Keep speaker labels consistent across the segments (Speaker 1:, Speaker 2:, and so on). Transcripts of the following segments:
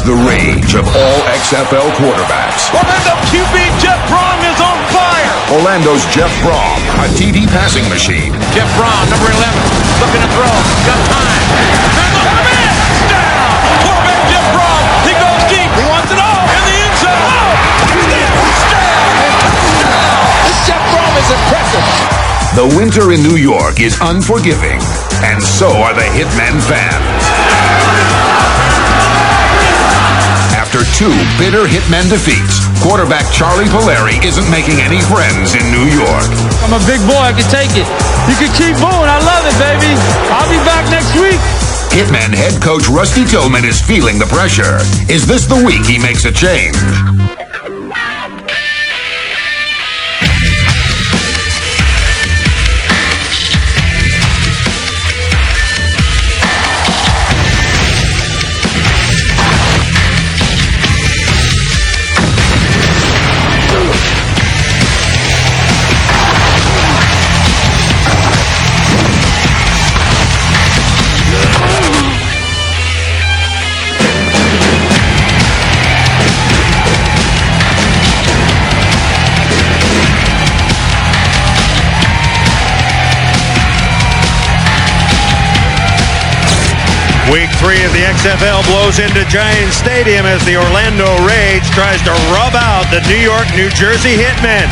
Speaker 1: the rage of all XFL quarterbacks.
Speaker 2: Orlando QB Jeff Brohm is on fire.
Speaker 1: Orlando's Jeff Brohm, a TD passing machine.
Speaker 2: Jeff Brohm, number 11, looking to throw. Got time. There's a miss. Down. Quarterback Jeff Brohm. He goes deep. He wants it all in the end zone. Oh, touchdown. This Jeff Brohm is impressive.
Speaker 1: The winter in New York is unforgiving, and so are the Hitmen fans. After 2 bitter Hitmen defeats, quarterback Charlie Puleri isn't making any friends in New York.
Speaker 3: I'm a big boy, I can take it. You can keep moving, I love it, baby. I'll be back next week.
Speaker 1: Hitmen head coach Rusty Tillman is feeling the pressure. Is this the week he makes a change?
Speaker 4: Week 3 of the XFL blows into Giant Stadium as the Orlando Rage tries to rub out the New York, New Jersey Hitmen.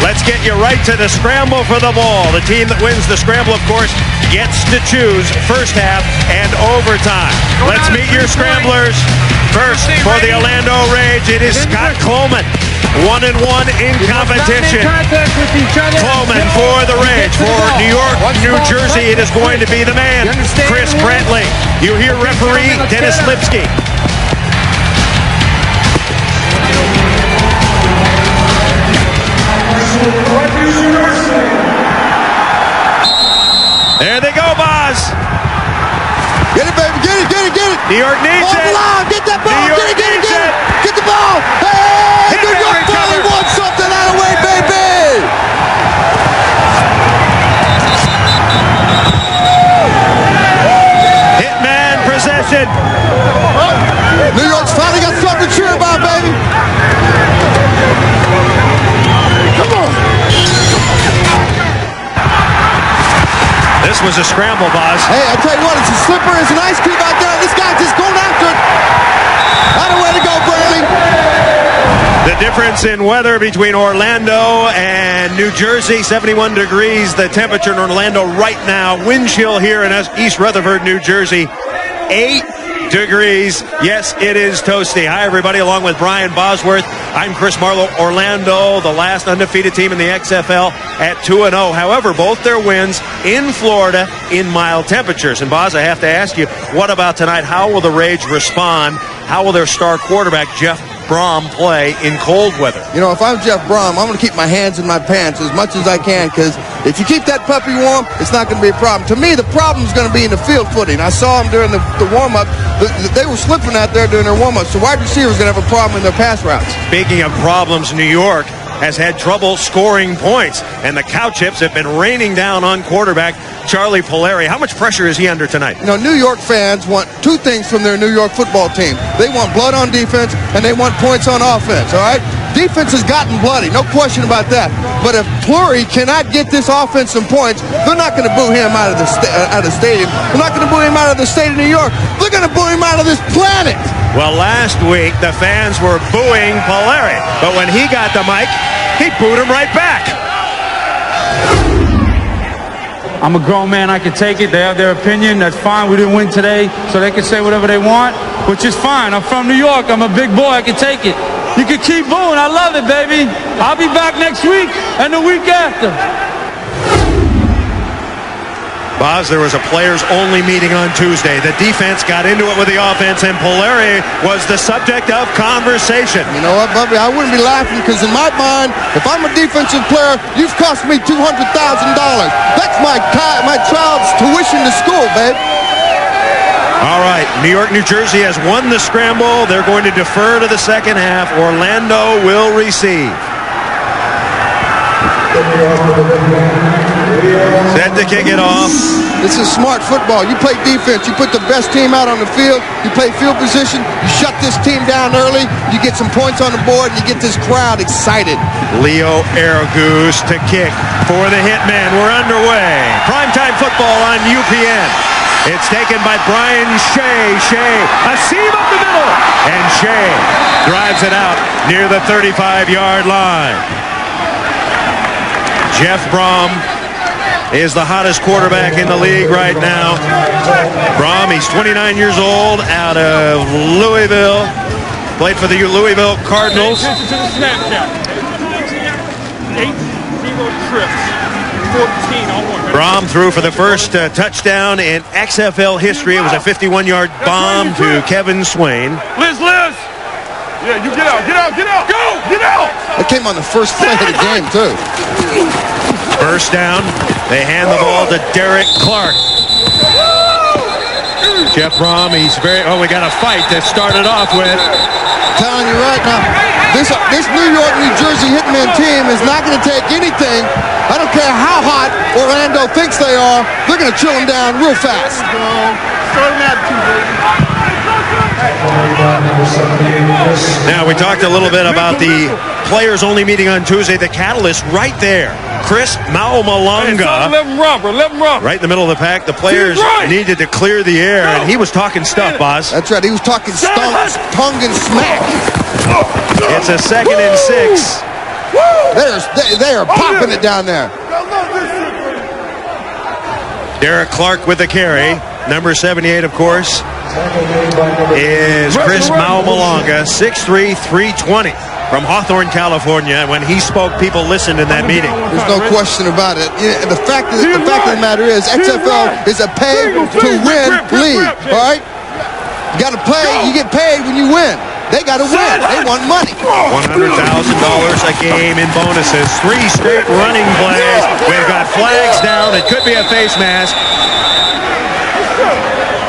Speaker 4: Let's get you right to the scramble for the ball. The team that wins the scramble, of course, gets to choose first half and overtime. Let's meet your scramblers. First, for the Orlando Rage, it is Scott Coleman. 1-1 in competition. Coleman for the Rage. For New York, New Jersey, it is going to be the man, Chris Brantley. You hear referee Dennis Lipsky. There they go, Boz.
Speaker 5: Get it, baby. Get it, get it, get it.
Speaker 4: New York needs it.
Speaker 5: Get that ball.
Speaker 4: New York
Speaker 5: Get it, get it,
Speaker 4: needs
Speaker 5: get it.
Speaker 4: it.
Speaker 5: Get the ball. Hey, New York
Speaker 4: Hitman
Speaker 5: finally
Speaker 4: cover.
Speaker 5: won something out of way, baby.
Speaker 4: Hitman possession.
Speaker 5: New York's finally got something to cheer about, baby. Come on.
Speaker 4: This was a scramble, Boz.
Speaker 5: Hey, I tell you what, it's a slipper, it's an ice cube out there. This guy just going after it. How the way to go, Brantley.
Speaker 4: The difference in weather between Orlando and New Jersey, 71 degrees. The temperature in Orlando right now. Wind chill here in East Rutherford, New Jersey, 8 degrees. Yes, it is toasty. Hi, everybody. Along with Brian Bosworth, I'm Chris Marlowe. Orlando, the last undefeated team in the XFL at 2-0. However, both their wins in Florida in mild temperatures. And, Boz, I have to ask you, what about tonight? How will the Rage respond? How will their star quarterback, Jeff Brohm, play in cold weather?
Speaker 5: You know, if I'm Jeff Brohm, I'm going to keep my hands in my pants as much as I can, because if you keep that puppy warm, it's not going to be a problem. To me, the problem's going to be in the field footing. I saw them during the warm-up. They were slipping out there during their warm-up, so wide receivers going to have a problem in their pass routes.
Speaker 4: Speaking of problems, New York has had trouble scoring points, and the cow chips have been raining down on quarterback Charlie Puleri. How much pressure is he under tonight?
Speaker 5: You know, New York fans want 2 things from their New York football team. They want blood on defense, and they want points on offense, all right? Defense has gotten bloody, no question about that. But if Puleri cannot get this offense some points, they're not going to boo him out of the stadium. They're not going to boo him out of the state of New York. They're going to boo him out of this planet.
Speaker 4: Well, last week, the fans were booing Valeri, but when he got the mic, he booed him right back.
Speaker 3: I'm a grown man, I can take it. They have their opinion, that's fine. We didn't win today, so they can say whatever they want, which is fine. I'm from New York, I'm a big boy, I can take it. You can keep booing, I love it, baby. I'll be back next week and the week after.
Speaker 4: Boz, there was a players-only meeting on Tuesday. The defense got into it with the offense, and Puleri was the subject of conversation.
Speaker 5: You know what, Bubby? I wouldn't be laughing, because in my mind, if I'm a defensive player, you've cost me $200,000. That's my child's tuition to school, babe.
Speaker 4: All right, New York, New Jersey has won the scramble. They're going to defer to the second half. Orlando will receive. Set to kick it off.
Speaker 5: This is smart football. You play defense. You put the best team out on the field. You play field position. You shut this team down early. You get some points on the board, and you get this crowd excited.
Speaker 4: Leo Aragus to kick for the Hitmen. We're underway. Primetime football on UPN. It's taken by Brian Shea. Shea, a seam up the middle. And Shea drives it out near the 35-yard line. Jeff Brohm is the hottest quarterback in the league right now. Brohm, he's 29 years old, out of Louisville. Played for the Louisville Cardinals.
Speaker 2: Attention to the snap count. 8-0 trips. 14 on one.
Speaker 4: Brohm threw for the first touchdown in XFL history. It was a 51-yard bomb to Kevin Swain.
Speaker 2: Liz! Yeah, you get out, go! Get out!
Speaker 5: That came on the first play of the game, too.
Speaker 4: First down. They hand the ball to Derek Clark. Jeff Brohm, he's very... Oh, we got a fight that started off with...
Speaker 5: I'm telling you right now, this New York, New Jersey Hitmen team is not going to take anything. I don't care how hot Orlando thinks they are. They're going to chill them down real fast.
Speaker 4: Now, we talked a little bit about the players-only meeting on Tuesday. The catalyst right there. Chris Maumalanga.
Speaker 2: Let him run, bro. Let him run.
Speaker 4: Right in the middle of the pack. The players needed to clear the air, and he was talking stuff, boss.
Speaker 5: That's right. He was talking tongue and smack.
Speaker 4: It's a 2nd and 6.
Speaker 5: They are popping it down there.
Speaker 4: Derek Clark with the carry. Number 78, of course, is Chris Maumalanga, 6'3", 320, from Hawthorne, California. When he spoke, people listened in that meeting.
Speaker 5: There's no question about it. Yeah, the fact of the matter is, XFL is a pay-to-win league, all right? You got to play. You get paid when you win. They got to win. They want money.
Speaker 4: $100,000 a game in bonuses. 3 straight running plays. We've got flags down. It could be a face mask.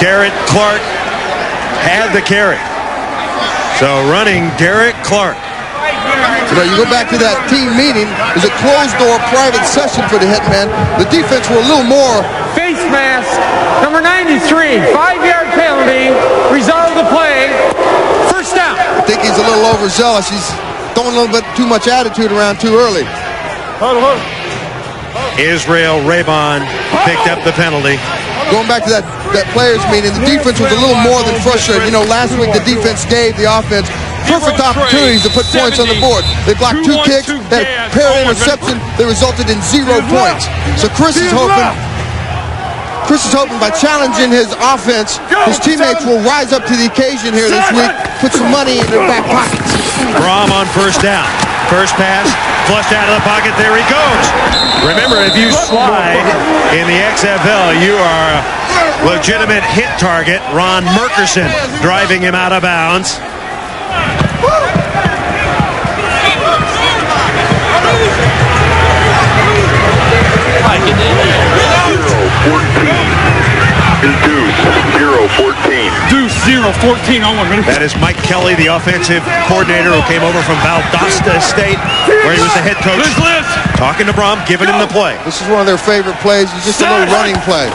Speaker 4: Derek Clark had the carry. So running Derek Clark.
Speaker 5: You go back to that team meeting. It was a closed-door private session for the Hitmen. The defense were a little more.
Speaker 6: Face mask, number 93, 5-yard penalty, result of the play, first down.
Speaker 5: I think he's a little overzealous. He's throwing a little bit too much attitude around too early.
Speaker 4: Israel Raybon picked up the penalty.
Speaker 5: Going back to that players meeting, the defense was a little more than frustrated. Last week the defense gave the offense perfect opportunities to put points on the board. They blocked 2 kicks, they had a pair of interception, they resulted in 0 points. So Chris is hoping by challenging his offense, his teammates will rise up to the occasion here this week, put some money in their back pockets.
Speaker 4: Brohm on first down. First pass, flushed out of the pocket, there he goes. Remember, if you slide in the XFL, you are a legitimate hit target. Ron Merkerson driving him out of bounds.
Speaker 2: Deuce 0-14 on 1.
Speaker 4: That is Mike Kelly, the offensive coordinator who came over from Valdosta State, where he was the head coach. Talking to Brohm, giving him the play.
Speaker 5: This is one of their favorite plays. It's just a little running play.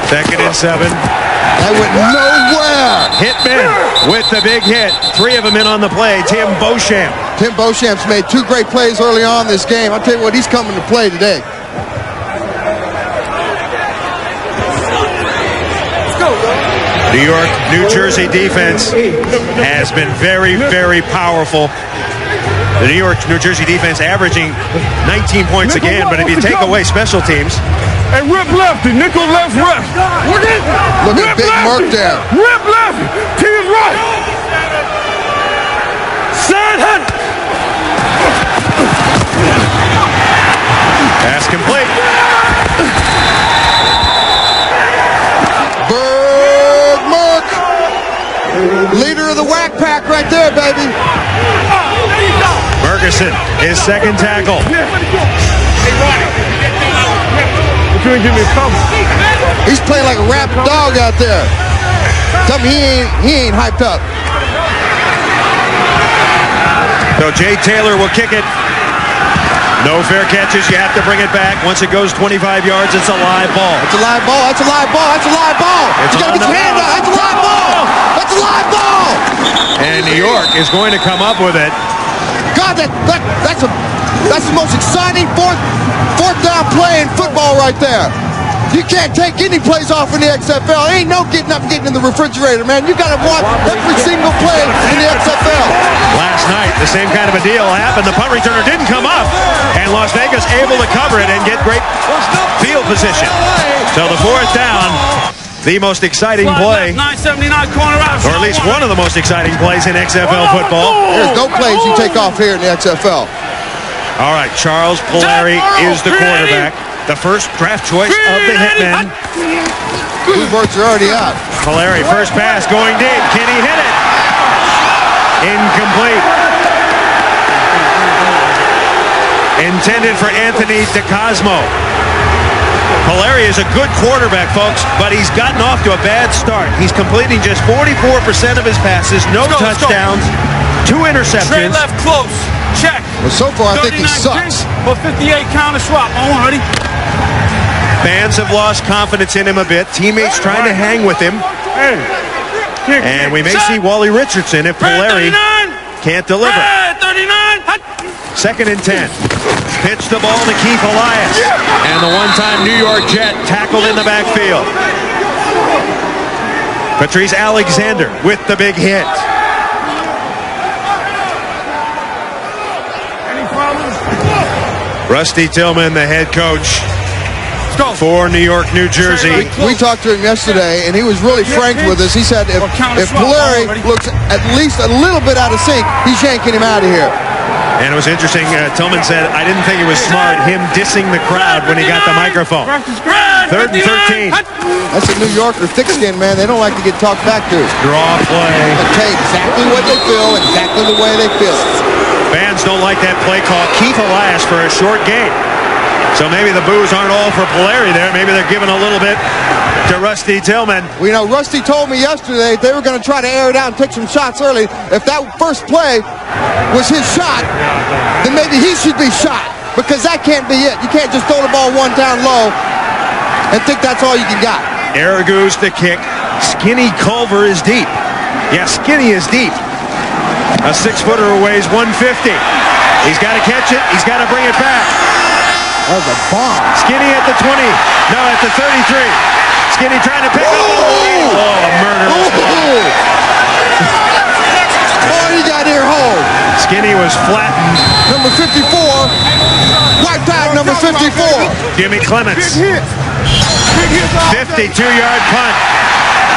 Speaker 4: 2nd and 7.
Speaker 5: That went nowhere.
Speaker 4: Hitmen with the big hit. 3 of them in on the play. Tim Beauchamp.
Speaker 5: Tim Beauchamp's made 2 great plays early on this game. I'll tell you what, he's coming to play today.
Speaker 4: New York, New Jersey defense has been very, very powerful. The New York, New Jersey defense averaging 19 points a game, but if you take away special teams.
Speaker 2: And rip lefty, nickel left rep.
Speaker 5: Look at Big Merc there.
Speaker 2: Rip lefty, team right. Side hunt.
Speaker 4: Pass complete.
Speaker 5: Leader of the whack pack right there, baby.
Speaker 4: Ferguson, his 2nd tackle.
Speaker 5: He's playing like a rabid dog out there. Tell me he ain't hyped up.
Speaker 4: So Jay Taylor will kick it. No fair catches. You have to bring it back. Once it goes 25 yards, it's a live ball.
Speaker 5: It's a live ball. That's a live ball. That's a live ball.
Speaker 4: It's
Speaker 5: You gotta
Speaker 4: on
Speaker 5: get
Speaker 4: the
Speaker 5: your hand
Speaker 4: ball.
Speaker 5: up. That's a live ball. That's a live ball.
Speaker 4: And New York is going to come up with it.
Speaker 5: God, that's the most exciting fourth down play in football right there. You can't take any plays off in the XFL. Ain't no getting up and getting in the refrigerator, man. You got to watch every single play in the XFL.
Speaker 4: Last night, the same kind of a deal happened. The punt returner didn't come up, and Las Vegas able to cover it and get great field position. So the fourth down, the most exciting play,
Speaker 3: 979 corner out.
Speaker 4: or at least one of the most exciting plays in XFL football.
Speaker 5: There's no plays you take off here in the XFL.
Speaker 4: All right, Charles Puleri is the quarterback. The first draft choice of the Hitmen.
Speaker 5: Two birds are already out.
Speaker 4: Valeri, first pass going deep. Can he hit it? Incomplete. Intended for Anthony DeCosmo. Puleri is a good quarterback, folks, but he's gotten off to a bad start. He's completing just 44% of his passes, no touchdowns, 2 interceptions.
Speaker 3: Straight left close. Check.
Speaker 5: Well, so far, I think he
Speaker 3: 39
Speaker 5: sucks.
Speaker 3: For 58 counter swap. On, ready?
Speaker 4: Fans have lost confidence in him a bit. Teammates trying to hang with him. And we may see Wally Richardson if Puleri can't deliver.
Speaker 3: 39.
Speaker 4: Second and 10. Pitch the ball to Keith Elias. And the one-time New York Jet tackled in the backfield. Patrice Alexander with the big hit. Rusty Tillman, the head coach for New York, New Jersey.
Speaker 5: We talked to him yesterday, and he was really frank with us. He said if Puleri looks at least a little bit out of sync, he's yanking him out of here.
Speaker 4: And it was interesting, Tillman said, I didn't think it was smart, him dissing the crowd when he got the microphone. Third and 13.
Speaker 5: That's a New Yorker thick-skinned, man. They don't like to get talked back to.
Speaker 4: Draw play.
Speaker 5: They'll tell you exactly what they feel, exactly the way they feel it.
Speaker 4: Fans don't like that play call. Keith Elias for a short gain. So maybe the boos aren't all for Puleri there. Maybe they're giving a little bit to Rusty Tillman.
Speaker 5: Well, you know, Rusty told me yesterday they were going to try to air it out and take some shots early. If that first play was his shot, then maybe he should be shot, because that can't be it. You can't just throw the ball one down low and think that's all you can got.
Speaker 4: Aragoose the kick. Skinny Culver is deep. Yeah, Skinny is deep. A 6-footer weighs 150. He's got to catch it. He's got to bring it back.
Speaker 5: That was a bomb.
Speaker 4: Skinny at the 20. No, at the 33. Skinny trying to pick up. Oh, a murderous blow.
Speaker 5: Oh, he got here hole.
Speaker 4: Skinny was flattened.
Speaker 5: Number 54. White tag number 54.
Speaker 4: Jimmy Clements. 52-yard punt.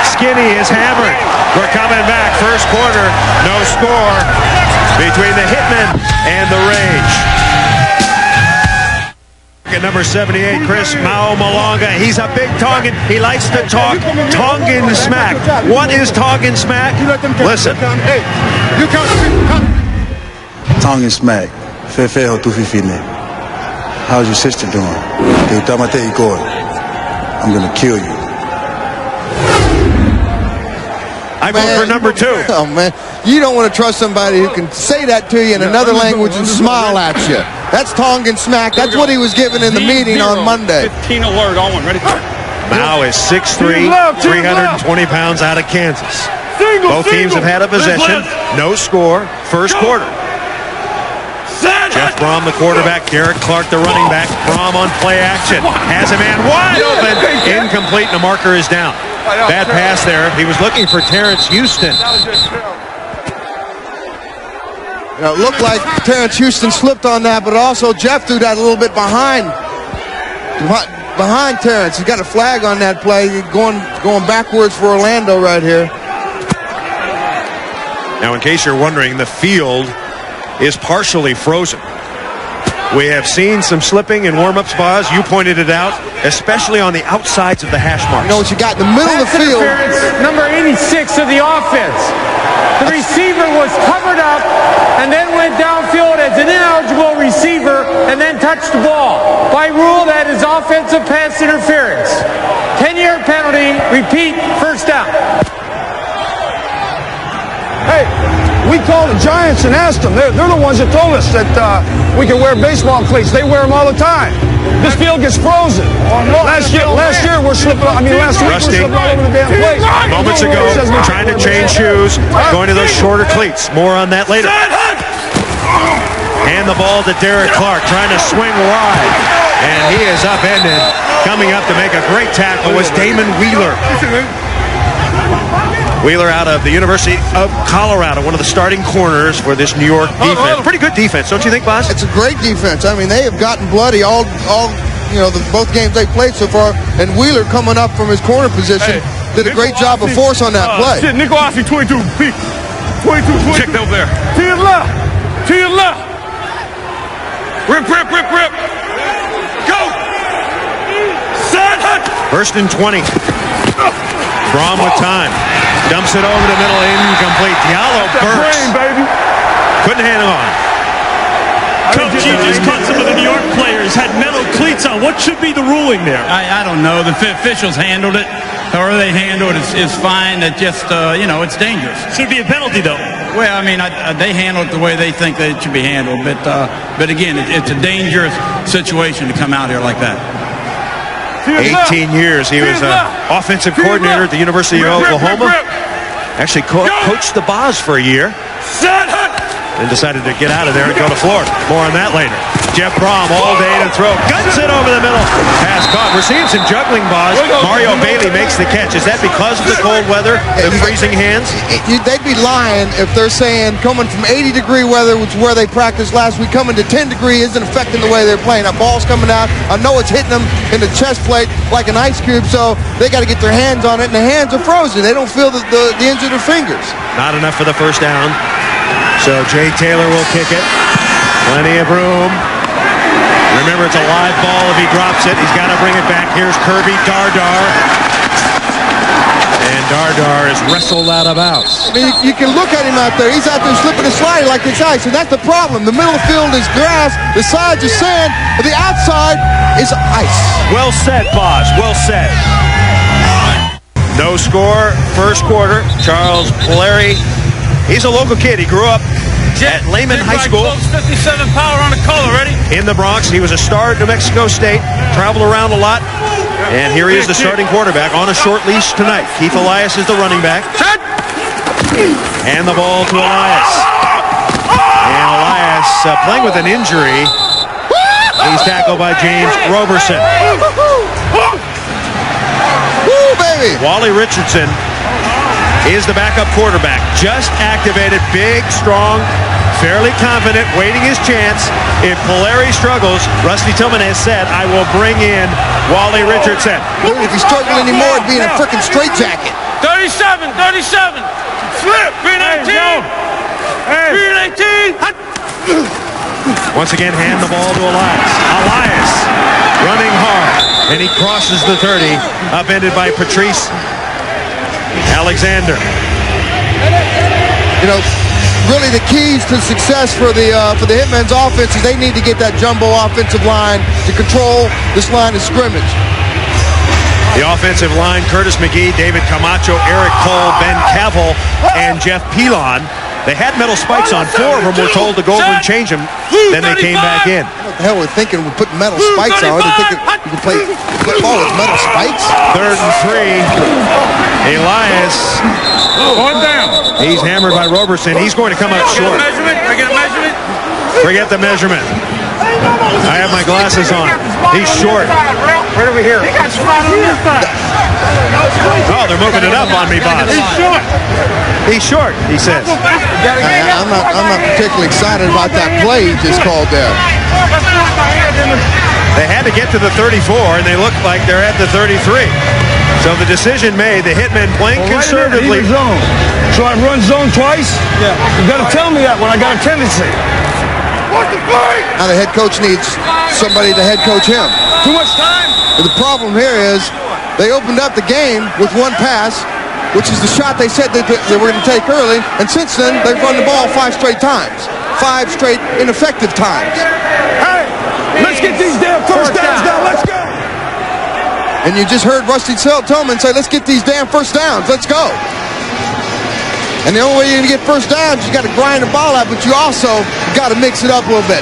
Speaker 4: Skinny is hammered. We're coming back. First quarter, no score between the Hitmen and the Rage. At number 78, Chris Mao Malonga. He's a big Tongan. He likes to talk Tongan smack. What is Tongan smack? Listen.
Speaker 7: Tongan smack. Fefeho tufifine. How's your sister doing? I'm gonna kill you.
Speaker 4: I vote for number 2.
Speaker 5: Oh, man. You don't want to trust somebody who can say that to you in another language and smile at you. That's Tongan smack. That's what he was given in the meeting on Monday.
Speaker 3: 15 alert on one. Ready?
Speaker 4: Mao is 6'3", 320 pounds out of Kansas. Both teams have had a possession. No score. First quarter. Jeff Brohm, the quarterback. Derek Clark, the running back. Brohm on play action. Has a man wide open. Incomplete, and the marker is down. Bad pass there. He was looking for Terrence Houston.
Speaker 5: You know, it looked like Terrence Houston slipped on that, but also Jeff threw that a little bit behind Terrence. He's got a flag on that play. Going backwards for Orlando right here.
Speaker 4: Now, in case you're wondering, the field is partially frozen. We have seen some slipping in warm-up spots. You pointed it out, especially on the outsides of the hash marks.
Speaker 5: You know what you got in the middle of the field?
Speaker 6: Number 86 of the offense. The receiver was covered up and then went downfield as an ineligible receiver and then touched the ball. By rule, that is offensive pass interference. 10-yard penalty. Repeat, first down.
Speaker 5: Hey, we
Speaker 8: We called the Giants and asked them. They're the ones that told us that we can wear baseball cleats. They wear them all the time. This field gets frozen. Last year we're slipping. I mean, last week we're slipping all over the damn place.
Speaker 4: Moments ago, trying to change shoes, going to those shorter cleats. More on that later. Hand the ball to Derek Clark, trying to swing wide. And he is upended. Coming up to make a great tackle was Damon Wheeler. Wheeler out of the University of Colorado, one of the starting corners for this New York defense. Pretty good defense, don't you think, Boss?
Speaker 5: It's a great defense. I mean, they have gotten bloody all both games they played so far. And Wheeler coming up from his corner position did a great job of force on that play.
Speaker 8: Nico Ossie, 22, peak. 22.
Speaker 2: Checked over there.
Speaker 8: To your left. To your left.
Speaker 2: Rip. Go! Set!
Speaker 4: First and 20. Brohm with time. Dumps it over the middle, incomplete. Diallo bursts. Couldn't hang on.
Speaker 9: Coach, you just caught some of the New York players had metal cleats on. What should be the ruling there?
Speaker 3: I don't know. The officials handled it. However they handle it is fine. It just, it's dangerous.
Speaker 9: Should be a penalty, though.
Speaker 3: Well, I mean, they handle it the way they think that it should be handled. But again, it's a dangerous situation to come out here like that.
Speaker 4: 18 years. He was an offensive coordinator at the University of Oklahoma. Actually coached the Boz for a year. And decided to get out of there and go to Florida. More on that later. Jeff Brohm all day to throw. Guns it over the middle. Pass caught. We're seeing some juggling, Boz. Mario Bailey makes the catch. Is that because of the cold weather, the freezing hands?
Speaker 5: They'd be lying if they're saying coming from 80-degree weather, which is where they practiced last week, coming to 10-degree isn't affecting the way they're playing. That ball's coming out. I know it's hitting them in the chest plate like an ice cube, so they got to get their hands on it, and the hands are frozen. They don't feel the ends of their fingers.
Speaker 4: Not enough for the first down. So Jay Taylor will kick it. Plenty of room. Remember, it's a live ball. If he drops it, he's got to bring it back. Here's Kirby Dardar. And Dardar is wrestled out of bounds.
Speaker 5: I mean, you can look at him out there. He's out there slipping and sliding like it's ice, and that's the problem. The middle of the field is grass. The sides are sand. But the outside is ice.
Speaker 4: Well said, Boz. Well said. No score, first quarter. Charles Puleri. He's a local kid. He grew up at Lehman High School.
Speaker 3: 57 power on the collar, ready?
Speaker 4: In the Bronx. He was a star at New Mexico State. Traveled around a lot. And here he is, the starting quarterback, on a short leash tonight. Keith Elias is the running back. And the ball to Elias. And Elias playing with an injury. He's tackled by James Roberson.
Speaker 5: Woo, baby!
Speaker 4: Wally Richardson is the backup quarterback. Just activated, big, strong, fairly confident, waiting his chance. If Puleri struggles, Rusty Tillman has said, I will bring in Wally Richardson.
Speaker 5: Dude, if he's struggling anymore, it'd be in a freaking straitjacket.
Speaker 3: 37. Slip. 319. 318.
Speaker 4: Once again, hand the ball to Elias. Elias running hard, and he crosses the 30, upended by Patrice Alexander.
Speaker 5: You know, really the keys to success for the Hitmen's offense is they need to get that jumbo offensive line to control this line of scrimmage.
Speaker 4: The offensive line, Curtis McGee, David Camacho, Eric Cole, Ben Cavill, and Jeff Pilon. They had metal spikes on. 4 of them were told to go over and change them. Then they came back in.
Speaker 5: What the hell we're thinking we're putting metal spikes on? They're thinking you can play football with metal spikes?
Speaker 4: 3rd and 3. Elias.
Speaker 3: One down.
Speaker 4: He's hammered by Roberson. He's going to come up short.
Speaker 3: I get a measurement.
Speaker 4: Forget the measurement. I have my glasses on. He's short.
Speaker 8: Right over here.
Speaker 4: Oh, they're moving it up on me, Bob. He's short, he says.
Speaker 5: I'm not particularly excited about that play he just called there.
Speaker 4: They had to get to the 34, and they look like they're at the 33. So the decision made, the Hitmen playing conservatively.
Speaker 8: Zone. So I run zone twice? Yeah. You got to tell me that when I got a tendency.
Speaker 5: Now the head coach needs somebody to head coach him.
Speaker 8: Too much time.
Speaker 5: But the problem here is they opened up the game with one pass, which is the shot they said they were going to take early, and since then they've run the ball 5 straight times. 5 straight ineffective times.
Speaker 8: Hey, let's get these damn first downs now. Let's go.
Speaker 5: And you just heard Rusty Tillman say, let's get these damn first downs. Let's go. And the only way you're going to get first downs, you got to grind the ball out, but you also got to mix it up a little bit.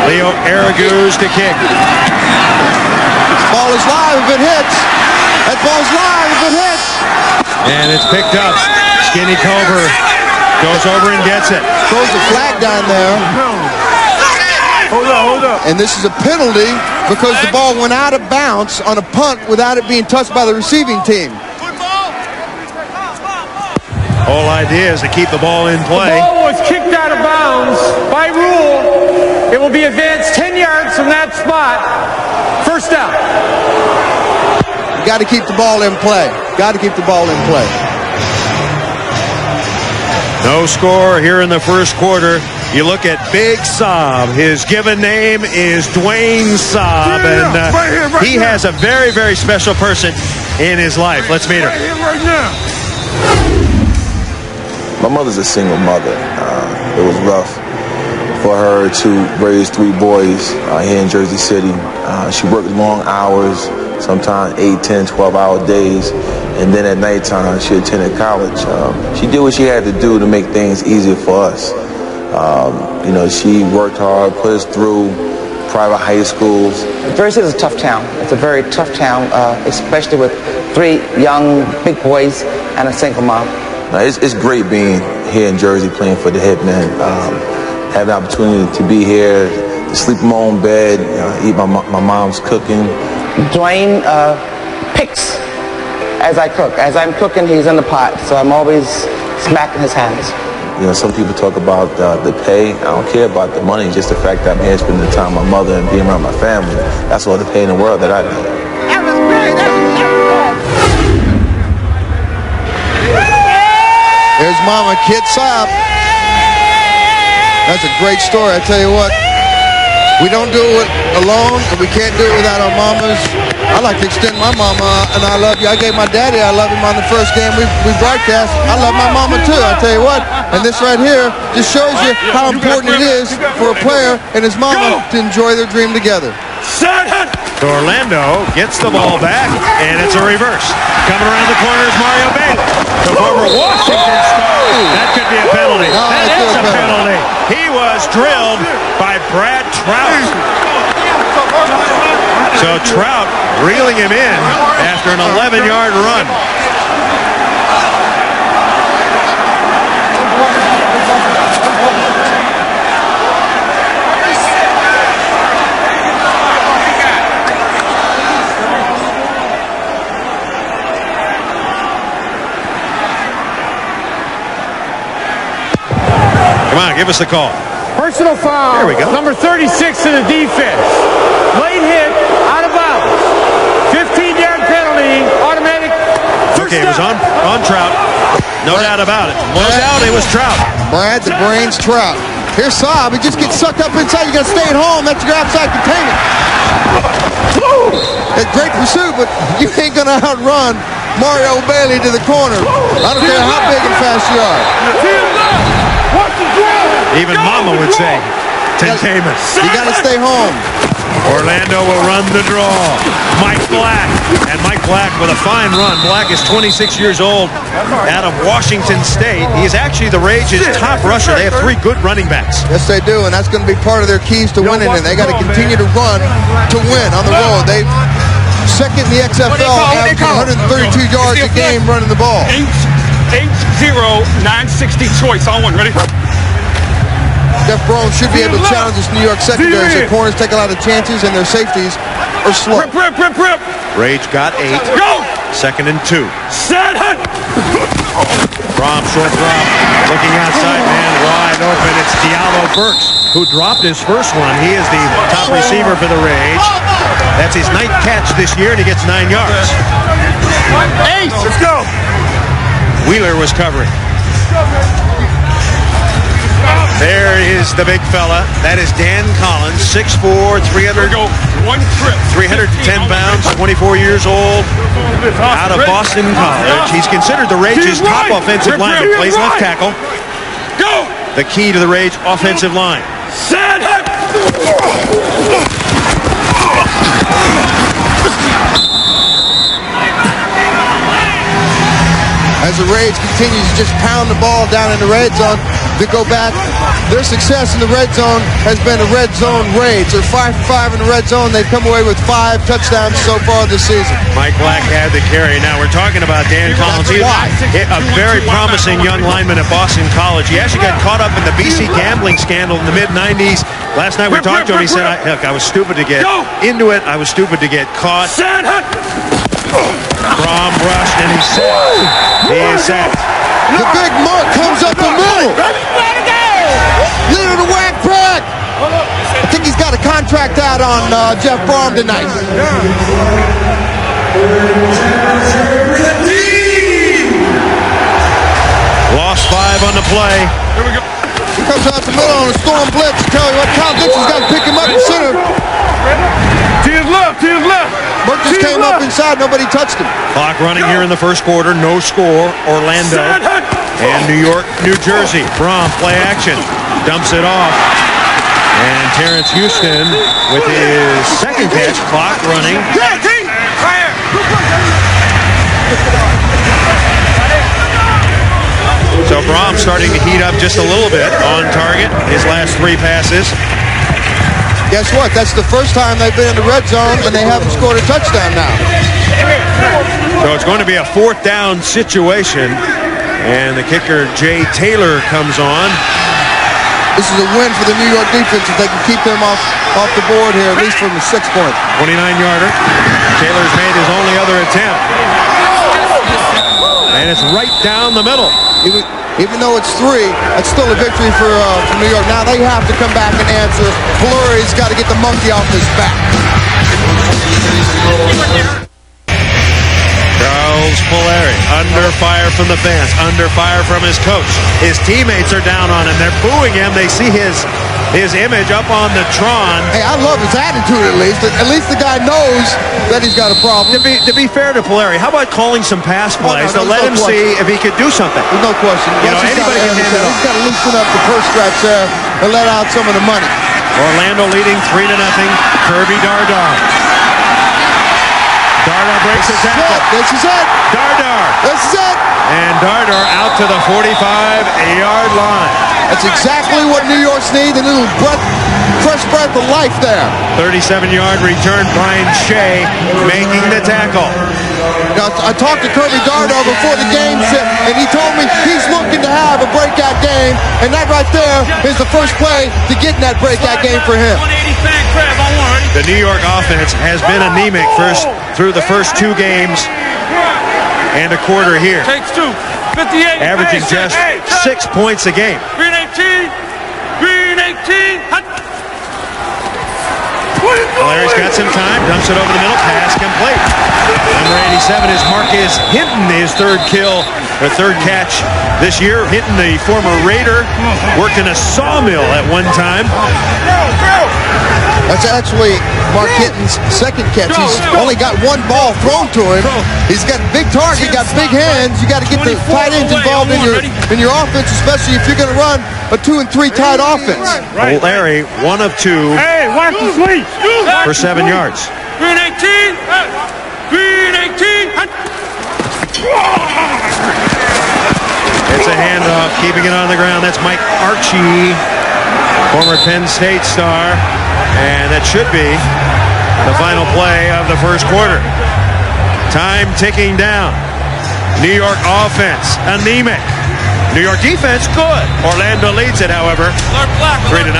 Speaker 4: Leo Araguz to kick.
Speaker 5: Ball is live if it hits. That ball's live if it hits.
Speaker 4: And it's picked up. Skinny Cover goes over and gets it.
Speaker 5: Throws a flag down there.
Speaker 8: Hold up.
Speaker 5: And this is a penalty because the ball went out of bounds on a punt without it being touched by the receiving team.
Speaker 4: Whole idea is to keep the ball in play.
Speaker 6: The ball was kicked out of bounds. By rule, it will be advanced 10 yards from that spot. First down.
Speaker 5: Got to keep the ball in play. Got to keep the ball in play.
Speaker 4: No score here in the first quarter. You look at Big Sabb. His given name is Dwayne Sabb, and he has a very, very special person in his life. Let's meet her.
Speaker 8: Right now.
Speaker 10: My mother's a single mother. It was rough for her to raise 3 boys here in Jersey City. She worked long hours, sometimes 8, 10, 12-hour days. And then at nighttime, she attended college. She did what she had to do to make things easier for us. You know, she worked hard, put us through private high schools.
Speaker 11: Jersey is a tough town. It's a very tough town, especially with 3 young big boys and a single mom.
Speaker 10: It's great being here in Jersey playing for the Hitmen. Having the opportunity to be here, to sleep in my own bed, eat my mom's cooking.
Speaker 11: Dwayne picks as I cook. As I'm cooking, he's in the pot, so I'm always smacking his hands.
Speaker 10: You know, some people talk about the pay. I don't care about the money, just the fact that I'm here spending the time with my mother and being around my family. That's all the pay in the world that I need.
Speaker 11: That was great.
Speaker 5: Here's Mama Kid Sabb. That's a great story, I tell you what. We don't do it alone, and we can't do it without our mamas. I like to extend my mama, and I love you. I gave my daddy I love him on the first game we broadcast. I love my mama too, I tell you what. And this right here just shows you how important it is for a player and his mama to enjoy their dream together.
Speaker 4: Orlando gets the ball back, and it's a reverse. Coming around the corner is Mario Bailey. The former Washington star. That could be a penalty. That is a penalty. He was drilled by Brad Trout. So Trout reeling him in after an 11-yard run. Come on, give us the call.
Speaker 6: Personal foul.
Speaker 4: There we go.
Speaker 6: Number 36 in the defense. Late hit, out of bounds. 15-yard penalty, automatic.
Speaker 4: Okay, it was on Trout. No doubt about it. No doubt it was Trout.
Speaker 5: Brad the Brains Trout. Here's Sabb. He just gets sucked up inside. You got to stay at home. That's your outside containment. A great pursuit, but you ain't going to outrun Mario Bailey to the corner. I don't care how big and fast you are.
Speaker 4: Even Mama would say, containment.
Speaker 5: You got to stay home.
Speaker 4: Orlando will run the draw. Mike Black. And Mike Black with a fine run. Black is 26 years old out of Washington State. He is actually the Rage's top rusher. They have 3 good running backs.
Speaker 5: Yes, they do, and that's going to be part of their keys to winning, and they got to continue to run to win on the road. They second in the XFL, averaging 132 yards a game running the ball.
Speaker 8: 8-0-960 choice on one. Ready?
Speaker 5: Jeff Brohm should be able to challenge this New York secondary. Their corners take a lot of chances, and their safeties are slow.
Speaker 8: Rip.
Speaker 4: Rage got 8.
Speaker 8: Go!
Speaker 4: 2nd and 2.
Speaker 8: Set.
Speaker 4: Brohm, short drop. Looking outside, man, wide open. It's Diallo Burks, who dropped his first one. He is the top receiver for the Rage. That's his 9th catch this year, and he gets 9 yards.
Speaker 8: Ace! Let's go!
Speaker 4: Wheeler was covering. There is the big fella. That is Dan Collins, 6'4", 310 pounds, 24 years old, out of Boston College. He's considered the Rage's top offensive lineman. Plays left tackle. The key to the Rage offensive line.
Speaker 5: As the Rage continues to just pound the ball down in the red zone, to go back, their success in the red zone has been a red zone Rage. They're 5 for 5 in the red zone. They've come away with 5 touchdowns so far this season.
Speaker 4: Mike Black had the carry. Now we're talking about Dan Collins. He's a very promising young lineman at Boston College. He actually got caught up in the BC gambling scandal in the mid-90s. Last night we talked to him. He said, look, I was stupid to get into it. I was stupid to get caught. Brohm rushed and he's sacked. He is sacked.
Speaker 5: The big mark comes up the middle. Leader of the whack pack. I think he's got a contract out on Jeff Brohm tonight.
Speaker 4: Lost 5 on the play.
Speaker 5: Here we go. He comes out the middle on a storm blitz. Tell you what, Kyle Dixon's got to pick him up and center.
Speaker 8: To his left, to his left.
Speaker 5: Burke just came up inside. Nobody touched him.
Speaker 4: Clock running here in the first quarter. No score. Orlando and New York, New Jersey. Brohm play action. Dumps it off. And Terrence Houston with his second catch. Clock running. So Brohm starting to heat up just a little bit on target. His last 3 passes.
Speaker 5: Guess what? That's the first time they've been in the red zone and they haven't scored a touchdown now.
Speaker 4: So it's going to be a 4th down situation. And the kicker, Jay Taylor, comes on.
Speaker 5: This is a win for the New York defense if they can keep them off the board here, at least from the 6 point.
Speaker 4: 29-yarder. Taylor's made his only other attempt. And it's right down the middle.
Speaker 5: Even though it's 3, that's still a victory for New York. Now they have to come back and answer. Puleri's got to get the monkey off his back.
Speaker 4: Charles Puleri under fire from the fans, under fire from his coach. His teammates are down on him. They're booing him. They see his image up on the Tron.
Speaker 5: Hey, I love his attitude at least. At least the guy knows that he's got a problem.
Speaker 4: To be fair to Puleri, how about calling some pass plays to let him see if he could do something?
Speaker 5: There's no question.
Speaker 4: Anybody can hand it off.
Speaker 5: He's got to loosen up the purse stretch there and let out some of the money.
Speaker 4: Orlando leading 3-0. Kirby Dardar. Dardar breaks his tackle.
Speaker 5: This is it.
Speaker 4: Dardar.
Speaker 5: This is it.
Speaker 4: And Dardar out to the 45-yard line.
Speaker 5: That's exactly what New York's need. A little fresh breath of life there.
Speaker 4: 37-yard return. Brian Shea making the tackle.
Speaker 5: Now, I talked to Kirby Dardar before the game, and he told me he's looking to have a breakout game, and that right there is the first play to get in that breakout game for him.
Speaker 4: The New York offense has been anemic through the first 2 games and a quarter here.
Speaker 3: Takes 2. 58.
Speaker 4: Averaging just 6 points a game.
Speaker 3: Green 18. Green 18.
Speaker 4: Valeri's got some time. Dumps it over the middle. Pass complete. Number 87 is Marcus Hinton, his 3rd kill, or 3rd catch this year. Hinton, the former Raider, worked in a sawmill at one time.
Speaker 5: That's actually Mark Hinton's 2nd catch. He's only got 1 ball thrown to him. He's got a big target, got big hands. You got to get the tight ends involved in your offense, especially if you're going to run a 2 and 3 tight offense.
Speaker 4: Larry, 1 of 2 for 7 yards.
Speaker 3: Green 18. Green 18.
Speaker 4: It's a handoff, keeping it on the ground. That's Mike Archie, former Penn State star. And that should be the final play of the first quarter. Time ticking down. New York offense, anemic. New York defense, good. Orlando leads it, however, 3-0.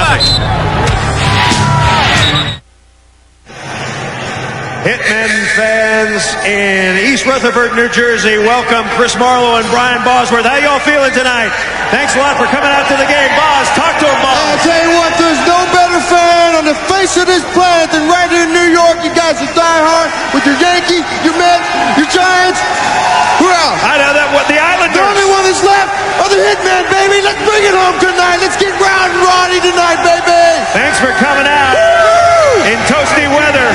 Speaker 4: Hitmen fans in East Rutherford, New Jersey, welcome Chris Marlowe and Brian Bosworth. How y'all feeling tonight? Thanks a lot for coming out to the game. Boz, talk to him, Boz.
Speaker 5: I tell you what, there's no better fan on the face of this planet than right here in New York. You guys are diehard with your Yankees, your Mets, your Giants. Who else?
Speaker 4: I know that. What the Islanders?
Speaker 5: The only one that's left are the Hitmen, baby. Let's bring it home tonight. Let's get round and Roddy tonight, baby.
Speaker 4: Thanks for coming out in toasty weather.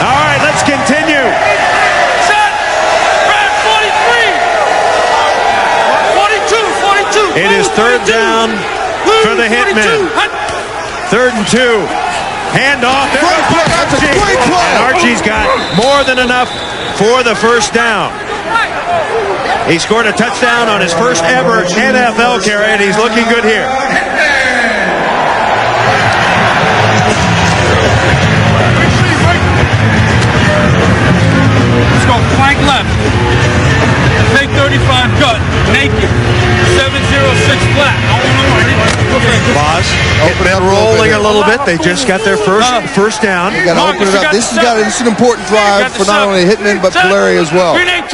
Speaker 4: All right, let's continue.
Speaker 3: Set. Red 43. 42.
Speaker 4: It is 3rd down for the Hitmen. 3rd and 2. Handoff.
Speaker 5: That's a great play.
Speaker 4: And Archie's got more than enough for the first down. He scored a touchdown on his first ever NFL carry, and he's looking good here.
Speaker 3: Let's go flank left. Take 35 gut. Naked. 706 flat.
Speaker 4: Boss, Hitmen rolling a little bit. They just got their first down.
Speaker 5: You got to open it up. This is an important drive for not only Hitmen but Valeri as well.
Speaker 3: Green 18.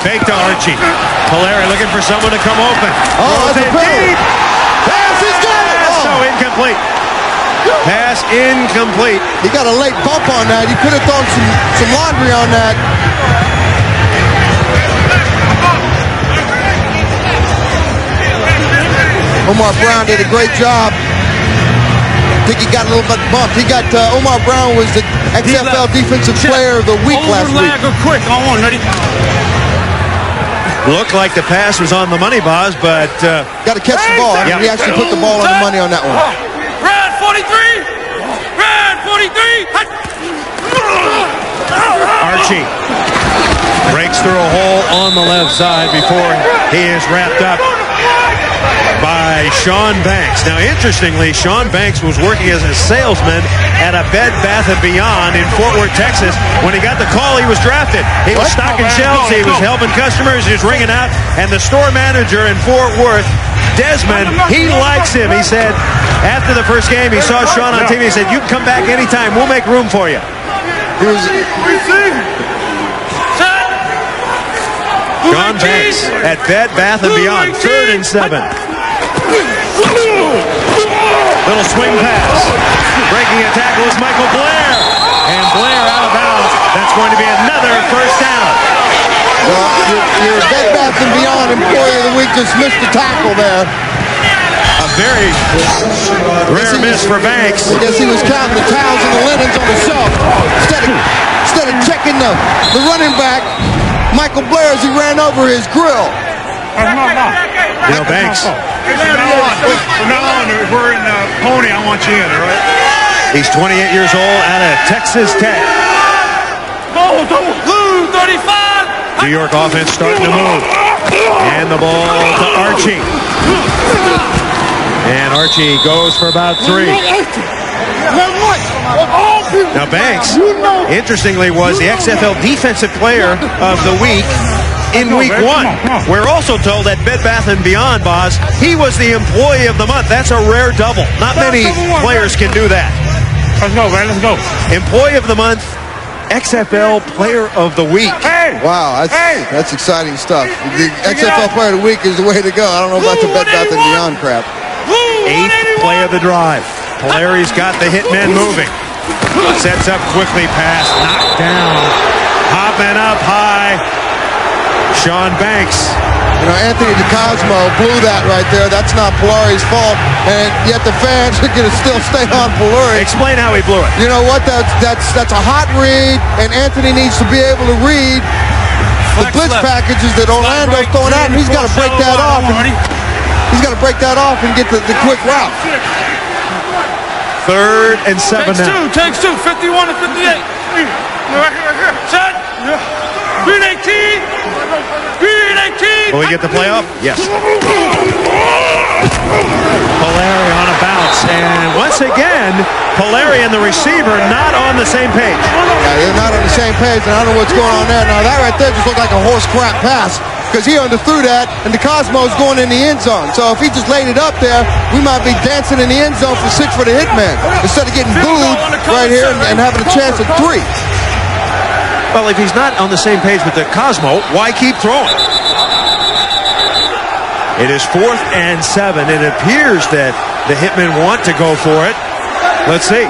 Speaker 4: Fake to Archie. Puleri looking for someone to come open.
Speaker 5: Oh, that's a penalty. Pass, he's got it.
Speaker 4: So incomplete. Pass incomplete.
Speaker 5: He got a late bump on that. He could have thrown some laundry on that. Omar Brown did a great job. I think he got a little bit bumped. He got Omar Brown was the XFL Defensive Player of the Week last week.
Speaker 3: Quick on one, ready?
Speaker 4: Looked like the pass was on the money, Boz, but
Speaker 5: got to catch the ball. I mean, he actually put the ball on the money on that one.
Speaker 3: Red 43. Red 43.
Speaker 4: Archie breaks through a hole on the left side before he is wrapped up by Sean Banks. Now, interestingly, Sean Banks was working as a salesman at a Bed Bath & Beyond in Fort Worth, Texas. When he got the call, he was drafted. He was stocking shelves. He was helping customers. He was ringing out. And the store manager in Fort Worth, Desmond, he likes him. He said, after the first game, he saw Sean on TV. He said, you can come back anytime. We'll make room for you. Sean Banks at Bed Bath & Beyond. 3rd and 7. Little swing pass. Breaking a tackle is Michael Blair. And Blair out of bounds. That's going to be another first down.
Speaker 5: Well, your Bed Bath & Beyond Employee of the Week just missed the tackle there.
Speaker 4: A very rare miss for Banks.
Speaker 5: I guess he was counting the towels and the linens on the shelf. Instead of checking the running back, Michael Blair, as he ran over his grill.
Speaker 4: You know, Banks.
Speaker 8: From now on, if we're in Pony, I want you in, all right?
Speaker 4: He's 28 years old out of Texas Tech.
Speaker 3: Blue 35.
Speaker 4: New York offense starting to move. And the ball to Archie. And Archie goes for about 3. Now Banks, interestingly, was the XFL Defensive Player of the Week in Week 1. We're also told that Bed Bath & Beyond, Boz, he was the Employee of the Month. That's a rare double. Not many players can do that.
Speaker 8: Let's go, man. Let's go.
Speaker 4: Employee of the Month, XFL Player of the Week.
Speaker 5: Wow, that's exciting stuff. The XFL Player of the Week is the way to go. I don't know about the Bed Bath & Beyond crap.
Speaker 4: 8th play of the drive. Polari's got the Hitmen moving. Sets up quickly, pass, knocked down. Hopping up high. Sean Banks.
Speaker 5: You know, Anthony DeCosmo blew that right there. That's not Polari's fault, and yet the fans are going to still stay on Puleri.
Speaker 4: Explain how he blew it.
Speaker 5: You know what? That's a hot read, and Anthony needs to be able to read the blitz packages that Orlando's throwing out, and he's got to break that off. He's got to break that off and get the quick route.
Speaker 4: 3rd and 7 now.
Speaker 3: Takes two. 51 to 58. Right here. Set. Green 18. Green 18.
Speaker 4: Will we get the playoff? Yes. Puleri on a bounce. And once again, Puleri and the receiver not on the same page.
Speaker 5: Yeah, they're not on the same page, and I don't know what's going on there. Now, that right there just looked like a horse crap pass because he underthrew that, and DeCosmo's going in the end zone. So if he just laid it up there, we might be dancing in the end zone for 6 for the Hitman instead of getting booed right here and having a chance at 3.
Speaker 4: Well, if he's not on the same page with the Cosmo, why keep throwing? It is 4th and 7. It appears that the Hitmen want to go for it. Let's see.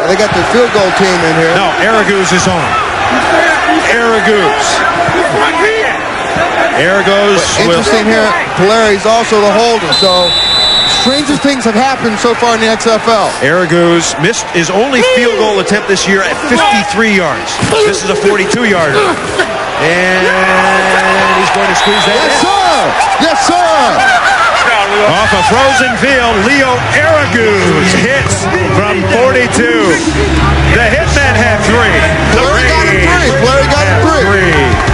Speaker 5: They got the field goal team in here.
Speaker 4: No, Araguz is on. Araguz.
Speaker 5: Interesting here, Polari's also the holder, so stranger things have happened so far in the XFL.
Speaker 4: Araguz missed his only field goal attempt this year at 53 yards. This is a 42-yarder. And he's going to squeeze that in.
Speaker 5: Yes, sir! Yes, sir!
Speaker 4: Off a frozen field, Leo Araguz hits from 42. The Hitmen have 3.
Speaker 5: Puleri got him 3. Puleri got him 3.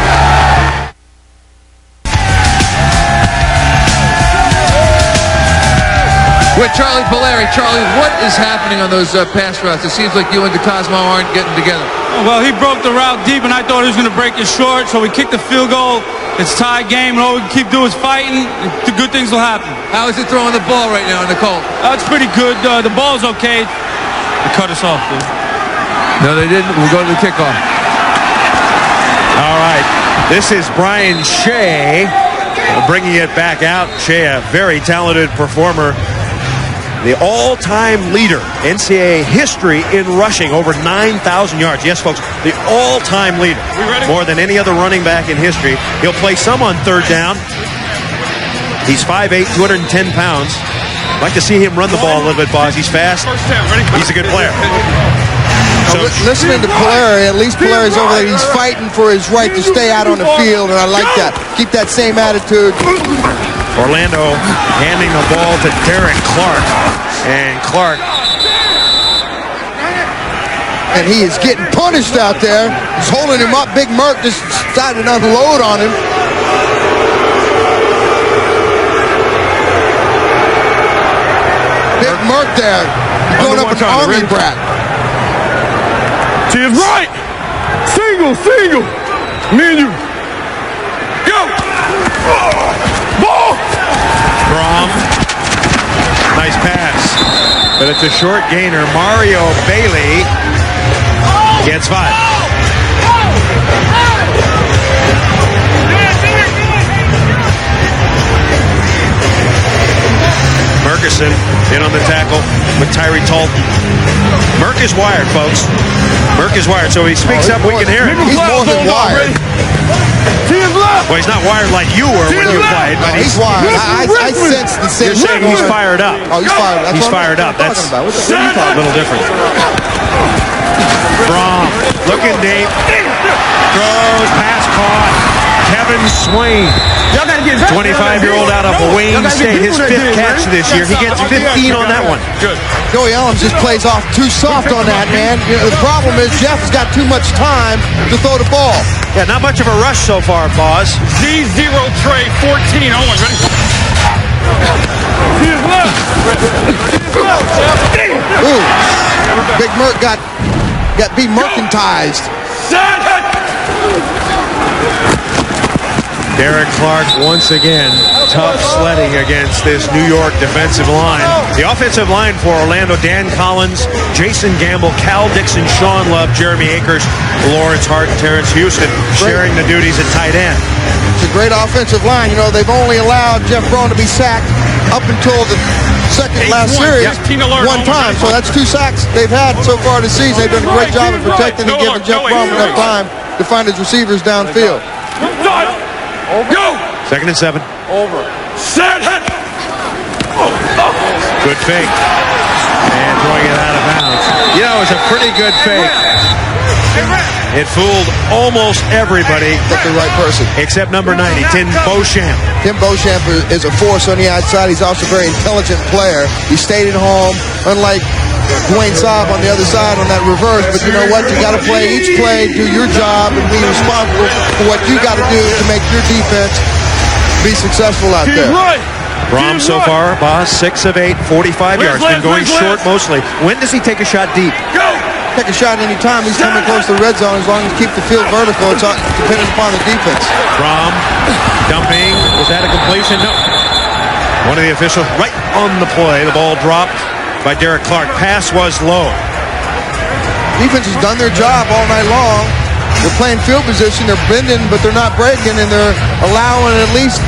Speaker 12: With Charlie Puleri. Charlie, what is happening on those pass routes? It seems like you and DeCosmo aren't getting together.
Speaker 3: Well, he broke the route deep, and I thought he was going to break it short, so we kicked the field goal. It's tied game, and all we can keep doing is fighting, and the good things will happen.
Speaker 12: How is he throwing the ball right now in the Colt?
Speaker 3: It's pretty good. The ball's okay. They cut us off, dude.
Speaker 12: No, they didn't. We'll go to the kickoff.
Speaker 4: All right. This is Brian Shea bringing it back out. Shea, a very talented performer. The all-time leader, NCAA history in rushing, over 9,000 yards. Yes, folks, the all-time leader. More than any other running back in history. He'll play some on third down. He's 5'8", 210 pounds. I'd like to see him run the ball a little bit, boss. He's fast. He's a good player.
Speaker 5: So, listening to Puleri, at least Puleri's over there. He's fighting for his right to stay out on the field, and I like that. Keep that same attitude.
Speaker 4: Orlando handing the ball to Derek Clark. And Clark.
Speaker 5: And he is getting punished out there. He's holding him up. Big Merck just decided to unload on him. Big Merck there. He's going up an army brat.
Speaker 8: To his right. Single. Me and you. Go. Ball.
Speaker 4: Brohm. Nice pass. But it's a short gainer. Mario Bailey gets 5. Murkison in on the tackle with Tyree Talton. Merck is wired, folks. Merck is wired, so he speaks up, we can hear him.
Speaker 5: He's more than wired.
Speaker 4: Well, he's not wired like you were when you played, but
Speaker 5: he's wired. I sense the same.
Speaker 4: You're saying he's fired up.
Speaker 5: Oh, he's fired up.
Speaker 4: He's fired up. That's a little different. Brohm looking deep. Throws, pass caught. Kevin Swain, 25-year-old out of Wayne State, his 5th catch this year. He gets 15 on that one.
Speaker 5: Good. Joey Elms just plays off too soft on that, man. You know, the problem is Jeff's got too much time to throw the ball.
Speaker 4: Yeah, not much of a rush so far, Boz.
Speaker 2: Z0 Trey 14. Owen, ready?
Speaker 5: Ooh. Big Merc got be-mercantized.
Speaker 4: Derek Clark once again tough sledding against this New York defensive line. The offensive line for Orlando: Dan Collins, Jason Gamble, Cal Dixon, Sean Love, Jeremy Akers, Lawrence Hart, and Terrence Houston sharing the duties at tight end.
Speaker 5: It's a great offensive line. You know, they've only allowed Jeff Brohm to be sacked up until the second last series one time. So that's 2 sacks they've had so far this season. They've done a great job of protecting and giving Jeff Brohm enough time to find his receivers downfield.
Speaker 2: Go!
Speaker 4: 2nd and 7.
Speaker 2: Over. Set.
Speaker 4: Good fake. And throwing it out of bounds. You know, it was a pretty good fake. It fooled almost everybody.
Speaker 5: But the right person.
Speaker 4: Except number 90, Tim Beauchamp.
Speaker 5: Tim Beauchamp is a force on the outside. He's also a very intelligent player. He stayed at home, unlike Dwayne Sabb on the other side on that reverse. But you know what? You got to play each play, do your job, and be responsible for what you got to do to make your defense be successful out there.
Speaker 4: Brohm so far, Boss, 6 of 8, 45 yards. Been going short mostly. When does he take a shot deep?
Speaker 5: Take a shot any time he's coming close to the red zone, as long as you keep the field vertical. It's dependent upon the defense.
Speaker 4: Brohm dumping. Was that a completion? No. One of the officials right on the play. The ball dropped by Derek Clark. Pass was low.
Speaker 5: Defense has done their job all night long. They're playing field position. They're bending, but they're not breaking, and they're allowing at least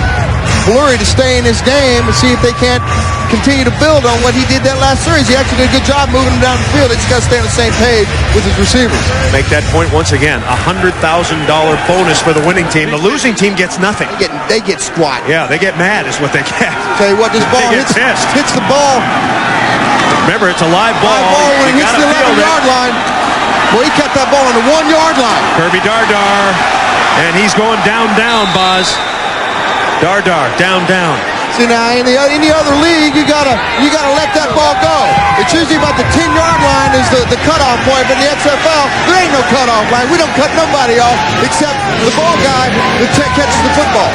Speaker 5: Valeri to stay in this game and see if they can't continue to build on what he did that last series. He actually did a good job moving them down the field. They just got to stay on the same page with his receivers.
Speaker 4: Make that point once again. $100,000 bonus for the winning team. The losing team gets nothing.
Speaker 5: They get squat.
Speaker 4: Yeah, they get mad is what they get.
Speaker 5: Tell you what, this ball hits the ball.
Speaker 4: Remember, it's a live ball.
Speaker 5: Live ball when it hits the 11-yard line. Well, he kept that ball on the 1-yard line.
Speaker 4: Kirby Dardar, and he's going down, Boz. Dardar, down.
Speaker 5: See now, in any other league, you gotta let that ball go. It's usually about the 10-yard line is the cutoff point, but in the XFL, there ain't no cutoff line. We don't cut nobody off except the ball guy that catches the football.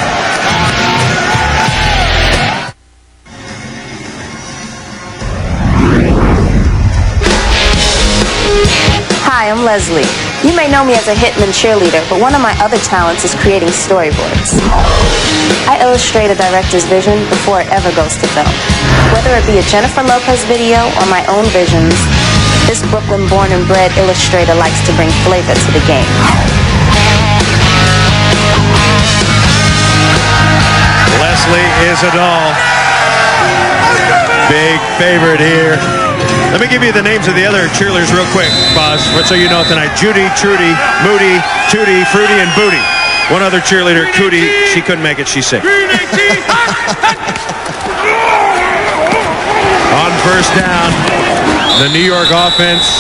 Speaker 13: Hi, I'm Leslie. You may know me as a Hitmen cheerleader, but one of my other talents is creating storyboards. I illustrate a director's vision before it ever goes to film. Whether it be a Jennifer Lopez video or my own visions, this Brooklyn born and bred illustrator likes to bring flavor to the game.
Speaker 4: Leslie is a doll. Big favorite here. Let me give you the names of the other cheerleaders real quick, Boz, so you know tonight. Judy, Trudy, Moody, Tootie, Fruity, and Booty. One other cheerleader, Cootie, she couldn't make it, she's sick. On first down, the New York offense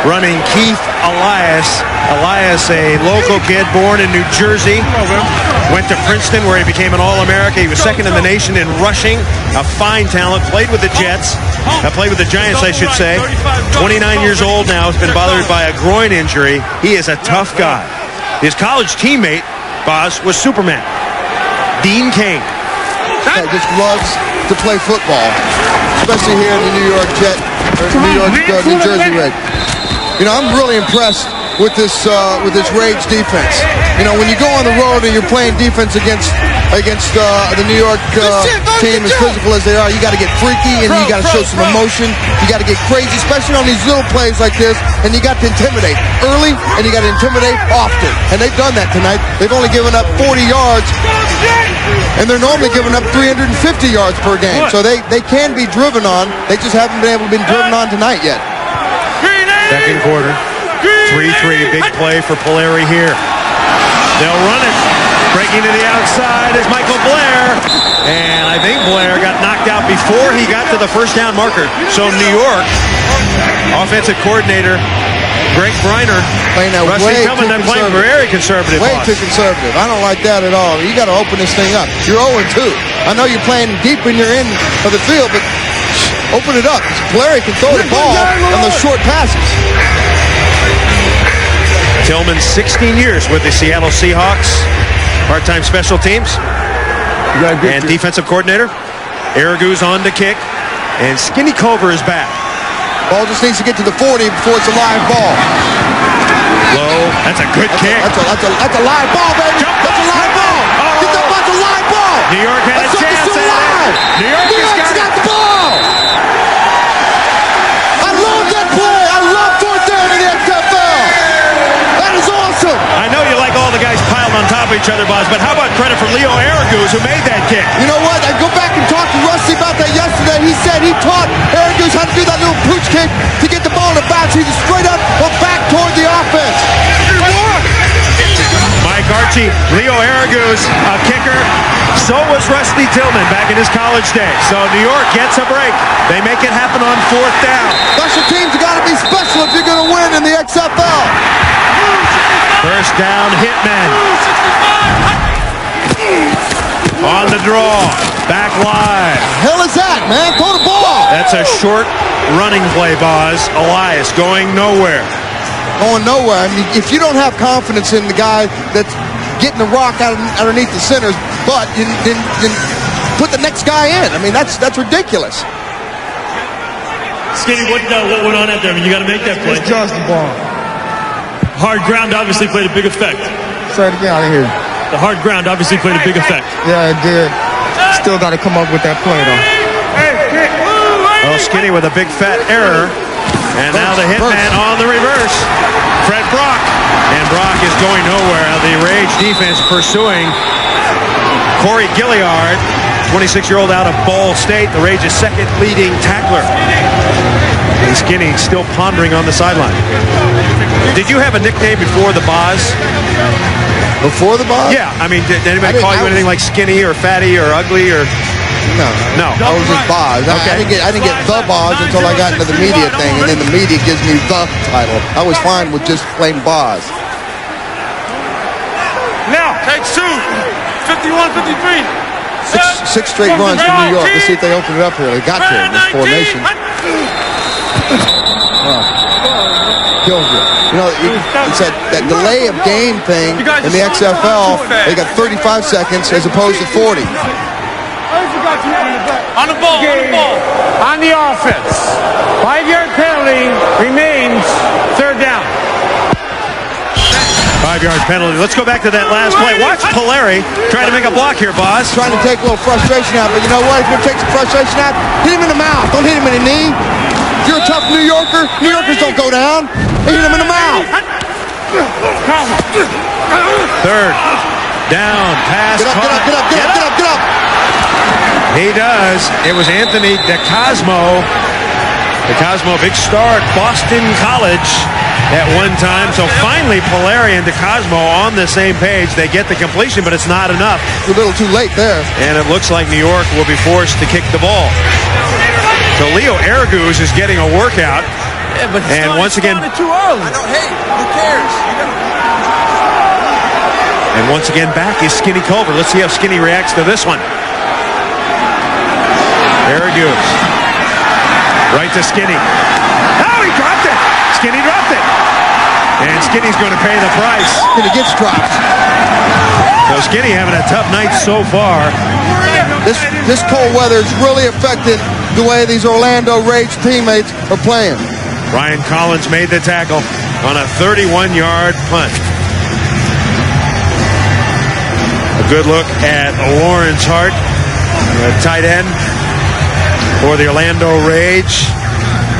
Speaker 4: running Keith Elias. Elias, a local kid born in New Jersey, went to Princeton where he became an All-America. He was second in the nation in rushing, a fine talent, played with the Jets, played with the Giants, I should say. 29 years old now, has been bothered by a groin injury. He is a tough guy. His college teammate, Boz, was Superman, Dean Cain.
Speaker 5: That just loves to play football, especially here in the New York New Jersey Red. You know, I'm really impressed with this Rage defense. You know, when you go on the road and you're playing defense against the New York team, as physical as they are, you got to get freaky and you got to show some emotion. You got to get crazy, especially on these little plays like this. And you got to intimidate early and you got to intimidate often. And they've done that tonight. They've only given up 40 yards, and they're normally giving up 350 yards per game. So they can be driven on. They just haven't been able to be driven on tonight yet.
Speaker 4: Second quarter. 3-3, big play for Puleri here. They'll run it. Breaking to the outside is Michael Blair. And I think Blair got knocked out before he got to the first down marker. So New York, offensive coordinator Greg Briner,
Speaker 5: playing that
Speaker 4: Rusty Tillman, they're playing very conservative.
Speaker 5: Way too conservative. I don't like that at all. You got to open this thing up. You're 0-2. I know you're playing deep in your end of the field, but open it up. Puleri can throw the ball on those short passes.
Speaker 4: Tillman, 16 years with the Seattle Seahawks, part-time special teams, and defensive coordinator. Aragu's on to kick, and Skinny Culver is back.
Speaker 5: Ball just needs to get to the 40 before it's a live ball.
Speaker 4: Low, that's a good kick.
Speaker 5: That's a live ball, baby. That's a live ball. Get that ball, a live ball.
Speaker 4: New York had a chance at it. New York's
Speaker 5: got the ball. I love that play. I love fourth down in the XFL. That is awesome.
Speaker 4: I know you like all the guys piled on top of each other, Boz, but how about credit for Leo Aragus, who made that kick?
Speaker 5: You know what? I go back and talk to Rusty about that yesterday. He said he taught Aragus how to do that little pooch kick to get the ball in the bounce. He's straight up or back toward the offense.
Speaker 4: Mike Archie, Leo Aragus, a kicker. So was Rusty Tillman back in his college days. So New York gets a break. They make it happen on fourth down.
Speaker 5: Special teams got to be special if you're going to win in the XFL.
Speaker 4: First down, Hitmen. On the draw. Back live.
Speaker 5: Hell is that, man? Throw the ball.
Speaker 4: That's a short running play, Boz. Elias going nowhere.
Speaker 5: Going nowhere. I mean, if you don't have confidence in the guy that's getting the rock out underneath the center's butt, then put the next guy in. I mean, that's ridiculous.
Speaker 9: Skinny, what went on out there? I mean, you got to make that play.
Speaker 8: It's just the ball.
Speaker 9: Hard ground obviously played a big effect.
Speaker 8: Say it again, I didn't hear you.
Speaker 9: The hard ground obviously played a big effect.
Speaker 8: Yeah, it did. Still got to come up with that play, though.
Speaker 4: Oh, Skinny with a big fat error. And now the Hitman on the reverse. Fred Brock. And Brock is going nowhere. The Rage defense pursuing Corey Gilliard, 26-year-old out of Ball State. The Rage's second leading tackler. And Skinny still pondering on the sideline. Did you have a nickname before the Boz?
Speaker 5: Before the Boz?
Speaker 4: Yeah. I mean, did anybody call you anything like Skinny or Fatty or Ugly or... No.
Speaker 5: I was just Boz. Okay. I didn't get the Boz until I got into the media thing, and then the media gives me the title. I was fine with just plain Boz.
Speaker 3: Now, take two. 51-53.
Speaker 5: Six straight runs from New York. Let's see if they open it up here. They got to in this formation. Kills you. You know, it's that delay of game thing in the XFL. They got 35 seconds as opposed to 40.
Speaker 6: On the ball, on the offense. 5-yard penalty remains third down.
Speaker 4: 5-yard penalty. Let's go back to that last play. Watch Puleri trying to make a block here, boss.
Speaker 5: Trying to take a little frustration out, but you know what? If you take some frustration out, hit him in the mouth. Don't hit him in the knee. If you're a tough New Yorker, New Yorkers don't go down. Hit him in the mouth.
Speaker 4: Third down. Pass.
Speaker 5: Get up.
Speaker 4: He does. It was Anthony DeCosmo. DeCosmo, big star at Boston College at one time. So finally, Puleri and DeCosmo on the same page. They get the completion, but it's not enough.
Speaker 5: A little too late there.
Speaker 4: And it looks like New York will be forced to kick the ball. So Leo Araguz is getting a workout.
Speaker 12: Yeah, but
Speaker 4: and once again,
Speaker 12: too early. I don't hate. Who cares?
Speaker 4: And once again, back is Skinny Culver. Let's see how Skinny reacts to this one. Araguz. Right to Skinny. Oh, he dropped it. Skinny dropped it. And Skinny's going to pay the price.
Speaker 5: Skinny gets dropped.
Speaker 4: So Skinny having a tough night so far.
Speaker 5: This cold weather is really affecting the way these Orlando Rage teammates are playing.
Speaker 4: Ryan Collins made the tackle on a 31-yard punt. A good look at Lawrence Hart, the tight end for the Orlando Rage.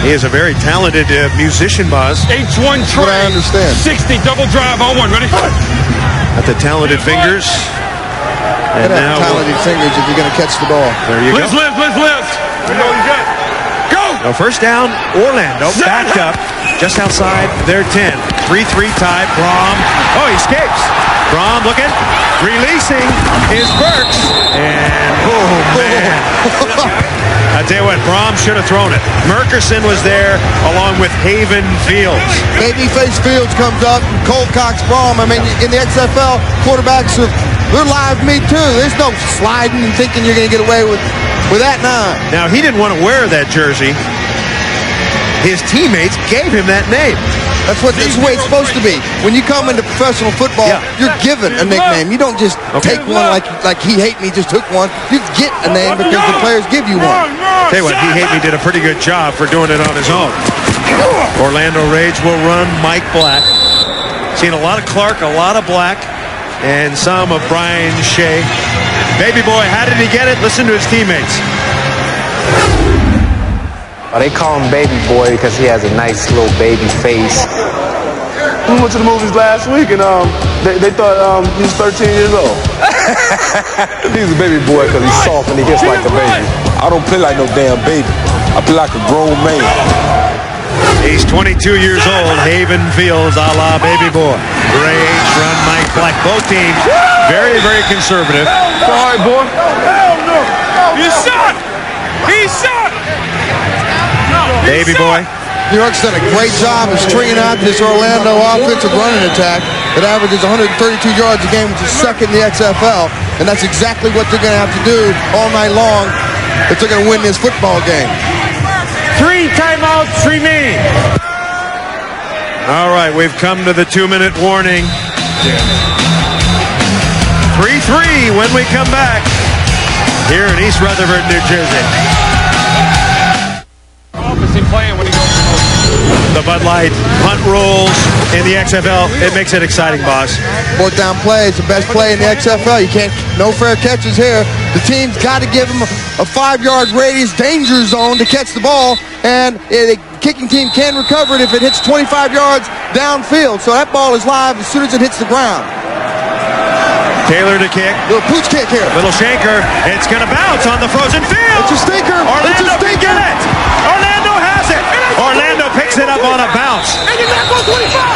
Speaker 4: He is a very talented musician, Buzz.
Speaker 8: H1
Speaker 5: That's what I understand.
Speaker 8: 60, double drive on one. Ready?
Speaker 4: Got the talented fingers. And now
Speaker 5: talented fingers if you're going to catch the ball.
Speaker 4: There you go.
Speaker 8: Lift. Go!
Speaker 4: No, first down, Orlando, backed up, just outside their 10. 3-3 tie, Brohm. Oh, he escapes. Brohm looking, releasing is Burks. And, oh, man. I tell you what, Brohm should have thrown it. Merkerson was there along with Haven Fields.
Speaker 5: Babyface Fields comes up, Colcox Brohm. I mean, in the XFL, quarterbacks they're live meat too. There's no sliding and thinking you're going to get away with that now.
Speaker 4: Now, he didn't want to wear that jersey. His teammates gave him that name.
Speaker 5: That's the way it's supposed to be. When you come into professional football, you're given a nickname. You don't just take one like He Hate Me just took one. You get a name because the players give you one.
Speaker 4: Tell you what, He Hate Me did a pretty good job for doing it on his own. Orlando Rage will run Mike Black. Seen a lot of Clark, a lot of Black, and some of Brian Shea. Baby boy, how did he get it? Listen to his teammates.
Speaker 14: They call him Baby Boy because he has a nice little baby face.
Speaker 15: We went to the movies last week and they thought he was 13 years old.
Speaker 16: He's a baby boy because he's soft and he hits like a baby. I don't play like no damn baby. I play like a grown man.
Speaker 4: He's 22 years old. Haven Fields a la Baby Boy. Rage, run Mike Black. Both teams very, very conservative.
Speaker 8: Sorry, boy. Hell no. He's shot. He's shot.
Speaker 4: Baby boy.
Speaker 5: New York's done a great job of stringing out this Orlando offensive running attack that averages 132 yards a game, which is second in the XFL. And that's exactly what they're going to have to do all night long if they're going to win this football game.
Speaker 6: 3 timeouts remain.
Speaker 4: All right, we've come to the 2-minute warning. 3-3 when we come back here in East Rutherford, New Jersey. The Bud Light punt rules in the XFL. It makes it exciting, boss.
Speaker 5: Fourth down play. It's the best play in the XFL. You can't, no fair catches here. The team's got to give them a 5-yard radius danger zone to catch the ball, and the kicking team can recover it if it hits 25 yards downfield. So that ball is live as soon as it hits the ground.
Speaker 4: Taylor to kick.
Speaker 5: Little pooch kick here.
Speaker 4: Little shanker. It's going to bounce on the frozen field.
Speaker 5: It's a stinker.
Speaker 4: Orlando can get it. Orlando has it. Orlando picks it up on a bounce.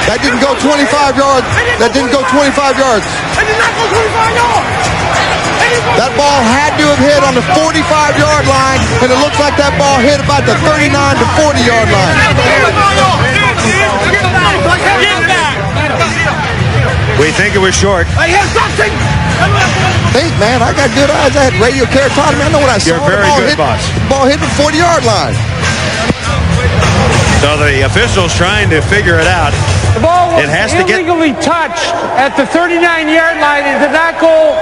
Speaker 5: That didn't go 25 yards. That didn't go 25 yards. That ball had to have hit on the 45-yard line, and it looks like that ball hit about the 39 to 40-yard line.
Speaker 4: We think it was short.
Speaker 5: think, man. I got good eyes. I had radio care taught me. I know what I saw.
Speaker 4: You're very good, boss.
Speaker 5: Ball hit the 40-yard line.
Speaker 4: So the official's trying to figure it out.
Speaker 6: The ball was
Speaker 4: It has to get-
Speaker 6: illegally touched at the 39-yard line and did not go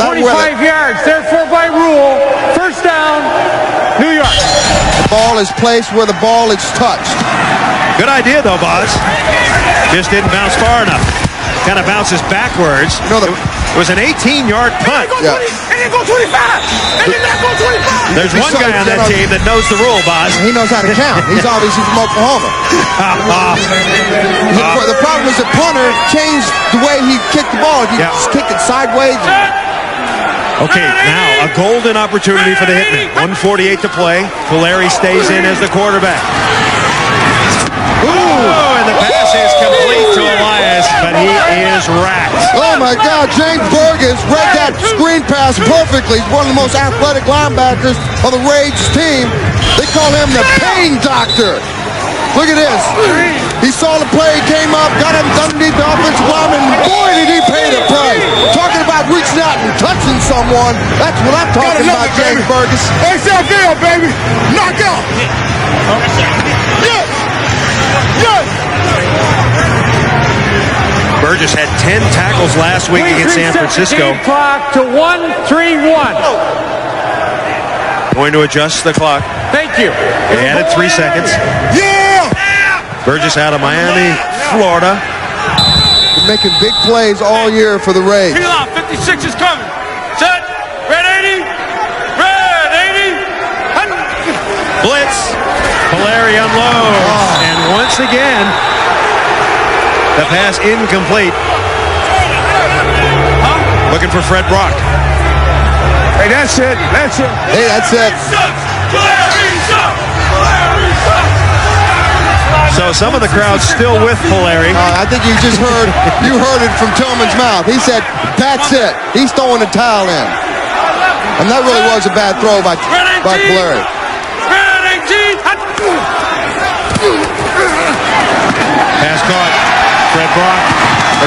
Speaker 6: 25 yards. Therefore, by rule, first down, New York.
Speaker 5: The ball is placed where the ball is touched.
Speaker 4: Good idea, though, Boz. Just didn't bounce far enough. Kind of bounces backwards. It was an 18-yard punt.
Speaker 5: Yeah.
Speaker 4: There's one guy on that team that knows the rule, Boz.
Speaker 5: He knows how to count. He's obviously from Oklahoma. The problem is the punter changed the way he kicked the ball. He just kicked it sideways.
Speaker 4: Okay, now a golden opportunity for the Hitmen. 1:48 to play. Puleri stays in as the quarterback. Oh, and the pass is complete to Elias, but he is racked.
Speaker 5: Oh, my God. James Burgess read that screen pass perfectly. He's one of the most athletic linebackers of the Rage team. They call him the pain doctor. Look at this. He saw the play, came up, got him underneath the offensive lineman, and boy, did he pay the price. Talking about reaching out and touching someone. That's what I'm talking about, James Burgess.
Speaker 8: XFL, baby. Knock out. Yes. Yes.
Speaker 4: Burgess had 10 tackles last week against San Francisco.
Speaker 6: Clock to 1-3-1.
Speaker 4: Going to adjust the clock.
Speaker 6: Thank you.
Speaker 4: They added 3 seconds.
Speaker 8: Yeah.
Speaker 4: Burgess out of Miami, Florida.
Speaker 5: They're making big plays all year for the Rays.
Speaker 2: 56 is coming. Set. Red 80. Red 80.
Speaker 4: Blitz. Valeri unloads. And once again, the pass incomplete. Looking for Fred Brock.
Speaker 8: Hey, that's it. That's it.
Speaker 5: Hey, that's it.
Speaker 4: So some of the crowd's still with Puleri.
Speaker 5: I think you just heard it from Tillman's mouth. He said, that's it. He's throwing the towel in. And that really was a bad throw by Valeri.
Speaker 4: Pass caught. Fred Brock.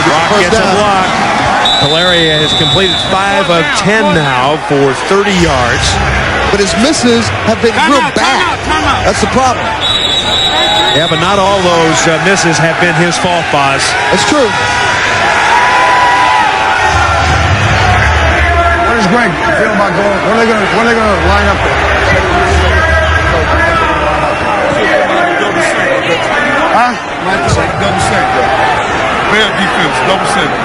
Speaker 4: Brock gets a block. Puleri has completed 5 of 10 now for 30 yards.
Speaker 5: But his misses have been real bad. That's the problem.
Speaker 4: Yeah, but not all those misses have been his fault, Boz.
Speaker 5: It's true.
Speaker 8: What is Greg feel about going? When are they going to line up there? Huh?
Speaker 15: 9%, double center. Bad defense, double center.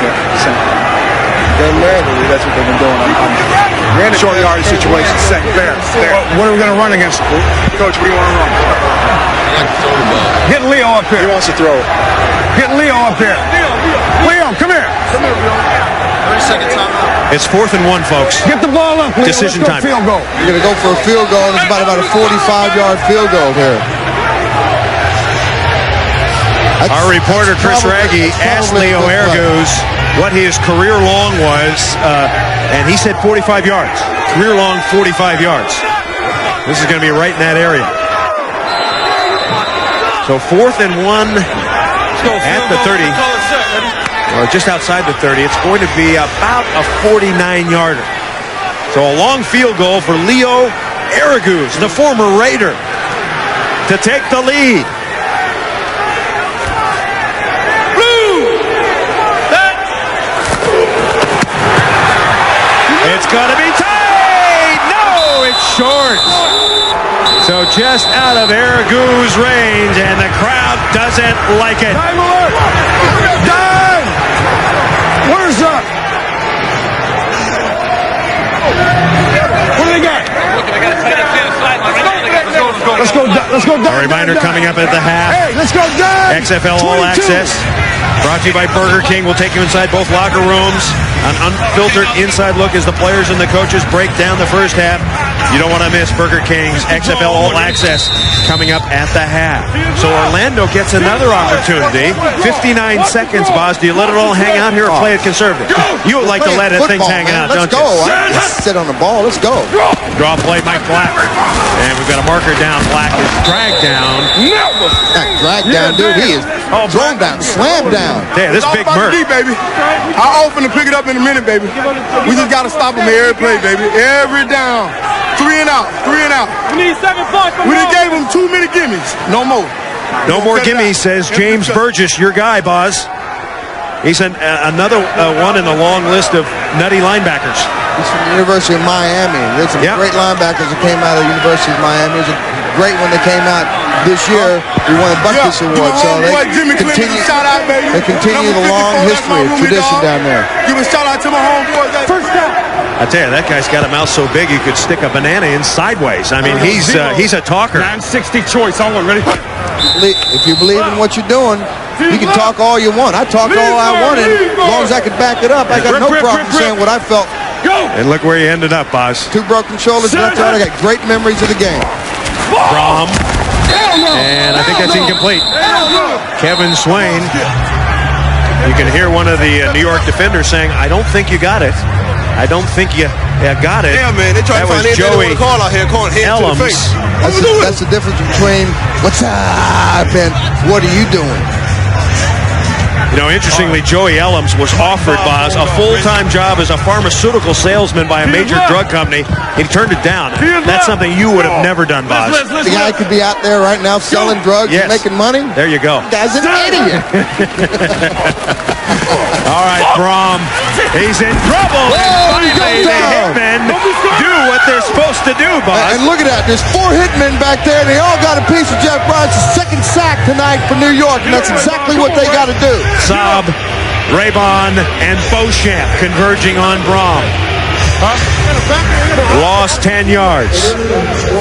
Speaker 7: That's what they've been doing. I'm short yardage situation. Second. There.
Speaker 8: What are we going to run against?
Speaker 7: Coach, what do you want to run?
Speaker 8: Get Leo up here.
Speaker 7: He wants to throw it.
Speaker 8: Get Leo up here. Leo, come here.
Speaker 15: 30-second timeout.
Speaker 4: It's 4th and 1, folks.
Speaker 8: Get the ball up, Leo.
Speaker 4: Decision
Speaker 8: Let's go
Speaker 4: time.
Speaker 8: Field goal.
Speaker 5: You're going to go for a field goal. It's about a 45-yard field goal here.
Speaker 4: Our reporter, Chris Raggi, asked Leo Ergus what his career long was, and he said 45 yards. Career long, 45 yards. This is going to be right in that area. So 4th and 1 at the 30, or just outside the 30. It's going to be about a 49-yarder. So a long field goal for Leo Ergus, the former Raider, to take the lead. It's going to be tight! No, it's short. So just out of Ergus' range, and the crowd doesn't like it.
Speaker 8: Time alert! Time! Where's up? What do they got? Let's go down.
Speaker 4: A reminder coming up at the half.
Speaker 8: Hey, let's go down.
Speaker 4: XFL All
Speaker 8: 22.
Speaker 4: Access. Brought to you by Burger King. We'll take you inside both locker rooms. An unfiltered inside look as the players and the coaches break down the first half. You don't want to miss Burger King's XFL All Access coming up at the half. So Orlando gets another opportunity. 59 seconds, Boz. Do you let it all hang out here or play it conservative? You would like to let things hang out, don't you?
Speaker 5: Let's sit on the ball. Let's go.
Speaker 4: Draw play, Mike Black. And we've got a marker down. Black is dragged down.
Speaker 5: Dragged down, dude. He is thrown down, slammed down.
Speaker 4: Yeah, this big Merc.
Speaker 15: Baby. I'll open and pick it up in a minute, baby. We just got to stop him every play, baby. Every down. 3 and out. 3 and out.
Speaker 6: We need 7 points.
Speaker 15: We done gave him too many gimmies. No more.
Speaker 4: No more gimmies, says James Burgess, your guy, Boz. He's another one in the long list of nutty linebackers.
Speaker 5: He's from the University of Miami. There's some great linebackers that came out of the University of Miami. There's a great one that came out this year. He won a Buckus Award. So they continue the long history of tradition down there.
Speaker 15: Give a shout out to my homeboys.
Speaker 6: First down.
Speaker 4: I tell you, that guy's got a mouth so big he could stick a banana in sideways. I mean, he's a talker.
Speaker 6: 960 choice. On one. Ready?
Speaker 5: If you believe in what you're doing, you can talk all you want. I talked all I wanted. As long as I could back it up, I got no problem saying what I felt.
Speaker 6: Go!
Speaker 4: And look where you ended up, Boz.
Speaker 5: 2 broken shoulders. That's all. I got great memories of the game.
Speaker 4: Brohm. And I think that's incomplete. Kevin Swain. You can hear one of the New York defenders saying, I don't think you got it. I don't think you got it.
Speaker 15: Yeah, man. They try to find
Speaker 4: Joey
Speaker 15: call out here, calling head to the face.
Speaker 5: That's the difference between what's up and what are you doing?
Speaker 4: You know, interestingly, Joey Ellums was offered, Boz, a full-time job as a pharmaceutical salesman by a major drug company. He turned it down. That's something you would have never done, Boz.
Speaker 5: The guy could be out there right now selling drugs and making money.
Speaker 4: There you go.
Speaker 5: The guy's an idiot.
Speaker 4: All right, Brohm. He's in trouble. And finally, the Hitmen do what they're supposed to do, Boz.
Speaker 5: And look at that. There's 4 Hitmen back there. They all got a piece of Jeff Brohm's second sack tonight for New York, and that's exactly what they got to do.
Speaker 4: Sabb, Raybon, and Beauchamp converging on Brohm. Lost 10 yards.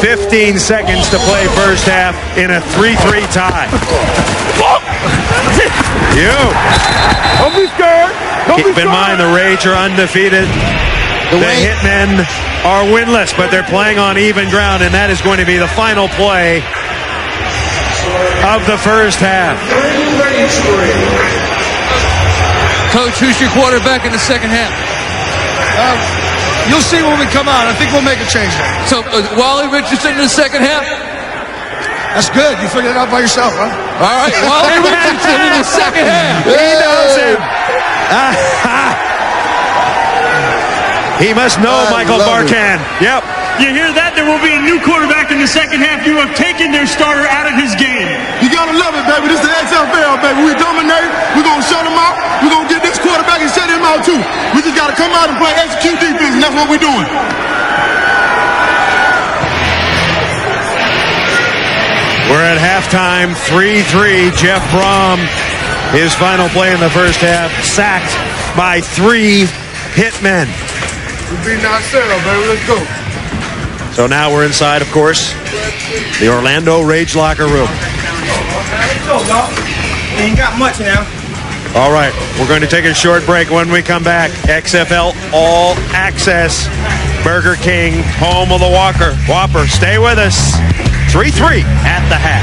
Speaker 4: 15 seconds to play first half in a 3-3 tie.
Speaker 15: Don't be scared.
Speaker 4: Keep in mind the Rage are undefeated. The Hitmen are winless, but they're playing on even ground, and that is going to be the final play of the first half.
Speaker 12: Coach, who's your quarterback in the second half?
Speaker 8: You'll see when we come out. I think we'll make a change there.
Speaker 12: So, Wally Richardson in the second half?
Speaker 8: That's good. You figured it out by yourself, huh?
Speaker 12: All right, Wally Richardson in the second half.
Speaker 4: He knows him. He must know Michael Barkan. Yep.
Speaker 9: You hear that? There will be a new quarterback in the second half. You have taken their starter out of his game.
Speaker 15: You gotta love it, baby. This is the XFL, baby. We dominate. We're gonna shut them out. We're gonna get this quarterback and shut him out too. We just gotta come out and play execute defense, and that's what we're doing.
Speaker 4: We're at halftime, 3-3. Jeff Brohm, his final play in the first half, sacked by 3 Hitmen.
Speaker 15: We're beating ourselves, baby. Let's go.
Speaker 4: So now we're inside, of course, the Orlando Rage locker room.
Speaker 6: Let's go, y'all. Ain't got much now.
Speaker 4: All right, we're going to take a short break. When we come back, XFL All Access, Burger King, home of the Whopper. Stay with us. 3-3 at the half.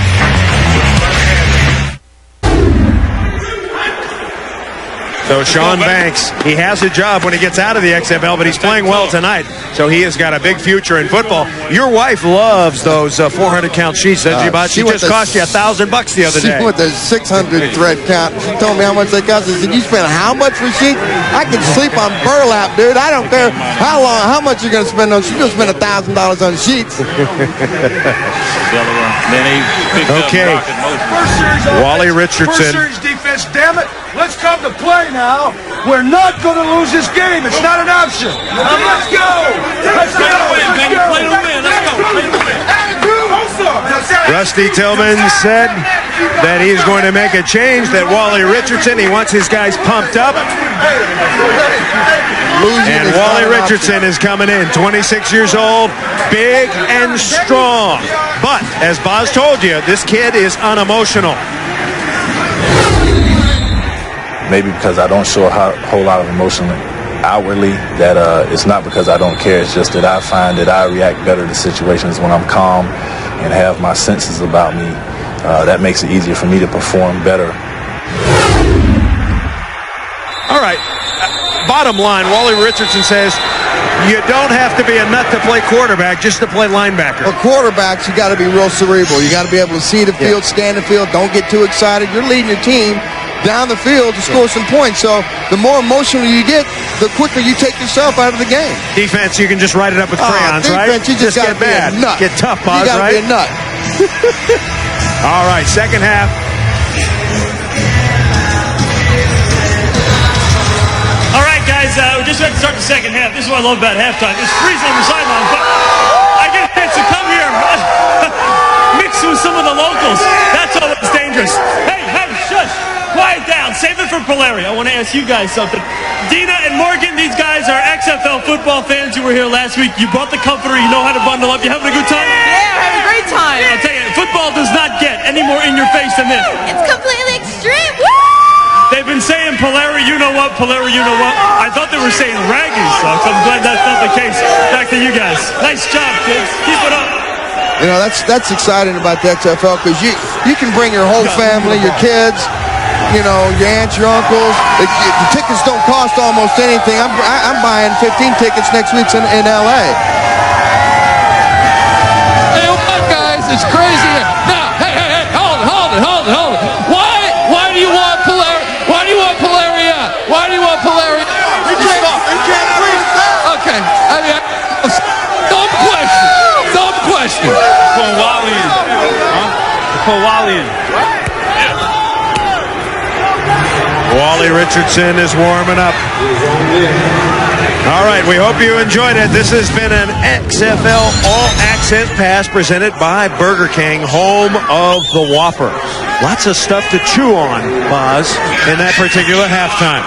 Speaker 4: So Sean Banks, he has a job when he gets out of the XFL, but he's playing well tonight. So he has got a big future in football. Your wife loves those 400-count sheets, doesn't she, Bud? She just cost you $1,000 the other day.
Speaker 5: She went the 600 thread count. She told me how much they cost. I said, you spent how much for sheets? I can sleep on burlap, dude. I don't care how much you're going to spend on sheets. You're going to spend $1,000 on sheets.
Speaker 4: Okay. Wally Richardson.
Speaker 8: First series defense, damn it. Let's come to play now. We're not going to lose this game. It's not an option. Let's go. Let's go.
Speaker 9: Play to win. Let's go. Play to win.
Speaker 4: Rusty Tillman said that he's going to make a change, that Wally Richardson, he wants his guys pumped up. And Wally Richardson is coming in, 26 years old, big and strong. But, as Boz told you, this kid is unemotional.
Speaker 10: Maybe because I don't show a whole lot of emotion
Speaker 17: outwardly, that it's not because I don't care. It's just that I find that I react better to situations when I'm calm and have my senses about me. That makes it easier for me to perform better.
Speaker 4: All right. Bottom line, Wally Richardson says you don't have to be a nut to play quarterback, just to play linebacker.
Speaker 5: For quarterbacks, you got to be real cerebral. You got to be able to see the field, stand the field. Don't get too excited. You're leading your team down the field to score some points. So the more emotional you get, the quicker you take yourself out of the game.
Speaker 4: Defense, you can just write it up with crayons,
Speaker 5: defense,
Speaker 4: right?
Speaker 5: You just got to
Speaker 4: get bad.
Speaker 5: Be a nut.
Speaker 4: Get tough, Boz,
Speaker 5: you gotta
Speaker 4: right?
Speaker 5: be a nut.
Speaker 4: All right, second half.
Speaker 9: All right, guys, we're just about to start the second half. This is what I love about halftime. It's freezing on the sideline, but I get a chance to come here, mix with some of the locals. That's always dangerous. Hey, shush. Quiet down. Save it for Puleri. I want to ask you guys something. Dina and Morgan, these guys are XFL football fans who were here last week. You brought the comforter. You know how to bundle up. You having a good time?
Speaker 18: Yeah, we're having a great time.
Speaker 9: I'll tell you, football does not get any more in your face than this.
Speaker 18: It's completely extreme. Woo!
Speaker 9: They've been saying Puleri, you know what, Puleri, you know what. I thought they were saying Raggy sucks. I'm glad that's not the case. Back to you guys. Nice job, kids. Keep it up.
Speaker 5: You know, that's exciting about the XFL because you can bring your whole family, your kids, you know, your aunts, your uncles. The tickets don't cost almost anything. I'm buying 15 tickets next week in L.A.
Speaker 12: Hey, what, guys? It's crazy here. Now, hey, hold it. Why do you want Puleri? Why do you want Puleri out? Why do you want Puleri?
Speaker 15: He can't breathe.
Speaker 12: Okay. I mean, dumb question.
Speaker 3: Put Wally in. Put Wally in.
Speaker 4: Wally Richardson is warming up. All right, we hope you enjoyed it. This has been an XFL All-Accent Pass presented by Burger King, home of the Whopper. Lots of stuff to chew on, Boz, in that particular halftime.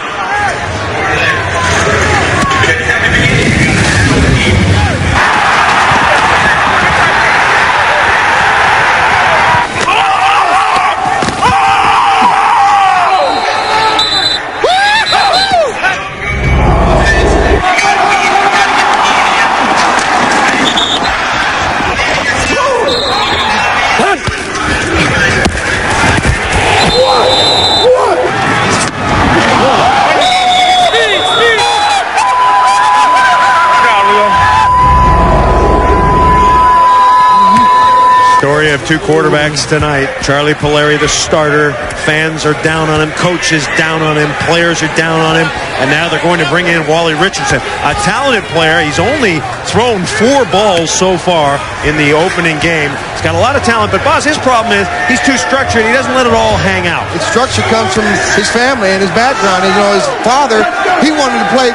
Speaker 4: Story of two quarterbacks tonight. Charlie Puleri, the starter. Fans are down on him. Coaches down on him. Players are down on him. And now they're going to bring in Wally Richardson, a talented player. He's only thrown 4 balls so far in the opening game. He's got a lot of talent, but Boz, his problem is he's too structured. He doesn't let it all hang out.
Speaker 5: His structure comes from his family and his background. And, you know, his father, he wanted to play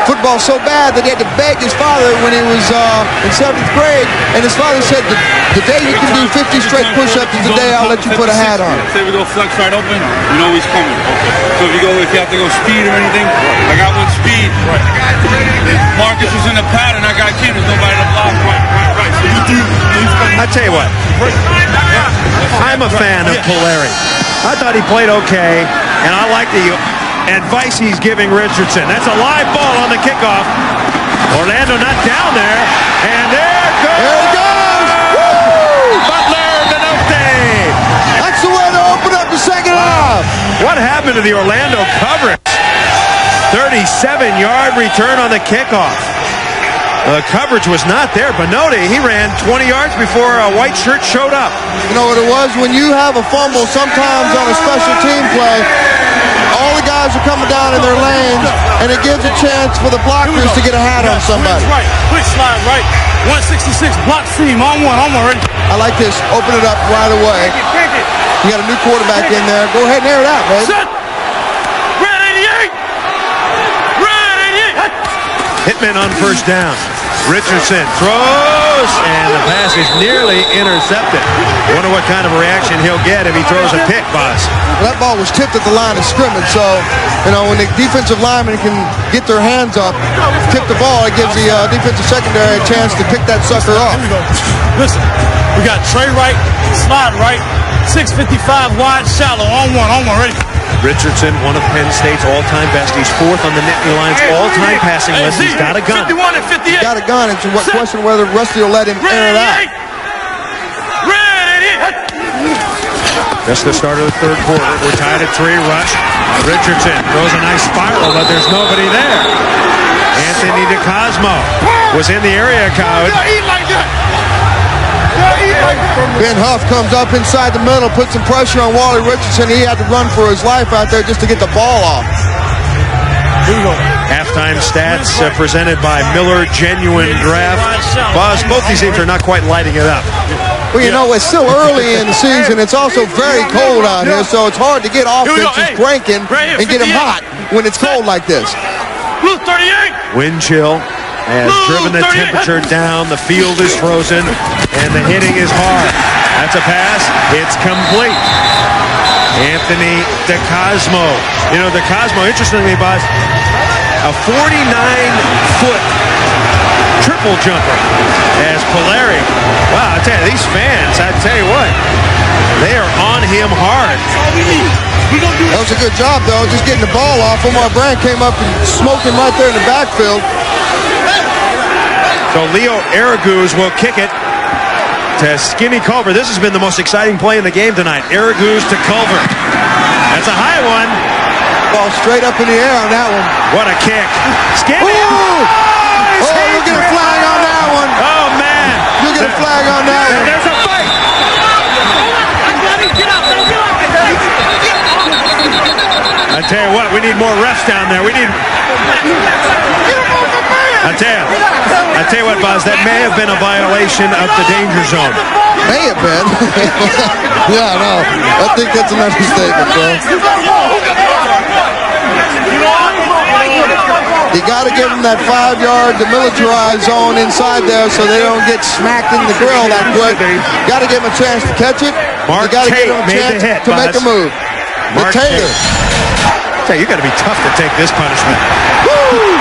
Speaker 5: football so bad that he had to beg his father when he was in 7th grade, and his father said, the day you can do 50 straight push-ups is the day I'll let you put a hat on.
Speaker 3: Say we go flex right open, you know he's coming. Okay. So if you have to go speed or anything, I got one speed. Right. Marcus was in the pattern, I got Ken, there's nobody to block. Right. So you do.
Speaker 4: I tell you what, I'm a fan of Puleri. I thought he played okay, and I like the advice he's giving Richardson. That's a live ball on the kickoff. Orlando not down there, and there goes.
Speaker 5: There it goes. Woo!
Speaker 4: Butler Minote.
Speaker 5: That's the way to open up the second half.
Speaker 4: What happened to the Orlando coverage? 37-yard return on the kickoff. The coverage was not there. Binote, he ran 20 yards before a white shirt showed up.
Speaker 5: You know what it was? When you have a fumble, sometimes on a special team play, all the guys are coming down in their lanes, and it gives a chance for the blockers to get a hat on somebody.
Speaker 3: Right, quick slide right. 166, block seam, on one ready.
Speaker 5: I like this. Open it up right away. You got a new quarterback in there. Go ahead and air it out, man.
Speaker 3: Set. Red 88. Red 88.
Speaker 4: Hitmen on first down. Richardson throws, and the pass is nearly intercepted. Wonder what kind of a reaction he'll get if he throws a pick, Boz.
Speaker 5: Well, that ball was tipped at the line of scrimmage, so, you know, when the defensive lineman can get their hands up, tip the ball, it gives the defensive secondary a chance to pick that sucker off.
Speaker 3: Here we go. Listen, we got Trey right, slide right, 655 wide, shallow, on one, ready.
Speaker 4: Richardson, one of Penn State's all-time best. He's fourth on the Nittany Lions all-time passing list. He's got a gun.
Speaker 2: 51 and 58.
Speaker 5: He's got a gun. It's a question whether Rusty will let him enter that.
Speaker 4: Just the start of the third quarter. We're tied at 3. Rush. Richardson throws a nice spiral, but there's nobody there. Anthony DeCosmo was in the area code.
Speaker 5: Ben Huff comes up inside the middle, puts some pressure on Wally Richardson. He had to run for his life out there just to get the ball off.
Speaker 4: Halftime stats presented by Miller Genuine Draft. Buzz, both these teams are not quite lighting it up.
Speaker 5: Well, you know, it's still early in the season. It's also very cold out here, so it's hard to get offenses cranking and get them hot when it's cold like this.
Speaker 2: Blue 38.
Speaker 4: Wind chill has driven the temperature down. The field is frozen, and the hitting is hard. That's a pass. It's complete. Anthony DeCosmo. You know, DeCosmo, interestingly, Buzz, a 49-foot triple jumper as Puleri. Wow, I tell you, these fans, I tell you what, they are on him hard.
Speaker 5: That was a good job, though, just getting the ball off. Omar Brand came up and smoked him right there in the backfield.
Speaker 4: So Leo Araguz will kick it to Skinny Culver. This has been the most exciting play in the game tonight. Araguz to Culver. That's a high one.
Speaker 5: Ball straight up in the air on that one.
Speaker 4: What a kick. Skinny.
Speaker 5: Oh, you'll get a flag on that one.
Speaker 4: Oh, man.
Speaker 5: You'll get a flag on that one.
Speaker 4: There's a fight. I tell you what, we need more refs down there. We need... I tell you what, Buzz, that may have been a violation of the danger zone.
Speaker 5: May have been. Yeah, no. I think that's an understatement, bro. You got to give them that 5-yard demilitarized zone inside there so they don't get smacked in the grill that quick. Got to give them a chance to catch it.
Speaker 4: Mark
Speaker 5: you got to give them a
Speaker 4: made
Speaker 5: chance
Speaker 4: the hit,
Speaker 5: to make a move.
Speaker 4: Mark
Speaker 5: Taylor.
Speaker 4: You got to be tough to take this punishment.
Speaker 5: Woo!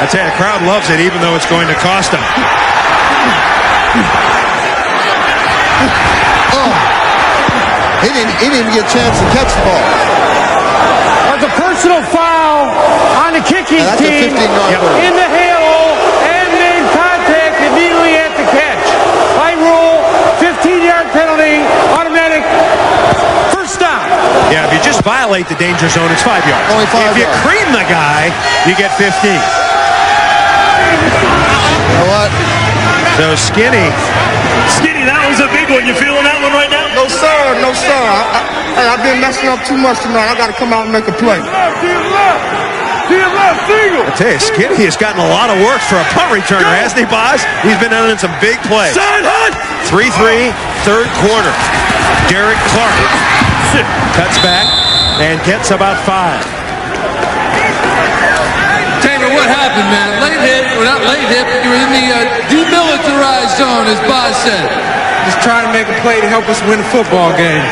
Speaker 4: I tell you, the crowd loves it, even though it's going to cost them.
Speaker 5: Oh. He didn't even get a chance to catch the ball.
Speaker 6: That's a personal foul on the kicking team
Speaker 5: in
Speaker 6: the halo and made contact immediately at the catch. By rule, 15-yard penalty, automatic first down.
Speaker 4: Yeah, if you just violate the danger zone, it's 5 yards.
Speaker 5: Only 5
Speaker 4: if you
Speaker 5: yards.
Speaker 4: cream the guy, you get 15.
Speaker 5: You know what?
Speaker 4: So Skinny,
Speaker 2: That was a big one. You feeling that one right now?
Speaker 8: No, sir. No, sir. I've been messing up too much tonight. I got to come out and make a play.
Speaker 4: I tell you, Skinny has gotten a lot of work for a punt returner, hasn't he, Boz? He's been in some big plays. 3-3, third quarter. Derek Clark cuts back and gets about 5.
Speaker 12: Taylor, what happened, man? Late hit, or not late hit, but you were in the demilitarized zone, as Boz said.
Speaker 3: Just trying to make a play to help us win a football game.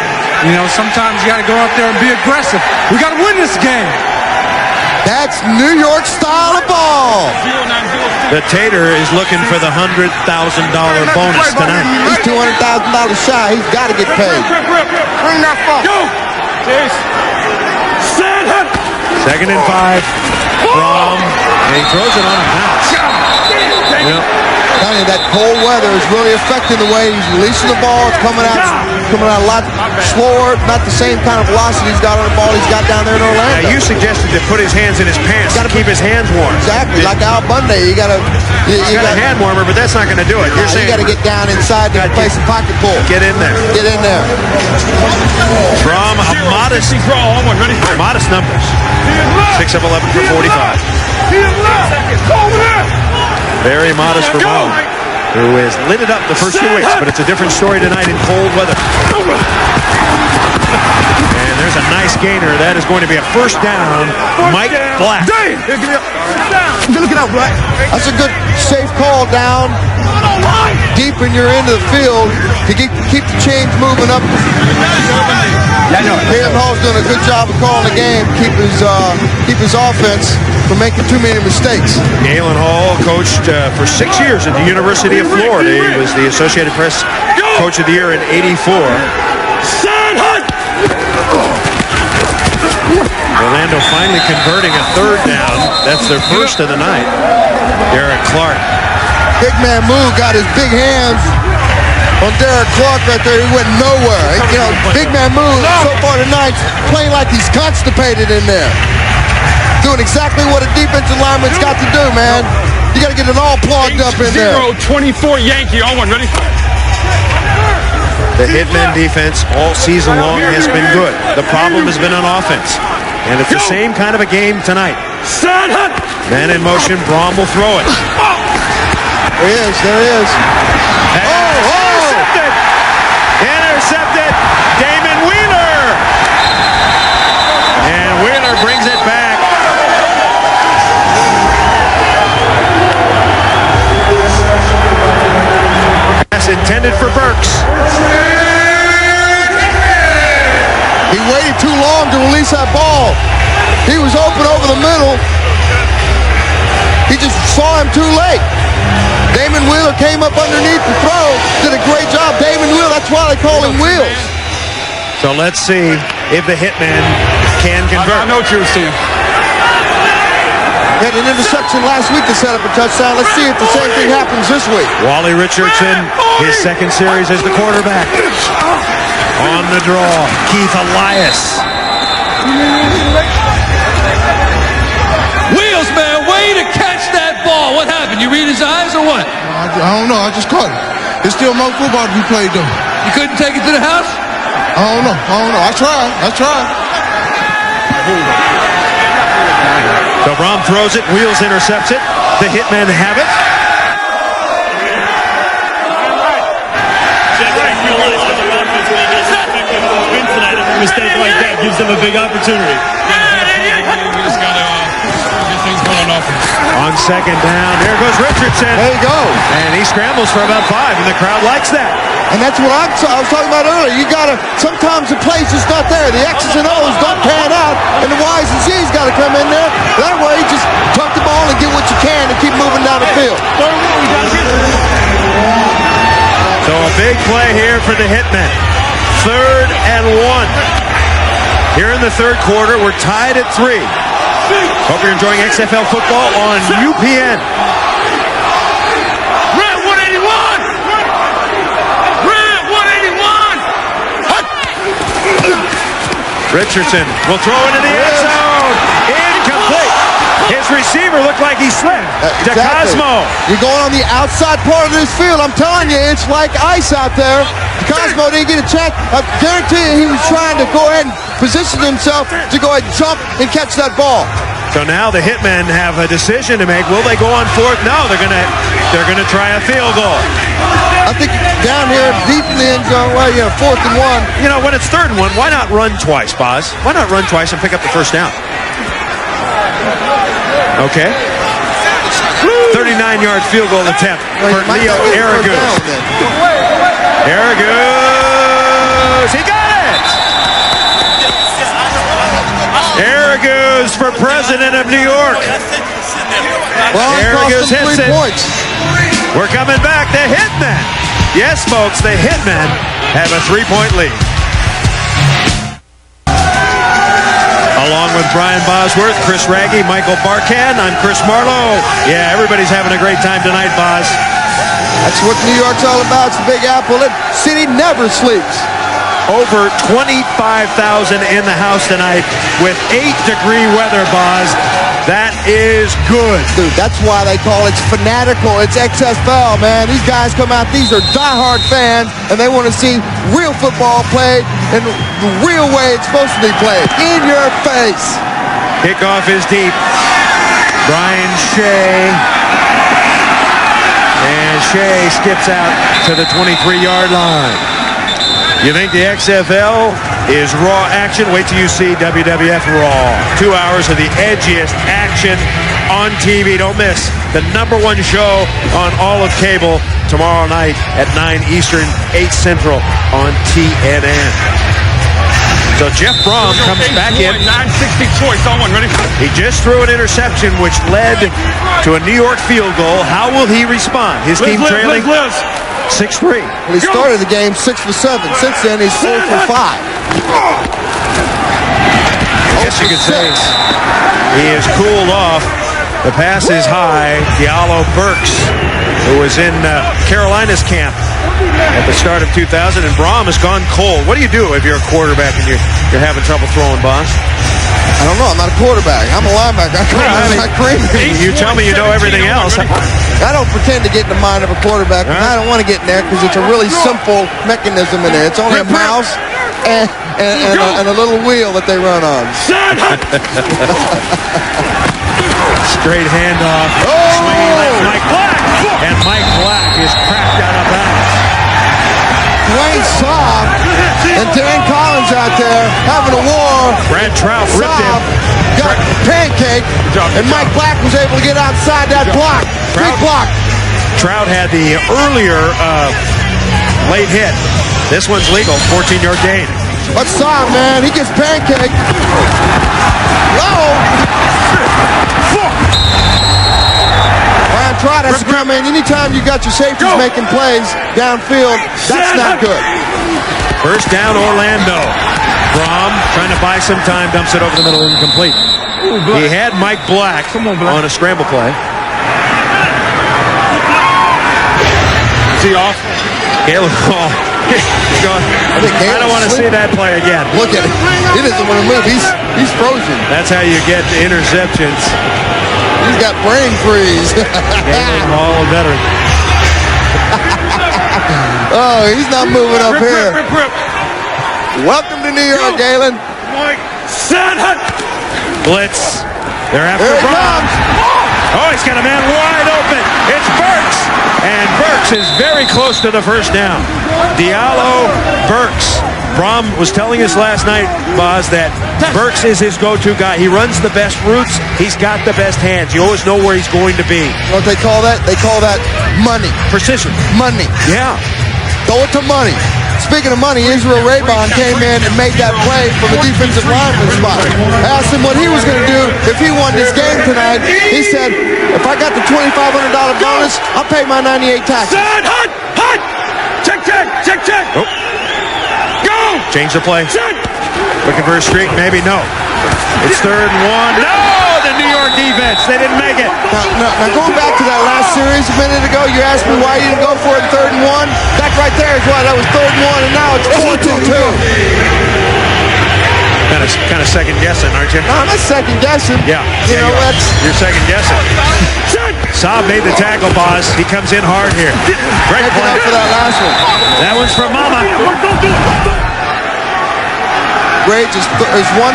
Speaker 3: You know, sometimes you got to go out there and be aggressive. We got to win this game.
Speaker 5: That's New York style of ball.
Speaker 4: The Tater is looking for the $100,000 bonus tonight.
Speaker 5: He's $200,000 shy. He's got to get paid.
Speaker 8: Bring that ball.
Speaker 2: Go!
Speaker 4: Second and 5. Brohm, and he throws it on a bounce. Yep.
Speaker 5: Telling you, that cold weather is really affecting the way he's releasing the ball. It's coming out a lot slower, not the same kind of velocity he's got on the ball he's got down there in Orlando.
Speaker 4: Now, you suggested to put his hands in his pants to keep his hands warm.
Speaker 5: Exactly, like Al Bundy. You got a
Speaker 4: hand warmer, but that's not going to do it. You're saying
Speaker 5: you got to get down inside there and play some pocket pull.
Speaker 4: Get in there.
Speaker 5: Get in there.
Speaker 4: From a modest numbers. 6 of 11 for 45. Very modest for Brohm, who has lit it up the first 2 weeks, but it's a different story tonight in cold weather. And there's a nice gainer. That is going to be a first down. Mike Black.
Speaker 5: Look it out, Black. That's a good, safe call down deep in your end of the field to keep the chains moving up. Galen Hall's doing a good job of calling the game, keep his offense from making too many mistakes.
Speaker 4: Galen Hall coached for 6 years at the University of Florida. He was the Associated Press Coach of the Year in '84. Orlando finally converting a third down. That's their first of the night. Derek Clark.
Speaker 5: Big man move, got his big hands on Derek Clark right there. He went nowhere. You know, big man move so far tonight, playing like he's constipated in there. Doing exactly what a defensive lineman's got to do, man. You got to get it all plugged up in there.
Speaker 8: 0-24 Yankee on one. Ready?
Speaker 4: The Hitmen defense all season long has been good. The problem has been on offense. And it's the same kind of a game tonight. Man in motion, Brohm will throw it.
Speaker 5: There he is.
Speaker 4: Intercepted! Intercepted! Damon Wheeler! And Wheeler brings it back. Pass intended for Burks.
Speaker 5: He waited too long to release that ball. He was open over the middle. He just saw him too late. Damon Wheeler came up underneath the throw, did a great job. Damon Wheeler, that's why they call him Wheels.
Speaker 4: So let's see if the Hitmen can convert.
Speaker 8: I know what you were seeing.
Speaker 5: He had an interception last week to set up a touchdown. Let's see if the same thing happens this week.
Speaker 4: Wally Richardson, his second series as the quarterback. On the draw, Keith Elias.
Speaker 12: Wheels, man, way to catch that ball. What happened? You read his eyes or what?
Speaker 15: I don't know. I just caught it. It's still more football to be played, though.
Speaker 12: You couldn't take it to the house?
Speaker 15: I don't know. I tried.
Speaker 4: So Brohm throws it. Wheels intercepts it. The Hitmen have it.
Speaker 9: Mistake like that gives them a big opportunity.
Speaker 8: We just got to get things going on offense.
Speaker 4: On second down, there goes Richardson.
Speaker 5: There you go.
Speaker 4: And he scrambles for about 5, and the crowd likes that.
Speaker 5: And that's what I was talking about earlier. You got to, sometimes the play's just not there. The X's and O's don't pan out, and the Y's and Z's got to come in there. That way, just tuck the ball and get what you can and keep moving down the field.
Speaker 4: So a big play here for the Hitmen. 3rd and 1. Here in the third quarter, we're tied at 3. Hope you're enjoying XFL football on UPN.
Speaker 8: Red 181! Red 181!
Speaker 4: Richardson will throw it in the end zone. Incomplete. His receiver looked like he slipped.
Speaker 5: Exactly.
Speaker 4: Cosmo.
Speaker 5: You're going on the outside part of this field. I'm telling you, it's like ice out there. Cosmo didn't get a check. I guarantee you he was trying to go ahead and position himself to go ahead and jump and catch that ball.
Speaker 4: So now the Hitmen have a decision to make. Will they go on 4th? No, they're gonna try a field goal.
Speaker 5: I think down here deep in the end zone, well, 4th and 1.
Speaker 4: You know, when it's 3rd and 1, why not run twice, Boz? Why not run twice and pick up the first down? Okay. 39-yard field goal attempt for Leo Araguz. Araguz, he got it! Araguz for president of New York.
Speaker 5: Well,
Speaker 4: Araguz hits it.
Speaker 5: Points.
Speaker 4: We're coming back. The Hitmen. Yes, folks, the Hitmen have a 3-point lead. Along with Brian Bosworth, Chris Raggy, Michael Barkan, I'm Chris Marlowe. Yeah, everybody's having a great time tonight, Boz.
Speaker 5: That's what New York's all about. It's the Big Apple. That city never sleeps.
Speaker 4: Over 25,000 in the house tonight with 8-degree weather, Boz. That is good.
Speaker 5: Dude, that's why they call it fanatical. It's XFL, man. These guys come out, these are diehard fans, and they want to see real football played in the real way it's supposed to be played. In your face.
Speaker 4: Kickoff is deep. Brian Shea. And Shea skips out to the 23-yard line. You think the XFL is raw action? Wait till you see WWF Raw. 2 hours of the edgiest action on TV. Don't miss the #1 show on all of cable tomorrow night at 9 Eastern, 8 Central on TNN. So Jeff Brohm comes back in.
Speaker 8: 960 choice on one. Ready?
Speaker 4: He just threw an interception which led to a New York field goal. How will he respond? His team trailing 6-3.
Speaker 5: Well, he started the game 6 for 7. Since then, he's 4 for 5.
Speaker 4: you could say he is cooled off. The pass is high. Diallo Burks, who was in Carolina's camp at the start of 2000, and Brohm has gone cold. What do you do if you're a quarterback and you're having trouble throwing, boss?
Speaker 5: I don't know. I'm not a quarterback. I'm a linebacker. I'm not crazy.
Speaker 4: You tell me you know everything else.
Speaker 5: I don't pretend to get in the mind of a quarterback. I don't want to get in there because it's a really simple mechanism in there. It's only a mouse and a little wheel that they run on.
Speaker 4: Straight handoff. Swinging like Mike Black. And Mike Black is cracked out of bounds.
Speaker 5: Dwayne Sabb and Dan Collins out there having a war.
Speaker 4: Brad Trout ripped him.
Speaker 5: Got pancake, and Mike Black was able to get outside that block. Big block.
Speaker 4: Trout had the earlier late hit. This one's legal, 14-yard gain.
Speaker 5: But Sabb, man, he gets pancake. Brian Trout has to come in. Anytime you got your safeties making plays downfield, that's not good.
Speaker 4: First down, Orlando. Brohm trying to buy some time, dumps it over the middle, incomplete. He had Mike Black on a scramble play. Is he off? Caleb Hall. I don't want to see that play again.
Speaker 5: Look at it. He doesn't want to move. He's frozen.
Speaker 4: That's how you get interceptions.
Speaker 5: He's got brain freeze.
Speaker 4: Caleb Hall, a veteran.
Speaker 5: Oh, he's not moving up here. Welcome to New York, Galen.
Speaker 4: Blitz. They're after Brohm. Oh, he's got a man wide open. It's Burks. And Burks is very close to the first down. Diallo Burks. Brohm was telling us last night, Boz, that Burks is his go-to guy. He runs the best routes. He's got the best hands. You always know where he's going to be.
Speaker 5: You know what they call that? They call that money.
Speaker 4: Precision.
Speaker 5: Money.
Speaker 4: Yeah.
Speaker 5: Throw it to money. Speaking of money, Israel Raybon came in and made that play from the defensive lineman spot. I asked him what he was going to do if he won this game tonight. He said, if I got the $2,500 bonus, I'll pay my 98 taxes.
Speaker 2: Hut! Check!
Speaker 4: Oh. Go! Change the play. Looking for a streak, maybe no. It's 3rd and 1. No! The New York defense, they didn't make it.
Speaker 5: Now going back to that last series a minute ago, you asked me why you didn't go for it in 3rd and 1. That right there is why that was 3rd and 1, and now it's 4-2-2.
Speaker 4: Kind of second guessing, aren't you?
Speaker 5: No, I'm not second guessing.
Speaker 4: Yeah. You're second guessing. Sabb made the tackle, Boz. He comes in hard here. Great play
Speaker 5: for that last one.
Speaker 4: That one's from Mama.
Speaker 5: Rage is 1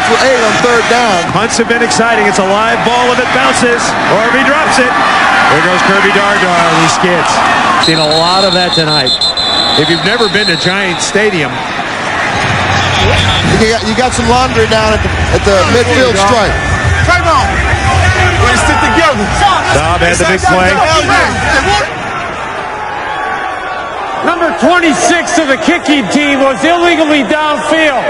Speaker 5: for 8 on 3rd down.
Speaker 4: Punts have been exciting. It's a live ball if it bounces or if he drops it. There goes Kirby Dardar and he skids. Seen a lot of that tonight. If you've never been to Giant Stadium,
Speaker 5: you got some laundry down at the midfield stripe.
Speaker 15: Come on. Let's stick together.
Speaker 4: Sabb had the big play.
Speaker 6: Number 26 of the kicking team was illegally downfield.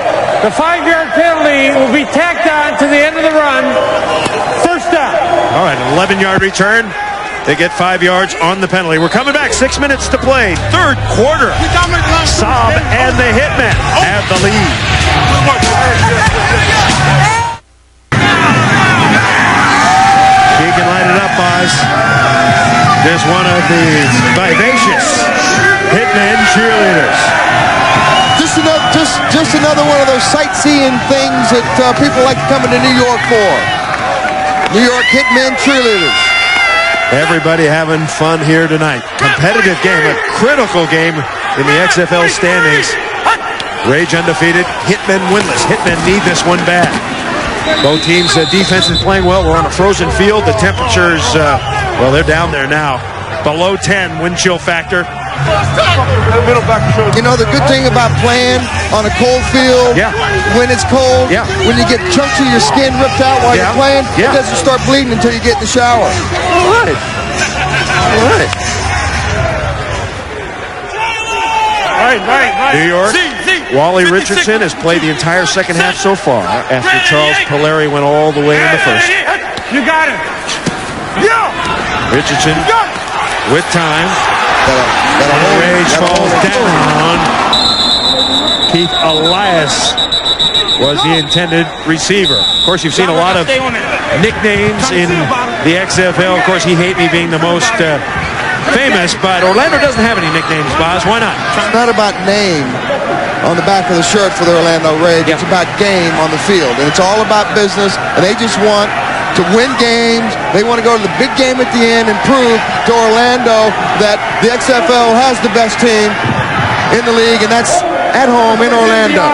Speaker 6: The 5-yard penalty will be tacked on to the end of the run. First down.
Speaker 4: All right, an 11-yard return. They get 5 yards on the penalty. We're coming back. 6 minutes to play. 3rd quarter. Sabb and the Hitmen have the lead. He can light it up, Boz. There's one of the vivacious Hitmen cheerleaders.
Speaker 5: Just another one of those sightseeing things that people like to come into New York for. New York Hitmen cheerleaders.
Speaker 4: Everybody having fun here tonight. Competitive game, a critical game in the XFL standings. Rage undefeated, Hitmen winless. Hitmen need this one bad. Both teams' defense is playing well. We're on a frozen field. The temperatures, well, they're down there now. Below 10 wind chill factor.
Speaker 5: You know, the good thing about playing on a cold field, when it's cold, when you get chunks of your skin ripped out while you're playing, it doesn't start bleeding until you get in the shower.
Speaker 4: All right. New York, Wally Richardson has played the entire second half so far after Charles Puleri went all the way in the first.
Speaker 6: You got it.
Speaker 4: Richardson with time. Rage falls down. Keith Elias was the intended receiver. Of course, you've seen a lot of nicknames in the XFL. Of course, he hate me being the most famous, but Orlando doesn't have any nicknames, Boz. Why not?
Speaker 5: It's not about name on the back of the shirt for the Orlando Rage. It's about game on the field, and it's all about business, and they just want to win games. They want to go to the big game at the end and prove to Orlando that the XFL has the best team in the league, and that's at home in Orlando.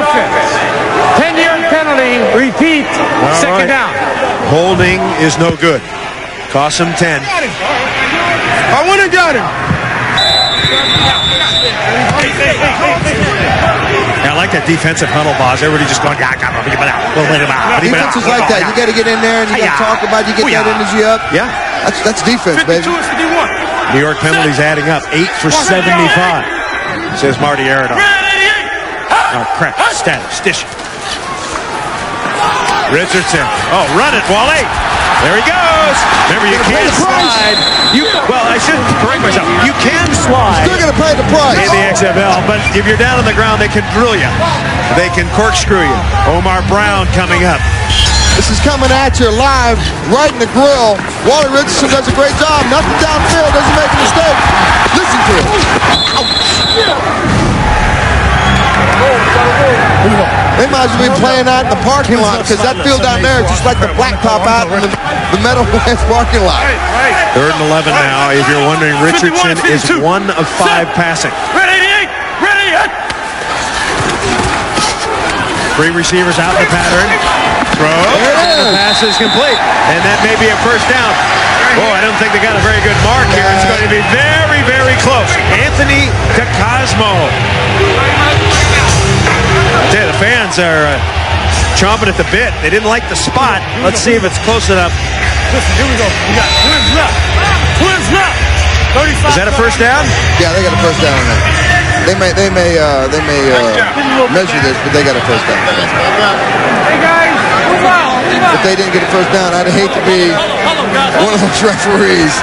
Speaker 6: 10-yard penalty, repeat, second down.
Speaker 4: Holding is no good. Cost him 10.
Speaker 15: I went and got him.
Speaker 4: I like that defensive huddle, Boz. Everybody just going,
Speaker 5: Defense is like that. You got to get in there and you got to talk about it. You get that energy up.
Speaker 4: Yeah.
Speaker 5: That's defense, baby.
Speaker 4: New York penalties adding up. 8 for 75, says Marty Aradon. Oh, crap. Stish. Richardson. Oh, run it, Wally. There he goes. Remember, you can't slide. Well, I should correct myself. You can slide.
Speaker 5: Still going to pay the price
Speaker 4: In the XFL, but if you're down on the ground, they can drill you. They can corkscrew you. Omar Brown coming up.
Speaker 5: This is coming at you live, right in the grill. Wally Richardson does a great job. Nothing downfield, doesn't make a mistake. Listen to him. They might as well be playing out in the parking lot, because that field down there is just like the blacktop out in the Meadowlands parking lot.
Speaker 4: 3rd and 11 now. If you're wondering, Richardson is 1 of 5 passing. 3 receivers out in the pattern. Throw. And the pass is complete. And that may be a first down. Oh, I don't think they got a very good mark here. It's going to be very, very close. Anthony DeCosmo. The fans are chomping at the bit. They didn't like the spot. Let's see if it's close enough.
Speaker 15: Listen, here we go. We got twins left. Twins left. 35.
Speaker 4: Is that a first down?
Speaker 5: Yeah, they got a first down on that. They may measure this, but they got a first down.
Speaker 6: Hey, guys, move out.
Speaker 5: If they didn't get a first down, I'd hate to be one of those referees.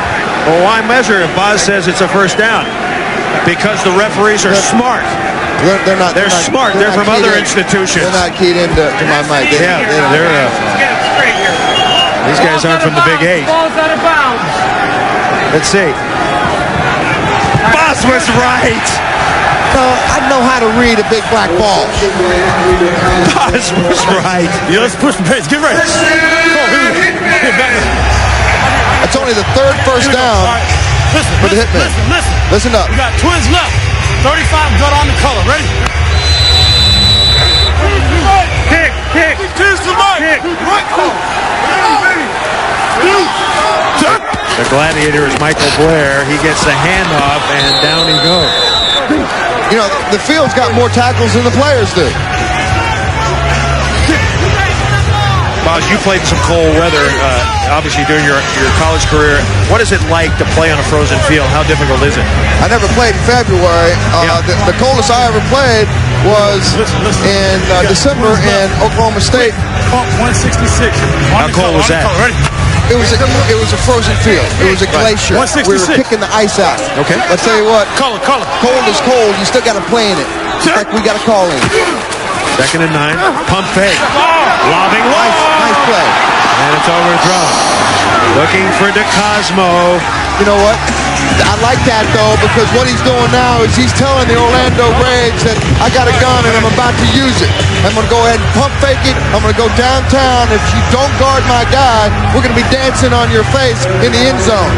Speaker 4: Well, why measure if Boz says it's a first down? Because the referees are smart.
Speaker 5: They're not.
Speaker 4: They're smart. They're from other institutions.
Speaker 5: They're not keyed into my mic.
Speaker 4: These guys aren't from the Big 8.
Speaker 6: Ball's out of bounds.
Speaker 4: Let's see. Boz was right.
Speaker 5: I know how to read a big black ball.
Speaker 4: Boz was right.
Speaker 15: Yeah, let's push the pace. Get ready.
Speaker 5: It's only the 3rd first down for the Hitmen. Listen up.
Speaker 15: We got twins left. 35, got on the color. Ready?
Speaker 6: Kick.
Speaker 15: Kiss the mic.
Speaker 4: The gladiator is Michael Blair. He gets the handoff, and down he goes.
Speaker 5: You know, the field's got more tackles than the players do.
Speaker 4: Boz, you played some cold weather, obviously during your college career. What is it like to play on a frozen field? How difficult is it?
Speaker 5: I never played in February. The coldest I ever played was in December in Oklahoma State.
Speaker 15: 166.
Speaker 4: How cold was that?
Speaker 5: It was a frozen field. It was a glacier.
Speaker 15: 166.
Speaker 5: We were kicking the ice out.
Speaker 4: Okay.
Speaker 5: Let's tell you what.
Speaker 15: Color.
Speaker 5: Cold is cold. You still got to play in it. It's like we got to call in.
Speaker 4: 2nd and 9. Pump fake. Lobbing low.
Speaker 5: Nice play.
Speaker 4: And it's overthrown. Looking for DeCosmo.
Speaker 5: You know what? I like that, though, because what he's doing now is he's telling the Orlando Rage that I got a gun and I'm about to use it. I'm going to go ahead and pump fake it. I'm going to go downtown. If you don't guard my guy, we're going to be dancing on your face in the end zone.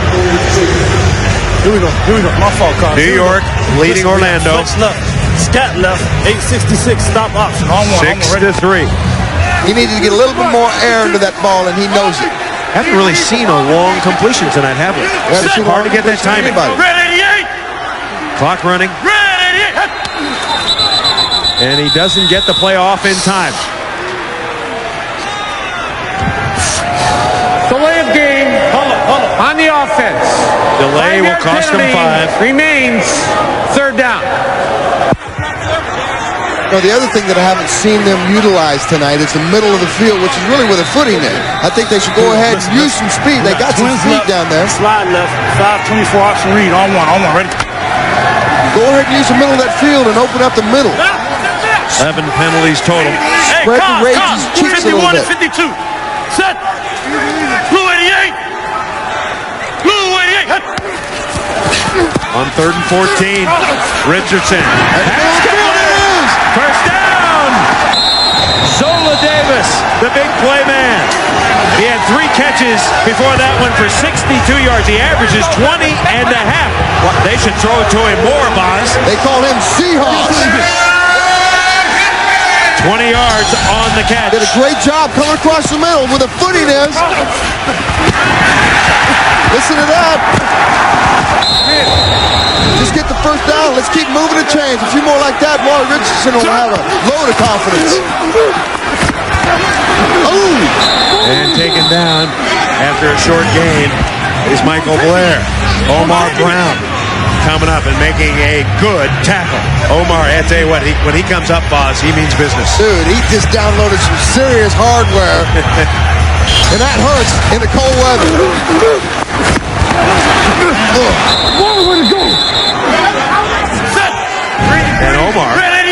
Speaker 15: Here we go. My fault, Carl.
Speaker 4: New York leading Orlando.
Speaker 15: Scat left. 866. Stop option. On 1.
Speaker 4: 6-3.
Speaker 5: He needed to get a little bit more air into that ball, and he knows it.
Speaker 4: Haven't really seen a long completion tonight, have we? It's hard to get that timing. Clock running. And he doesn't get the play off in time.
Speaker 6: Delay of game on the offense.
Speaker 4: Delay will cost them 5.
Speaker 6: Remains 3rd down.
Speaker 5: No, the other thing that I haven't seen them utilize tonight is the middle of the field, which is really where the footing is. I think they should go ahead and use some speed. They got some speed down there.
Speaker 15: Slide left. 5-24 option read. On one. Ready?
Speaker 5: Go ahead and use the middle of that field and open up the middle.
Speaker 4: 11 penalties total.
Speaker 2: Hey,
Speaker 5: Spread the Rage's cheeks a little
Speaker 2: 51
Speaker 5: bit.
Speaker 2: and 52. Set. Blue 88. Blue 88.
Speaker 4: On 3rd and 14, Richardson. First down. Zola Davis, the big play man. He had 3 catches before that one for 62 yards. He averages 20 and a half. Well, they should throw it to him more, Boz.
Speaker 5: They call him Seahawks.
Speaker 4: 20 yards on the catch.
Speaker 5: Did a great job coming across the middle with a foot he is. Listen to that. Just get the first down. Let's keep moving the chains. A few more like that, Wally Richardson will have a load of confidence.
Speaker 4: And taken down after a short gain is Michael Blair. Omar Brown coming up and making a good tackle. Omar, I tell you what, when he comes up, Boz, he means business.
Speaker 5: Dude, he just downloaded some serious hardware. And that hurts in the cold weather.
Speaker 4: And Omar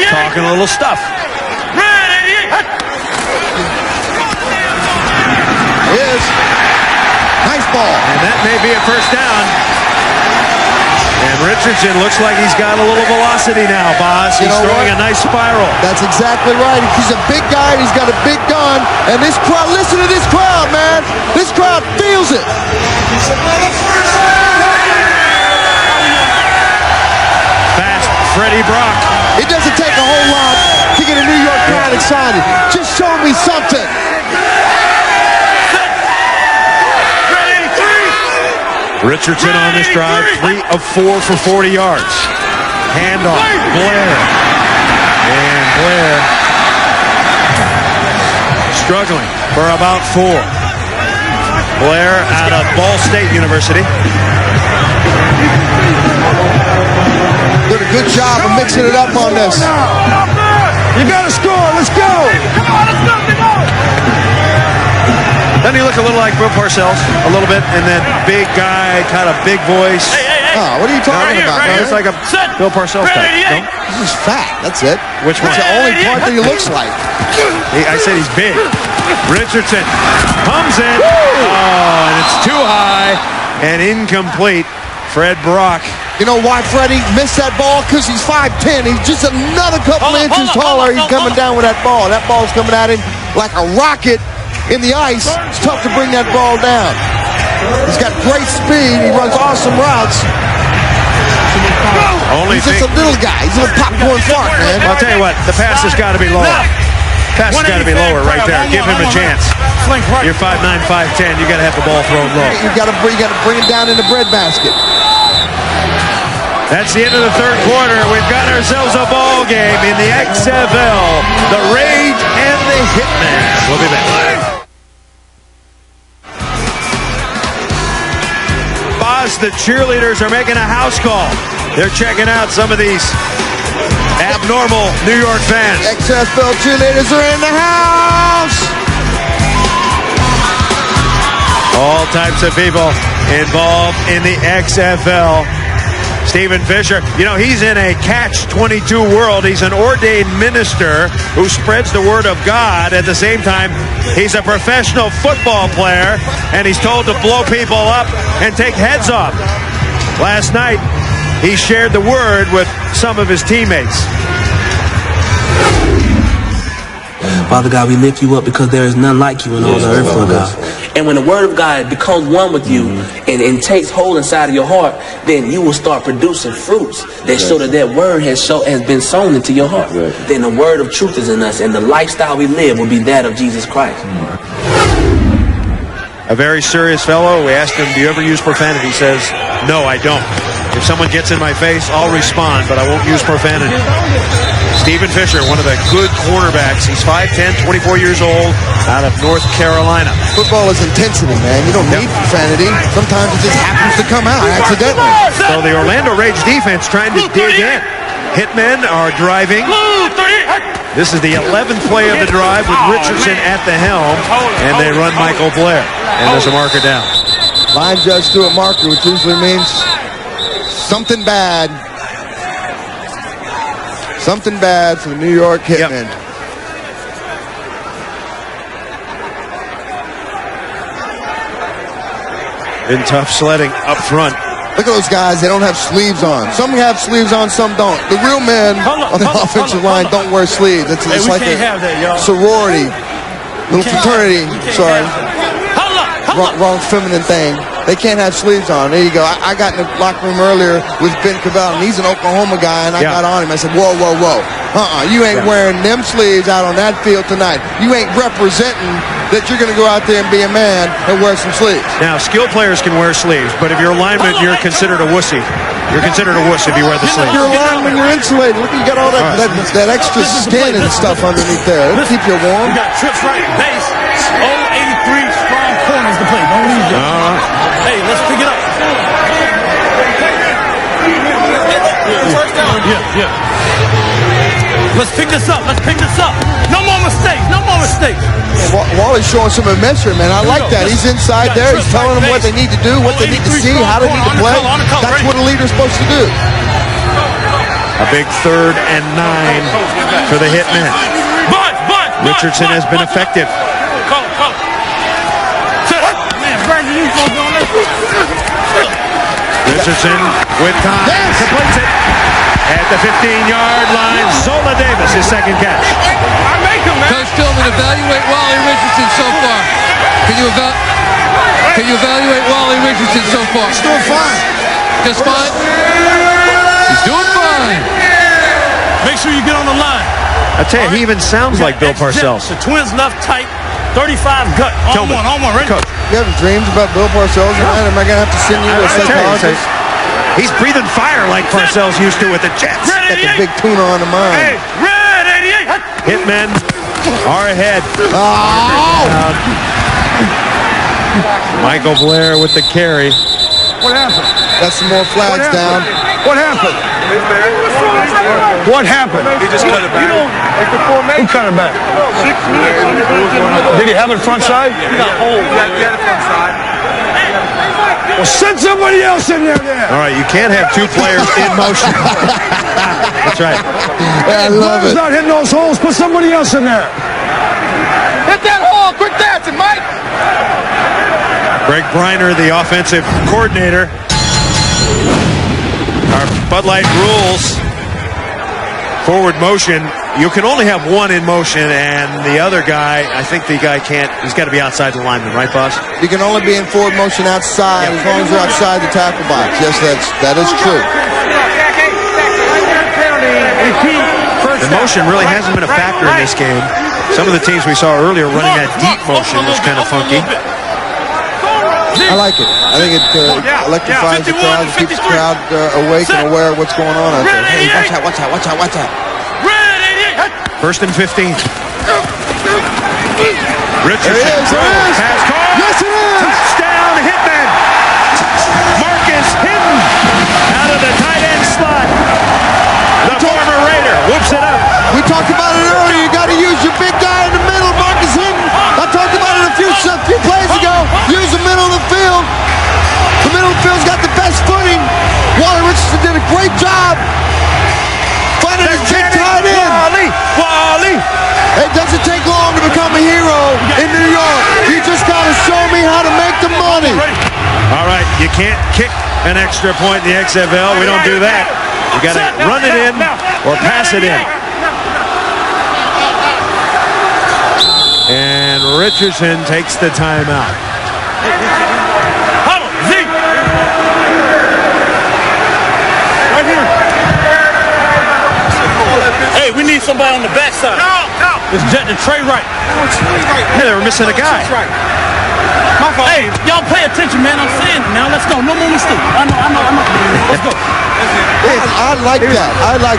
Speaker 4: talking a little stuff.
Speaker 5: Is. Nice ball.
Speaker 4: And that may be a first down. And Richardson looks like he's got a little velocity now, Boz. He's throwing a nice spiral.
Speaker 5: That's exactly right. He's a big guy. He's got a big gun. And this crowd, listen to this crowd, man. This crowd feels it.
Speaker 4: Fast Freddie Brock.
Speaker 5: It doesn't take a whole lot to get a New York crowd excited. Just show me something.
Speaker 4: Richardson on this drive, 3 of 4 for 40 yards. Handoff, Blair. And Blair struggling for about 4. Blair out of Ball State University.
Speaker 5: Did a good job of mixing it up on this.
Speaker 8: You got to score. Let's go.
Speaker 4: Doesn't he look a little like Bill Parcells? A little bit, and then big guy, kind of big voice.
Speaker 5: Oh, what are you talking about, man?
Speaker 4: It's like a Bill Parcells type. No?
Speaker 5: He's fat. That's it.
Speaker 4: Which one?
Speaker 5: That's the only part that he looks like.
Speaker 4: I said he's big. Richardson comes in. Oh, and it's too high and incomplete. Fred Brock.
Speaker 5: You know why Freddie missed that ball? Because he's 5'10". He's just another couple inches taller. He's coming down with that ball. That ball's coming at him like a rocket in the ice. It's tough to bring that ball down. He's got great speed. He runs awesome routes. He's just a little guy. He's a little popcorn fart, man.
Speaker 4: I'll tell you what, the pass has got to be lower. Pass has got to be lower right there. Give him a chance. You're 5'9", 5'10". You got to have the ball thrown low.
Speaker 5: You got to bring him down in the breadbasket.
Speaker 4: That's the end of the third quarter. We've got ourselves a ball game in the XFL. The Rage and the Hitmen. We'll be back. Boz, the cheerleaders are making a house call. They're checking out some of these abnormal New York fans.
Speaker 5: XFL cheerleaders are in the house.
Speaker 4: All types of people involved in the XFL. Stephen Fisher, you know, he's in a catch-22 world. He's an ordained minister who spreads the word of God. At the same time, he's a professional football player, and he's told to blow people up and take heads off. Last night, he shared the word with some of his teammates.
Speaker 19: Father God, we lift you up because there is none like you in all the earth, Lord God. And when the word of God becomes one with you and takes hold inside of your heart, then you will start producing fruits that show that that word has been sown into your heart. Then the word of truth is in us, and the lifestyle we live will be that of Jesus Christ.
Speaker 4: A very serious fellow. We asked him, do you ever use profanity? He says, no, I don't. If someone gets in my face, I'll respond, but I won't use profanity. Stephen Fisher, one of the good cornerbacks. He's 5'10", 24 years old, out of North Carolina.
Speaker 5: Football is intensity, man. You don't need profanity. Sometimes it just happens to come out accidentally.
Speaker 4: So the Orlando Rage defense trying to dig in. Hitmen are driving. This is the 11th play of the drive with Richardson at the helm, and they run Michael Blair. And there's a marker down.
Speaker 5: Line judge threw a marker, which usually means something bad. Something bad for the New York Hitmen.
Speaker 4: Yep. Been tough sledding up front.
Speaker 5: Look at those guys. They don't have sleeves on. Some have sleeves on, some don't. The real men on the offensive line don't wear sleeves. It's like a sorority, little fraternity. Sorry. Wrong feminine thing. They can't have sleeves on. There you go. I got in the locker room earlier with Ben Cavell, and he's an Oklahoma guy, and I got on him. I said, whoa, whoa, whoa. You ain't wearing them sleeves out on that field tonight. You ain't representing that you're going to go out there and be a man and wear some sleeves.
Speaker 4: Now, skilled players can wear sleeves, but if you're a lineman, you're considered a wussy. You're considered a wuss if you wear the sleeves.
Speaker 5: You're a lineman, you're insulated. Look, you got all that extra skin and stuff underneath there. It'll keep you warm.
Speaker 2: We got trips right base. 083 strong corners to play. Don't lose it. Hey, let's pick it up. First down. Yeah. Let's pick this up. No more mistakes.
Speaker 5: Wally's showing some adventure, man. I like that. He's inside there. He's telling them what they need to do, what they need to see, how they need to play. That's what a leader's supposed to do.
Speaker 4: A big 3rd and 9 for the Hitmen. Richardson has been effective. Richardson with time. Completes it. At the 15-yard line, Zola Davis, his second catch.
Speaker 12: Coach Tillman, evaluate Wally Richardson so far. Can you evaluate Wally Richardson so far?
Speaker 5: He's doing fine.
Speaker 12: Just fine? He's doing fine.
Speaker 2: Make sure you get on the line.
Speaker 4: I tell you, he even sounds like Bill Parcells.
Speaker 2: The Twins left tight, 35 gut. On one, ready?
Speaker 4: Coach.
Speaker 5: You having dreams about Bill Parcells tonight? Am I going to have to send you to a psychologist?
Speaker 4: He's breathing fire like Parcells used to with the Jets.
Speaker 5: Got the big tuna on the mind.
Speaker 2: Hey, red 88.
Speaker 4: Hitmen are ahead.
Speaker 5: Oh!
Speaker 4: Michael Blair with the carry.
Speaker 8: What happened?
Speaker 5: Got some more flags down.
Speaker 8: What happened? What happened?
Speaker 16: He just cut it back.
Speaker 8: Who cut it back? Did he have it front side?
Speaker 16: He got it front side.
Speaker 8: Well, send somebody else in there then.
Speaker 4: All right, you can't have two players in motion. That's right.
Speaker 5: I love it.
Speaker 8: He's not hitting those holes. Put somebody else in there.
Speaker 2: Hit that hole. Quick dancing, Mike.
Speaker 4: Greg Briner, the offensive coordinator. Our Bud Light rules. Forward motion. You can only have one in motion, and the other guy, I think the guy can't. He's got to be outside the lineman, right, boss?
Speaker 5: You can only be in forward motion outside as long as you're outside the tackle box. Yes, that is true.
Speaker 4: The motion really hasn't been a factor in this game. Some of the teams we saw earlier running that deep motion was kind of funky.
Speaker 5: I like it. I think it electrifies the crowd, keeps the crowd awake and aware of what's going on out there. Hey, watch out.
Speaker 4: First and 15. Richardson
Speaker 5: throws.
Speaker 4: Pass call.
Speaker 5: Yes, it is.
Speaker 4: Touchdown, Hitmen. Marcus Hinton out of the tight end slot. The former Raider whoops it up.
Speaker 5: We talked about it earlier. You got to use your big guy in the middle, Marcus Hinton. I talked about it a few plays ago. Use the middle of the field. The middle of the field's got the best footing. Wally Richardson did a great job finding his big tight end.
Speaker 4: Wally.
Speaker 5: It doesn't take long to become a hero in New York. You just got to show me how to make the money.
Speaker 4: All right, you can't kick an extra point in the XFL. We don't do that. You got to run it in or pass it in. And Richardson takes the timeout.
Speaker 2: Hey, we need somebody on the backside. No. It's Jet and Trey Wright.
Speaker 4: Hey, they were missing a guy.
Speaker 2: My fault. Hey, y'all pay attention, man. I'm saying it now. Let's go. No more mistakes. I know. Let's go.
Speaker 5: I like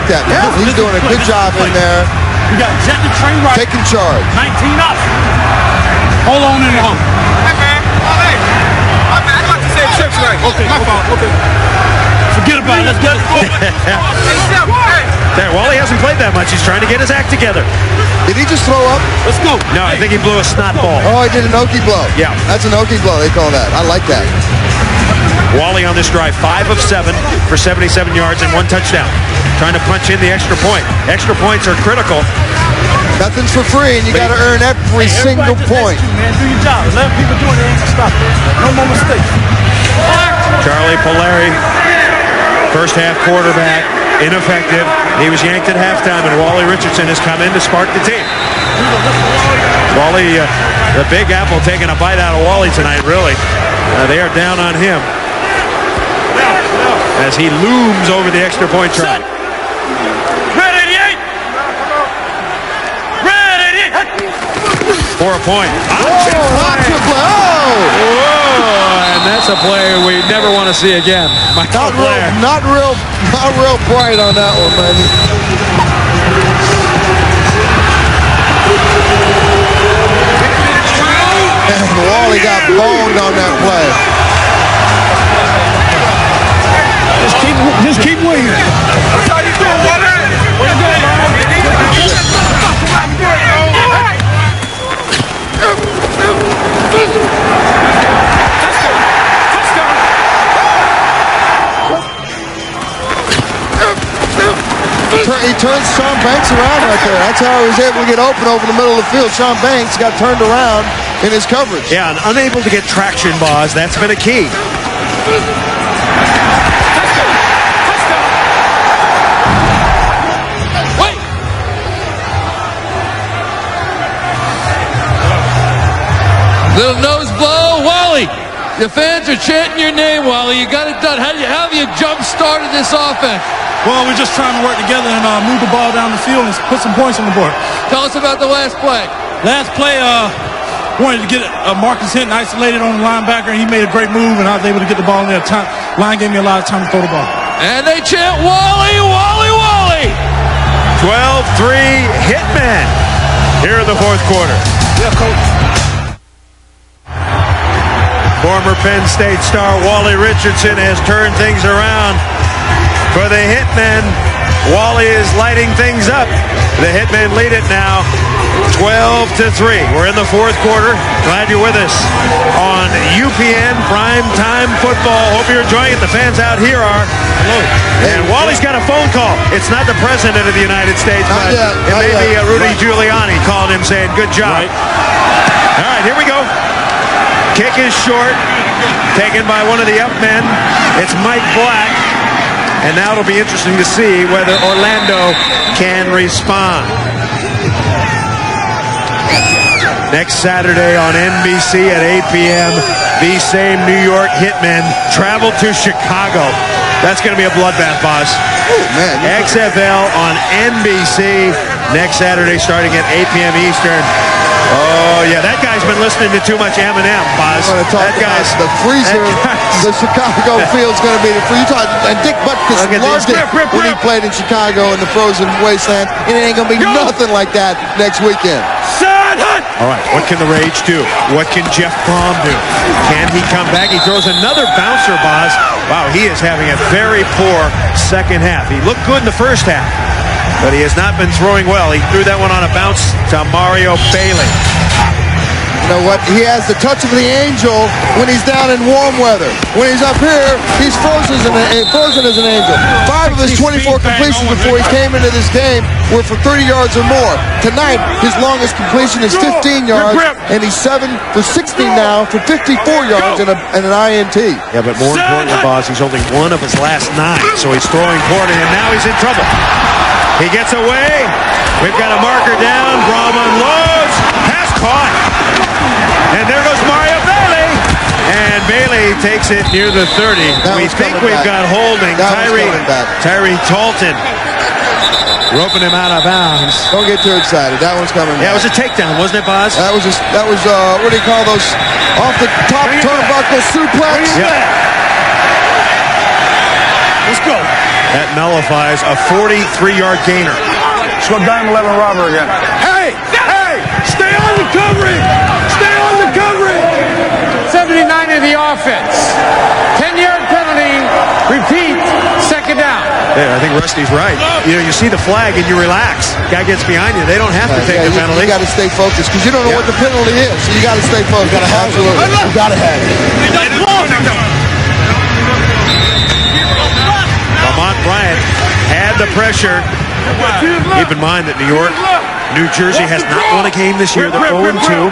Speaker 5: that. Yeah. He's doing a good job in there.
Speaker 2: We got Jet and Trey Wright.
Speaker 5: Taking charge.
Speaker 2: 19 up. Hold on in the hole.
Speaker 16: Hey, man. My bad. I like to say trips right.
Speaker 2: Okay, my fault. Okay. Forget about it. Let's get it.
Speaker 4: There, Wally hasn't played that much. He's trying to get his act together.
Speaker 5: Did he just throw up?
Speaker 2: Let's go.
Speaker 4: No, I think he blew a snot ball.
Speaker 5: Oh, he did an Okie blow.
Speaker 4: Yeah.
Speaker 5: That's an Okie blow, they call that. I like that.
Speaker 4: Wally on this drive, 5 of 7 for 77 yards and 1 touchdown. Trying to punch in the extra point. Extra points are critical.
Speaker 5: Nothing's for free, and you got to earn every single point.
Speaker 2: Man, do your job. Let people do it. They ain't gonna stop it. No more mistakes.
Speaker 4: Charlie Puleri, first half quarterback, ineffective. He was yanked at halftime, and Wally Richardson has come in to spark the team. Wally, the Big Apple, taking a bite out of Wally tonight, really. They are down on him as he looms over the extra point try.
Speaker 2: Red 88! Red 88!
Speaker 4: For a point.
Speaker 5: Option play.
Speaker 4: Whoa, and that's a play we never want to see again.
Speaker 5: Not real bright on that one, baby. And Wally got boned on that play.
Speaker 8: Just keep winging.
Speaker 2: That's how you doing, brother? Where you going,
Speaker 5: He turns Sean Banks around right there. That's how he was able to get open over the middle of the field. Sean Banks got turned around in his coverage.
Speaker 4: Yeah, and unable to get traction, Boz. That's been a key.
Speaker 12: Little nose blow, Wally. The fans are chanting your name, Wally. You got it done. How have you jump-started this offense?
Speaker 2: Well, we're just trying to work together and move the ball down the field and put some points on the board.
Speaker 12: Tell us about the last play.
Speaker 2: Last play, wanted to get Marcus Hinton isolated on the linebacker, and he made a great move, and I was able to get the ball in there. Line gave me a lot of time to throw the ball.
Speaker 12: And they chant, Wally, Wally, Wally!
Speaker 4: 12-3 Hitmen here in the fourth quarter.
Speaker 2: Yeah, coach.
Speaker 4: Former Penn State star Wally Richardson has turned things around for the Hitmen. Wally is lighting things up. The Hitmen lead it now 12-3. We're in the fourth quarter. Glad you're with us on UPN Primetime Football. Hope you're enjoying it. The fans out here are. Hello. And Wally's got a phone call. It's not the President of the United States, but it may be Rudy Giuliani calling him saying, good job. All right, here we go. Kick is short, taken by one of the up men. It's Mike Black. And now it'll be interesting to see whether Orlando can respond. Next Saturday on NBC at 8 p.m., these same New York Hitmen travel to Chicago. That's going to be a bloodbath, boss. XFL on NBC next Saturday starting at 8 p.m. Eastern. Oh, yeah, that guy's been listening to too much Eminem, Boz.
Speaker 5: That guy's the freezer. The Chicago field's going to be the freezer. And Dick Butkus loved it when he played in Chicago in the frozen wasteland. And it ain't going to be nothing like that next weekend.
Speaker 4: All right, what can the Rage do? What can Jeff Brohm do? Can he come back? He throws another bouncer, Boz. Wow, he is having a very poor second half. He looked good in the first half, but he has not been throwing well. He threw that one on a bounce to Mario Bailey.
Speaker 5: You know what? He has the touch of the angel when he's down in warm weather. When he's up here, he's frozen as an angel. 5 of his 24 completions before he came into this game were for 30 yards or more. Tonight, his longest completion is 15 yards, and he's 7 for 16 now for 54 yards and an INT.
Speaker 4: Yeah, but more importantly, boss, he's only 1 of his last 9, so he's throwing poorly, and now he's in trouble. He gets away. We've got a marker down. Brohm unloads. Pass caught. And there goes Mario Bailey. And Bailey takes it near the 30. We think we've got holding. Tyree Talton roping him out of bounds.
Speaker 5: Don't get too excited. That one's coming back.
Speaker 4: Yeah, it was a takedown, wasn't it, Boz?
Speaker 5: That was what do you call those? Off the top turnbuckle suplex?
Speaker 4: Yeah.
Speaker 2: Let's go.
Speaker 4: That nullifies a 43-yard gainer.
Speaker 8: Let's go down 11 robber again.
Speaker 2: Hey! Stay on the covering! Stay on the covering!
Speaker 6: 79 in the offense. 10-yard penalty. Repeat. Second down.
Speaker 4: Yeah, I think Rusty's right. You know, you see the flag and you relax. Guy gets behind you. They don't have to take the penalty.
Speaker 5: You got to stay focused because you don't know what the penalty is. So you got to stay focused. You got to have it. You got to have it.
Speaker 4: Lamont Bryant had the pressure. Keep in mind that New Jersey has not won a game this year. They're 0-2.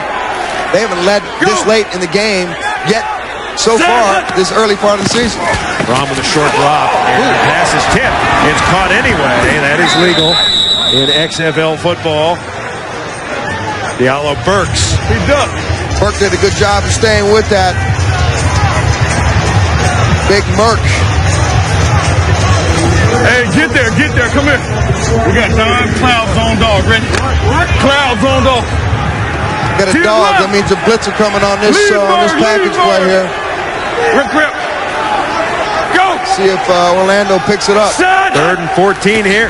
Speaker 5: They haven't led this late in the game yet so far this early part of the season.
Speaker 4: Brohm with a short drop, and the pass is tipped. It's caught anyway. That is legal in XFL football. Diallo Burks.
Speaker 5: He ducked. Burke did a good job of staying with that. Big Merc.
Speaker 15: Hey, get there, come here. We got Don Cloud Zone Dog ready. Cloud Zone Dog.
Speaker 5: Got a dog. That means a blitzer coming on this package right here.
Speaker 15: Rip. Go.
Speaker 5: See if Orlando picks it up.
Speaker 4: 3rd and 14 here.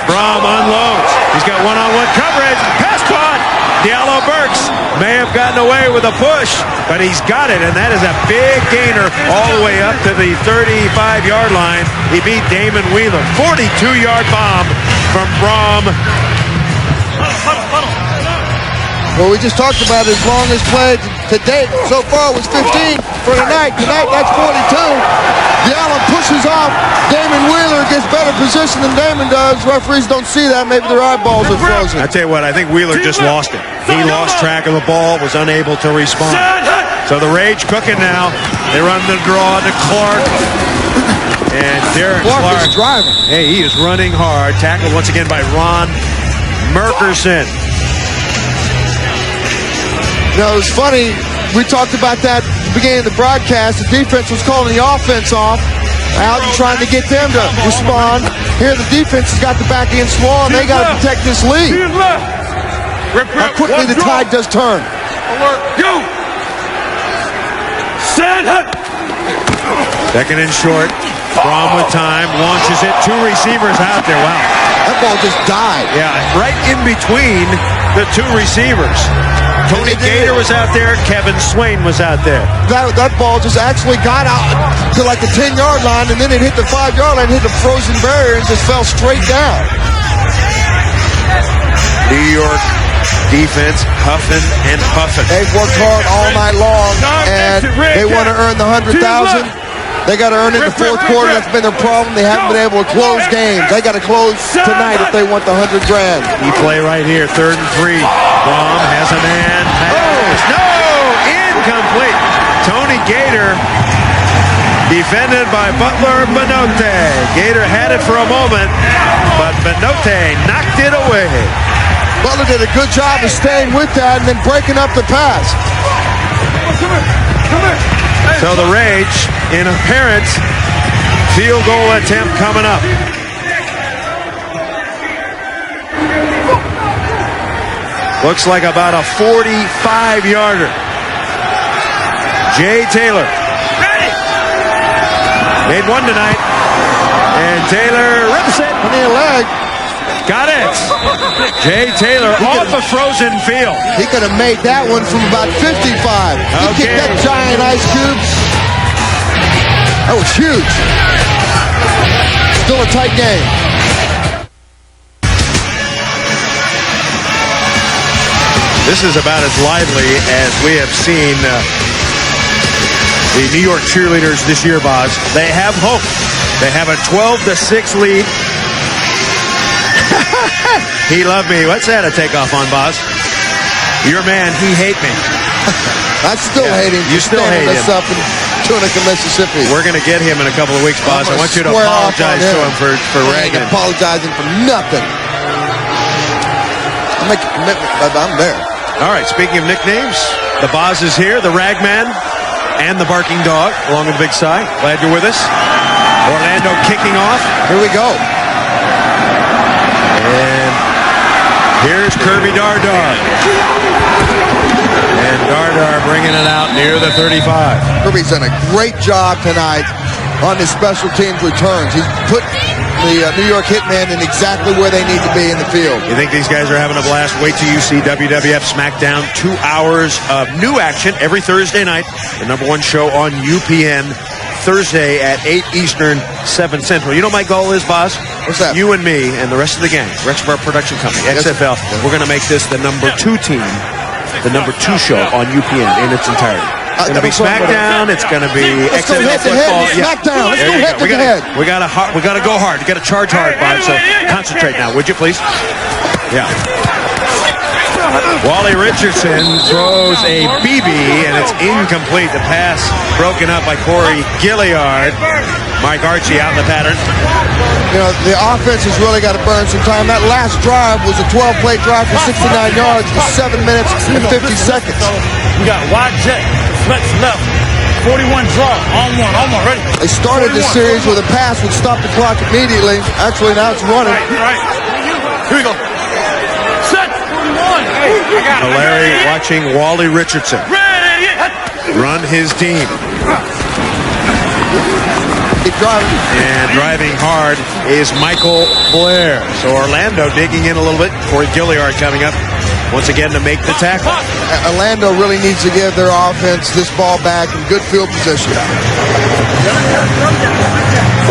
Speaker 4: Brohm unloads. He's got one-on-one coverage. Pass caught. Diallo Burks may have gotten away with a push, but he's got it, and that is a big gainer all the way up to the 35-yard line. He beat Damon Wheeler. 42-yard bomb from Brohm.
Speaker 5: Well, we just talked about his longest play to date so far was 15 for tonight. Tonight, that's 42. Diallo pushes off. Damon Wheeler gets better position than Damon does. Referees don't see that. Maybe their eyeballs are frozen.
Speaker 4: I tell you what, I think Wheeler just lost it. He lost track of the ball, was unable to respond. So the rage cooking now. They run the draw to Clark. And Derek Clark
Speaker 5: is driving.
Speaker 4: Hey, he is running hard. Tackled once again by Ron Merkerson.
Speaker 5: You know, it's funny. We talked about that at the beginning of the broadcast. The defense was calling the offense off. Out and trying to get them to respond. Here the defense has got the back end small, and they got to protect this lead. How quickly the tide does turn.
Speaker 15: Alert, go!
Speaker 4: Second and short. Brohm with time. Launches it. 2 receivers out there. Wow.
Speaker 5: That ball just died.
Speaker 4: Yeah, right in between the 2 receivers. Tony Gator was out there. Kevin Swain was out there.
Speaker 5: That ball just actually got out to like the 10-yard line, and then it hit the 5-yard line, hit the frozen barrier, and just fell straight down.
Speaker 4: New York defense huffing and puffing.
Speaker 5: They've worked hard all night long, and they want to earn the 100,000. They got to earn it in the fourth quarter. That's been their problem. They haven't been able to close games. They got to close tonight if they want the 100 grand.
Speaker 4: He play right here, 3rd and 3. Brohm has a man. No! Incomplete. Tony Gator defended by Butler Benote. Gator had it for a moment, but Benote knocked it away.
Speaker 5: Butler did a good job of staying with that and then breaking up the pass.
Speaker 15: Come here.
Speaker 4: So the rage in apparent field goal attempt coming up. Looks like about a 45-yarder. Jay Taylor. Made one tonight. And Taylor rips it.
Speaker 5: On the leg.
Speaker 4: Got it. Jay Taylor off a frozen field.
Speaker 5: He could have made that one from about 55. He kicked that giant ice cube. That was huge. Still a tight game.
Speaker 4: This is about as lively as we have seen the New York Cheerleaders this year, Boz. They have hope. They have a 12-6 lead. He loved me. What's that a takeoff on, Boz? Your man, he hate me.
Speaker 5: I still hate him.
Speaker 4: You still hate him.
Speaker 5: Up in Tunica, Mississippi.
Speaker 4: We're going to get him in a couple of weeks, Boz. I want you to apologize to him for ragging him.
Speaker 5: Apologizing for nothing. I'll make a commitment, but I'm there.
Speaker 4: All right, speaking of nicknames, the Boz is here, the Ragman, and the Barking Dog, along with Big Cy. Glad you're with us. Orlando kicking off.
Speaker 5: Here we go.
Speaker 4: And here's Kirby Dardar. And Dardar bringing it out near the 35.
Speaker 5: Kirby's done a great job tonight on his special teams returns. He's put the New York Hitmen in exactly where they need to be in the field.
Speaker 4: You think these guys are having a blast? Wait till you see WWF SmackDown. 2 hours of new action every Thursday night. The #1 show on UPN. Thursday at 8 Eastern, 7 Central. You know what my goal is, Boz?
Speaker 5: What's that?
Speaker 4: You and me and the rest of the gang, the rest of our production company, XFL, we're going to make this the #2 team, the #2 show on UPN in its entirety. It's going to be SmackDown. It's going to be XFL football.
Speaker 5: SmackDown. Let's go head to head.
Speaker 4: We got to go hard. We got to charge hard, Bob. So concentrate now, would you please? Yeah. Wally Richardson throws a BB, and it's incomplete. The pass broken up by Corey Gilliard. Mike Archie out in the pattern.
Speaker 5: You know, the offense has really got to burn some time. That last drive was a 12-play drive for 69 yards for 7 minutes and 50 seconds.
Speaker 2: We got wide jet, flex left, 41 draw, on one, ready.
Speaker 5: They started the series with a pass would stop the clock immediately. Actually, now it's running.
Speaker 2: Right. Here we go. Set. 41.
Speaker 4: Valeri watching Wally Richardson run his team. And driving hard is Michael Blair. So Orlando digging in a little bit. Corey Gilliard coming up once again to make the tackle.
Speaker 5: Orlando really needs to give their offense this ball back in good field position.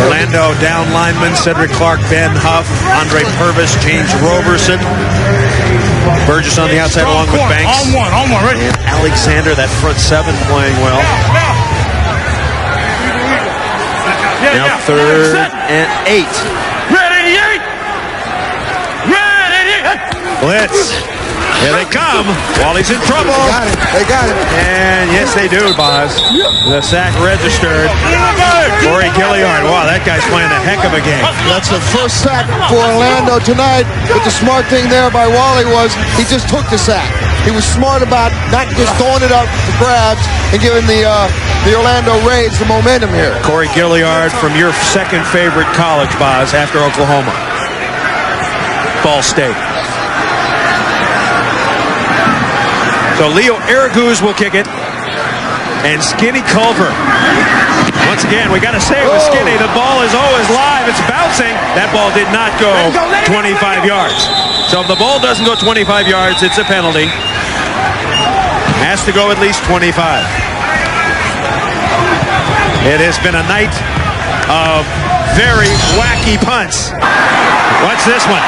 Speaker 4: Orlando down linemen, Cedric Clark, Ben Huff, Andre Purvis, James Roberson. Burgess on the outside along with Banks.
Speaker 2: On one, ready.
Speaker 4: And Alexander, that front seven, playing well. Now 3rd and 8.
Speaker 2: Ready.
Speaker 4: Blitz. Here they come. Wally's in trouble.
Speaker 5: They got it.
Speaker 4: And yes, they do, Boz. The sack registered. Corey Gilliard. Wow, that guy's playing a heck of a game.
Speaker 5: That's the first sack for Orlando tonight. But the smart thing there by Wally was he just took the sack. He was smart about not just throwing it up for grabs and giving the Orlando Raids the momentum here.
Speaker 4: Corey Gilliard from your second favorite college, Boz, after Oklahoma. Ball State. So Leo Araguz will kick it. And Skinny Culver. Once again, we got to say it was Skinny. The ball is always live. It's bouncing. That ball did not go 25 yards. So if the ball doesn't go 25 yards, it's a penalty. Has to go at least 25. It has been a night of very wacky punts. Watch this one.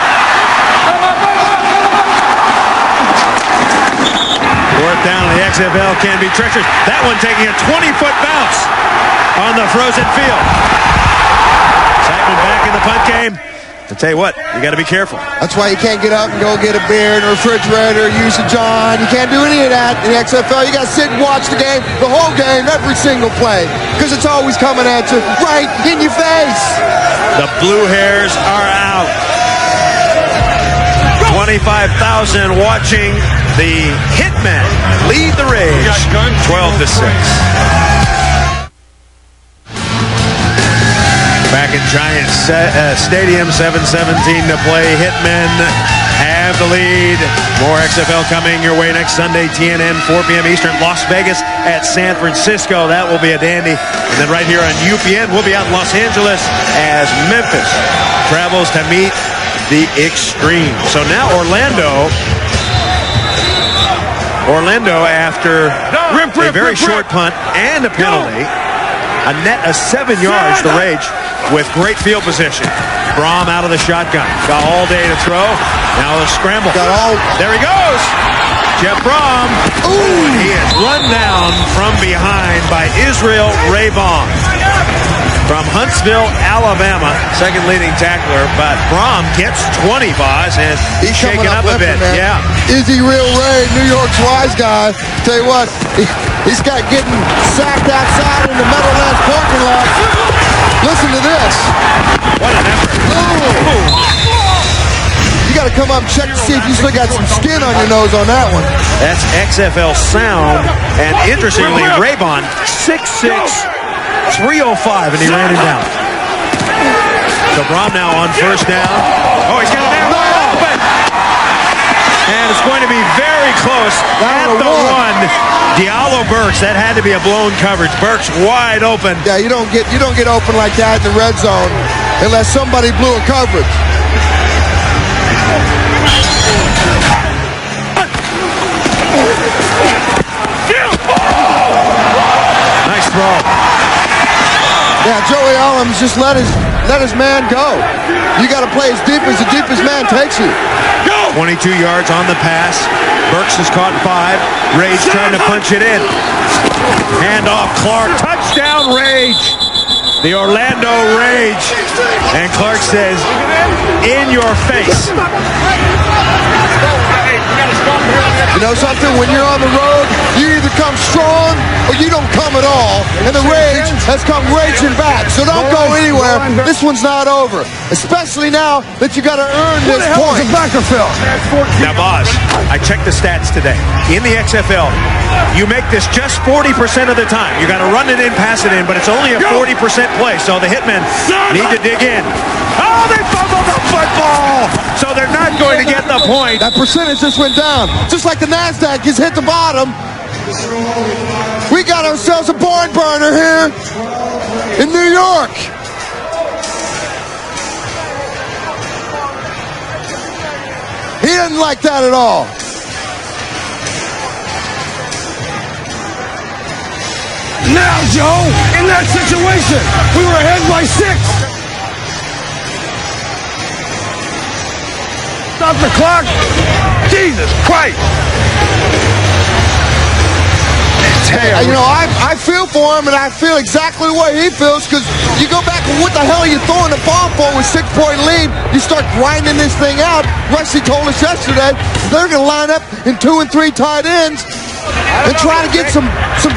Speaker 4: Fourth down in the XFL can be treacherous. That one taking a 20-foot bounce on the frozen field. Excitement back in the punt game. I tell you what, you got to be careful.
Speaker 5: That's why you can't get up and go get a beer in a refrigerator, use a John. You can't do any of that in the XFL. You got to sit and watch the game, the whole game, every single play, because it's always coming at you right in your face.
Speaker 4: The Blue Hairs are out. 25,000 watching the Hitmen lead the Rage 12-6. Back in Giants Stadium, 7:17 to play. Hitmen have the lead. More XFL coming your way next Sunday, TNN, 4 p.m. Eastern, Las Vegas at San Francisco. That will be a dandy. And then right here on UPN, we'll be out in Los Angeles as Memphis travels to meet the Extreme. So now Orlando after a very short punt and a penalty, a net of 7 yards, the Rage with great field position. Brohm out of the shotgun. Got all day to throw. Now the scramble. There he goes. Jeff Brohm. Ooh. He is run down from behind by Israel Raybon. From Huntsville, Alabama, second leading tackler, but Brohm gets 20, Boz, and he's shaking up a bit.
Speaker 5: Man.
Speaker 4: Yeah.
Speaker 5: Is he real Ray, New York's wise guy? Tell you what, he's got getting sacked outside in the Meadowlands parking lot. Listen to this.
Speaker 4: What an effort.
Speaker 5: Ooh. You got to come up and check to see if you still got some skin on your nose on that one.
Speaker 4: That's XFL sound, and interestingly, Raybon, 6'6", 305, and he ran him down. So Brohm now on first down. Oh, he's got a man wide open. And it's going to be very close at the one. Diallo Burks, that had to be a blown coverage. Burks wide open.
Speaker 5: Yeah, you don't get open like that in the red zone unless somebody blew a coverage.
Speaker 4: Nice throw.
Speaker 5: Yeah, Joey Elliams just let his man go. You got to play as deep as the deepest man takes you.
Speaker 2: Go!
Speaker 4: 22 yards on the pass. Burks has caught 5. Rage trying to punch it in. Hand off Clark. Touchdown, Rage. The Orlando Rage. And Clark says, in your face.
Speaker 5: You know something? When you're on the road, you either come strong or you don't come at all. And the Rage has come raging back. So don't go anywhere. This one's not over. Especially now that you got to earn this point.
Speaker 4: Now, Boz, I checked the stats today. In the XFL, you make this just 40% of the time. You got to run it in, pass it in, but it's only a 40% play. So the Hitmen need to dig in. Oh, they fumbled the football! So they're not going to get the point.
Speaker 5: That percentage just went down. Just like the NASDAQ has hit the bottom. We got ourselves a barn burner here in New York. He didn't like that at all.
Speaker 8: Now, Joe, in that situation, we were ahead by 6. Stop the clock. Jesus Christ.
Speaker 5: Hey, you know, I feel for him, and I feel exactly the way he feels, because you go back and what the hell are you throwing the ball for with 6-point lead? You start grinding this thing out. Rusty told us yesterday they're going to line up in 2 and 3 tight ends and try to get some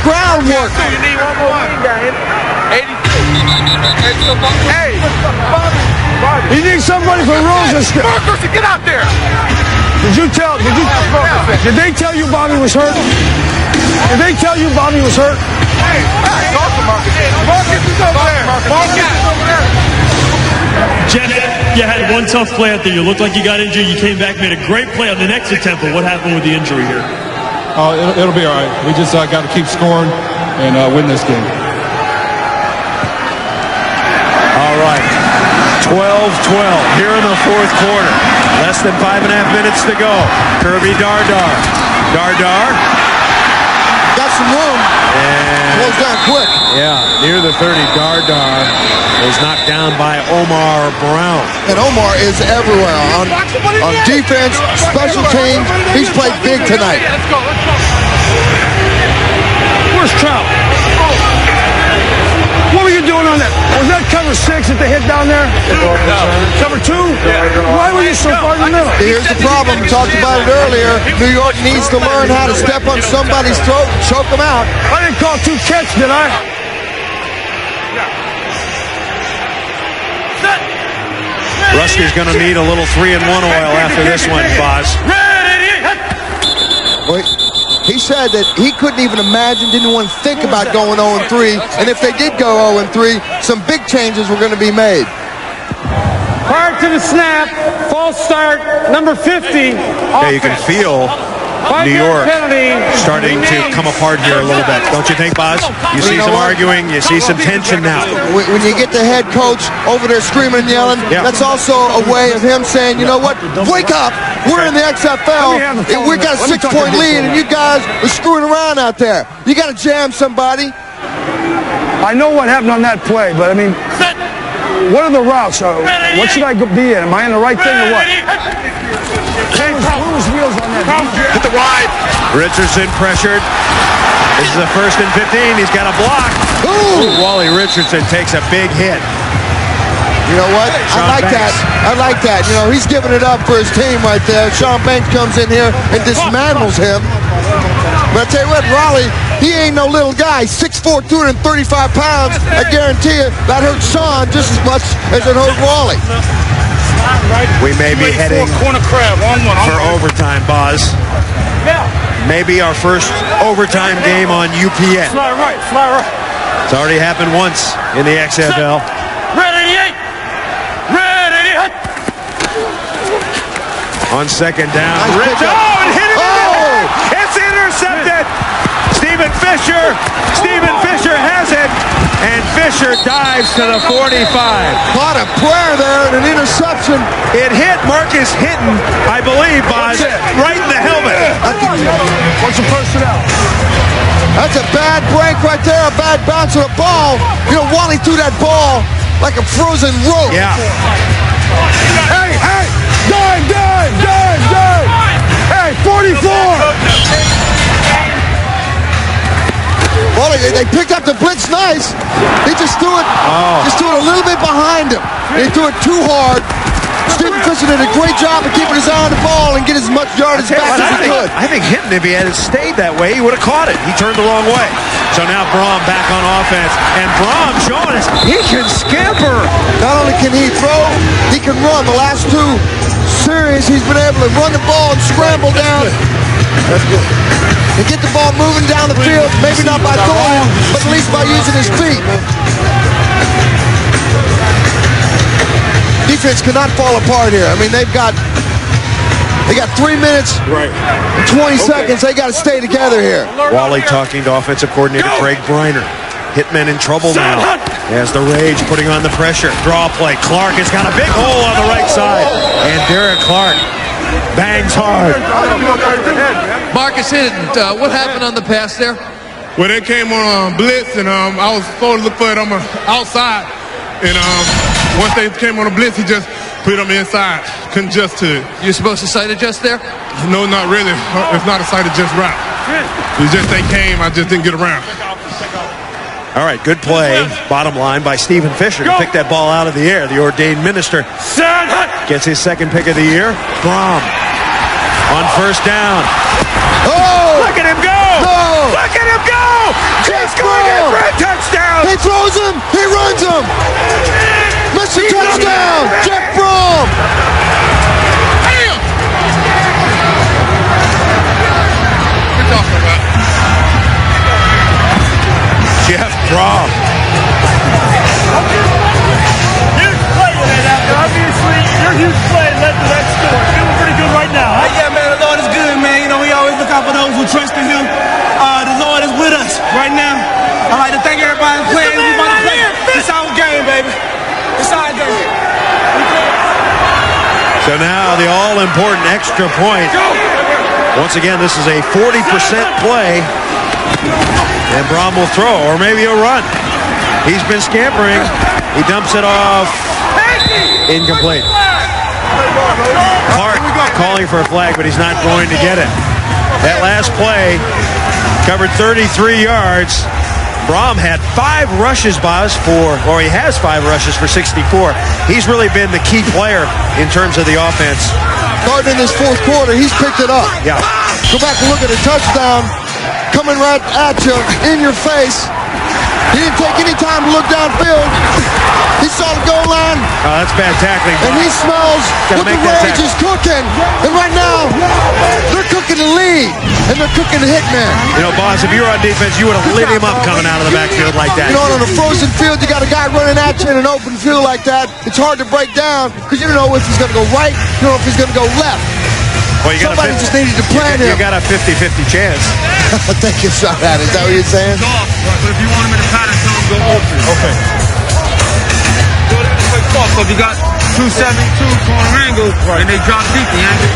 Speaker 5: groundwork.
Speaker 2: You need one more win, guys. 82. Hey,
Speaker 8: You need somebody for Rosen.
Speaker 2: Marcus, get out there.
Speaker 8: Did they tell you Bobby was hurt? Did they tell you Bobby was hurt?
Speaker 2: Hey, talk to Marcus. Marcus is over there. Marcus is over there.
Speaker 9: Jeff, you had one tough play out there. You looked like you got injured. You came back, made a great play on the next attempt. But what happened with the injury here?
Speaker 3: It'll be all right. We just got to keep scoring and win this game.
Speaker 4: All right. 12-12 here in the fourth quarter. Less than 5.5 minutes to go. Kirby Dardar. Dardar.
Speaker 5: Got some room.
Speaker 4: And
Speaker 5: closed down quick.
Speaker 4: Yeah, near the 30. Dardar was knocked down by Omar Brown.
Speaker 5: And Omar is everywhere on defense, special teams. He's played big tonight.
Speaker 2: Let's go.
Speaker 8: Where's Trout? What were you doing on that? Was that cover 6 that they hit down there?
Speaker 2: No.
Speaker 8: Cover 2? Yeah. Why were you so far in the middle?
Speaker 5: Here's the problem. We talked about it earlier. New York needs to learn how to step on somebody's throat and choke them out.
Speaker 8: I didn't call 2 catch, did I?
Speaker 4: Rusty's going to need a little 3-in-1 oil after this one, Boz.
Speaker 5: Wait. He said that he couldn't even imagine, didn't want to think about going 0-3. And if they did go 0-3, some big changes were going to be made.
Speaker 6: Prior to the snap, false start, number 50.
Speaker 4: Yeah, you can feel New York starting to come apart here a little bit. Don't you think, Boz? You see some arguing. You see some tension now.
Speaker 5: When you get the head coach over there screaming and yelling, that's also a way of him saying, you know what, wake up. We're in the XFL. We got a 6-point lead, and you guys are screwing around out there. You got to jam somebody.
Speaker 8: I know what happened on that play, but I mean, what are the routes? What should I be in? Am I in the right thing or what? Who's wheels on that?
Speaker 4: Hit the wide. Richardson pressured. This is a 1st and 15. He's got a block. Ooh. Wally Richardson takes a big hit.
Speaker 5: You know what? I like that. I like that. You know, he's giving it up for his team right there. Sean Banks comes in here and dismantles him. But I tell you what, Raleigh, he ain't no little guy. 6'4", 235 pounds. I guarantee you that hurt Sean just as much as it hurt Wally.
Speaker 4: We may be heading for overtime, Boz. Maybe our first overtime game on UPN.
Speaker 2: Fly right.
Speaker 4: It's already happened once in the XFL.
Speaker 2: Red 88.
Speaker 4: On second down.
Speaker 5: Nice
Speaker 4: Rich, and hit it in the head. It's intercepted. Stephen Fisher has it. And Fisher dives to the 45.
Speaker 5: Caught a prayer there and an interception.
Speaker 4: It hit Marcus Hinton, I believe, Boz, right in the helmet.
Speaker 8: What's the personnel?
Speaker 5: That's a bad break right there, a bad bounce of the ball. You know, Wally threw that ball like a frozen rope.
Speaker 4: Yeah.
Speaker 8: Hey! Dive!
Speaker 5: Well, they picked up the blitz nice. He just threw it a little bit behind him. He threw it too hard. Stephen Fisher did a great job of keeping his eye on the ball and get as much yardage back as he could.
Speaker 4: I think Hinton, if he had stayed that way, he would have caught it. He turned the wrong way. So now Brohm back on offense. And Brohm showing us he can scamper.
Speaker 5: Not only can he throw, he can run. The last two series, he's been able to run the ball and scramble down. That's good. And get the ball moving down the field, maybe not by throwing, but at least by using his feet. Defense cannot fall apart here. I mean, they got 3 minutes and 20 seconds. They got to stay together here.
Speaker 4: Wally talking to offensive coordinator Craig Briner. Hitmen in trouble now as the Rage putting on the pressure. Draw play. Clark has got a big hole on the right side. And Derek Clark bangs hard.
Speaker 12: Marcus Hinton, what happened on the pass there?
Speaker 15: Well, they came on blitz, and I was supposed to look for it on the outside. And once they came on a blitz, he just put it on the inside. Couldn't adjust to it.
Speaker 12: You're supposed to sight adjust there?
Speaker 15: No, not really. It's not a sight adjust route. It's just they came, I just didn't get around.
Speaker 4: All right, good play, bottom line, by Stephen Fisher to pick that ball out of the air. The ordained minister gets his second pick of the year. Brohm on first down.
Speaker 5: Oh!
Speaker 4: Look at him go!
Speaker 5: No!
Speaker 4: Look at him go! He's going in for a touchdown!
Speaker 5: He throws him! He runs him! Mr. Touchdown! Jeff Brohm!
Speaker 15: Damn! What you talking about?
Speaker 4: Jeff Brohm.
Speaker 9: Huge play today, after obviously your huge play led to that score. Feeling pretty good right now, huh?
Speaker 19: Yeah, man, the Lord is good, man. You know, we always look out for those who trust in Him. The Lord is with us right now. I'd like to thank everybody for playing. We about to play. It's our game, baby. It's our game.
Speaker 4: So now the all-important extra point. Once again, this is a 40% play. And Brohm will throw, or maybe he'll run. He's been scampering. He dumps it off. Incomplete. Clark calling for a flag, but he's not going to get it. That last play covered 33 yards. Brohm had 5 rushes, Boz, he has 5 rushes for 64. He's really been the key player in terms of the offense.
Speaker 5: Starting in this fourth quarter, he's picked it up.
Speaker 4: Yeah.
Speaker 5: Go back and look at the touchdown. Coming right at you, in your face. He didn't take any time to look downfield. He saw the goal line.
Speaker 4: Oh, that's bad tackling.
Speaker 5: And he smells what the Rage is cooking. And right now, they're cooking the lead. And they're cooking the Hitman.
Speaker 4: You know, Boss, if you were on defense, you would have lit him up coming out of the backfield like that.
Speaker 5: You know, on a frozen field, you got a guy running at you in an open field like that. It's hard to break down because you don't know if he's going to go right, you don't know if he's going to go left.
Speaker 4: Well,
Speaker 5: somebody just needed to plan him.
Speaker 4: You got a 50-50 chance.
Speaker 5: Take a shot at it. Is that what you're saying?
Speaker 3: But if you want him in the pattern, tell him go open. Okay. So if you got 272 corner angle, and they drop deep, the angle.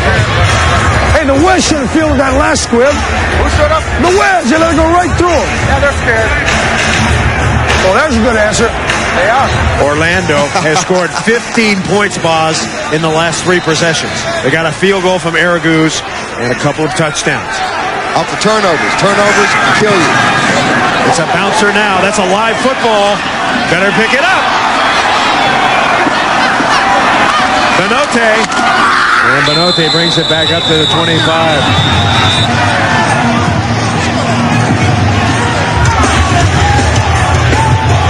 Speaker 8: Hey, the West should have fielded that last squib.
Speaker 3: Who showed up?
Speaker 8: The West, they let it go right through them.
Speaker 3: Yeah, they're scared.
Speaker 8: Oh, there's a good answer.
Speaker 3: They are.
Speaker 4: Orlando has scored 15 points, Boz, in the last 3 possessions. They got a field goal from Araguz and a couple of touchdowns.
Speaker 5: Off the turnovers. Turnovers kill you.
Speaker 4: It's a bouncer now. That's a live football. Better pick it up. Benote. And Benote brings it back up to the 25.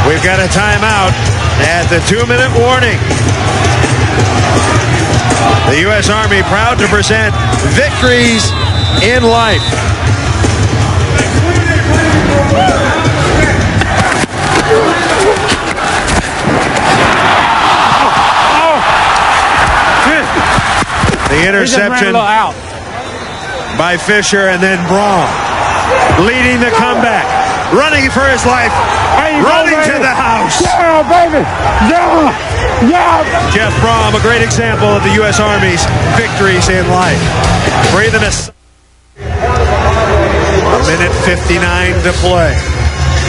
Speaker 4: We've got a timeout at the 2-minute warning. The U.S. Army proud to present victories in life. The interception by Fisher, and then Brohm leading the comeback, running for his life, running to the house.
Speaker 8: Yeah, baby. Yeah. Yeah.
Speaker 4: Jeff Brohm, a great example of the U.S. Army's victories in life. Breathing a minute 59 to play.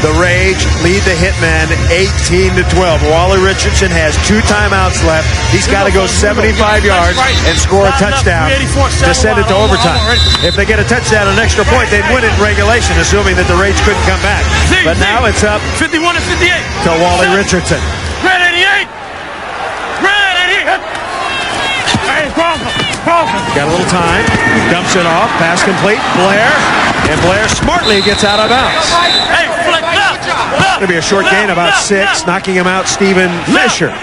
Speaker 4: The Rage lead the Hitmen 18-12. Wally Richardson has 2 timeouts left. He's got to go 75 yards and score a touchdown to send it to overtime. If they get a touchdown, an extra point, they'd win it in regulation, assuming that the Rage couldn't come back. But now it's up
Speaker 2: 51 and 58
Speaker 4: to Wally Richardson.
Speaker 2: Red 88. Red 88. Hey,
Speaker 4: Got a little time. Dumps it off. Pass complete. Blair. And Blair smartly gets out of bounds.
Speaker 2: Hey, flick left.
Speaker 4: Going to be a short gain, about 6. Knocking him out, Stephen Fisher.
Speaker 2: Here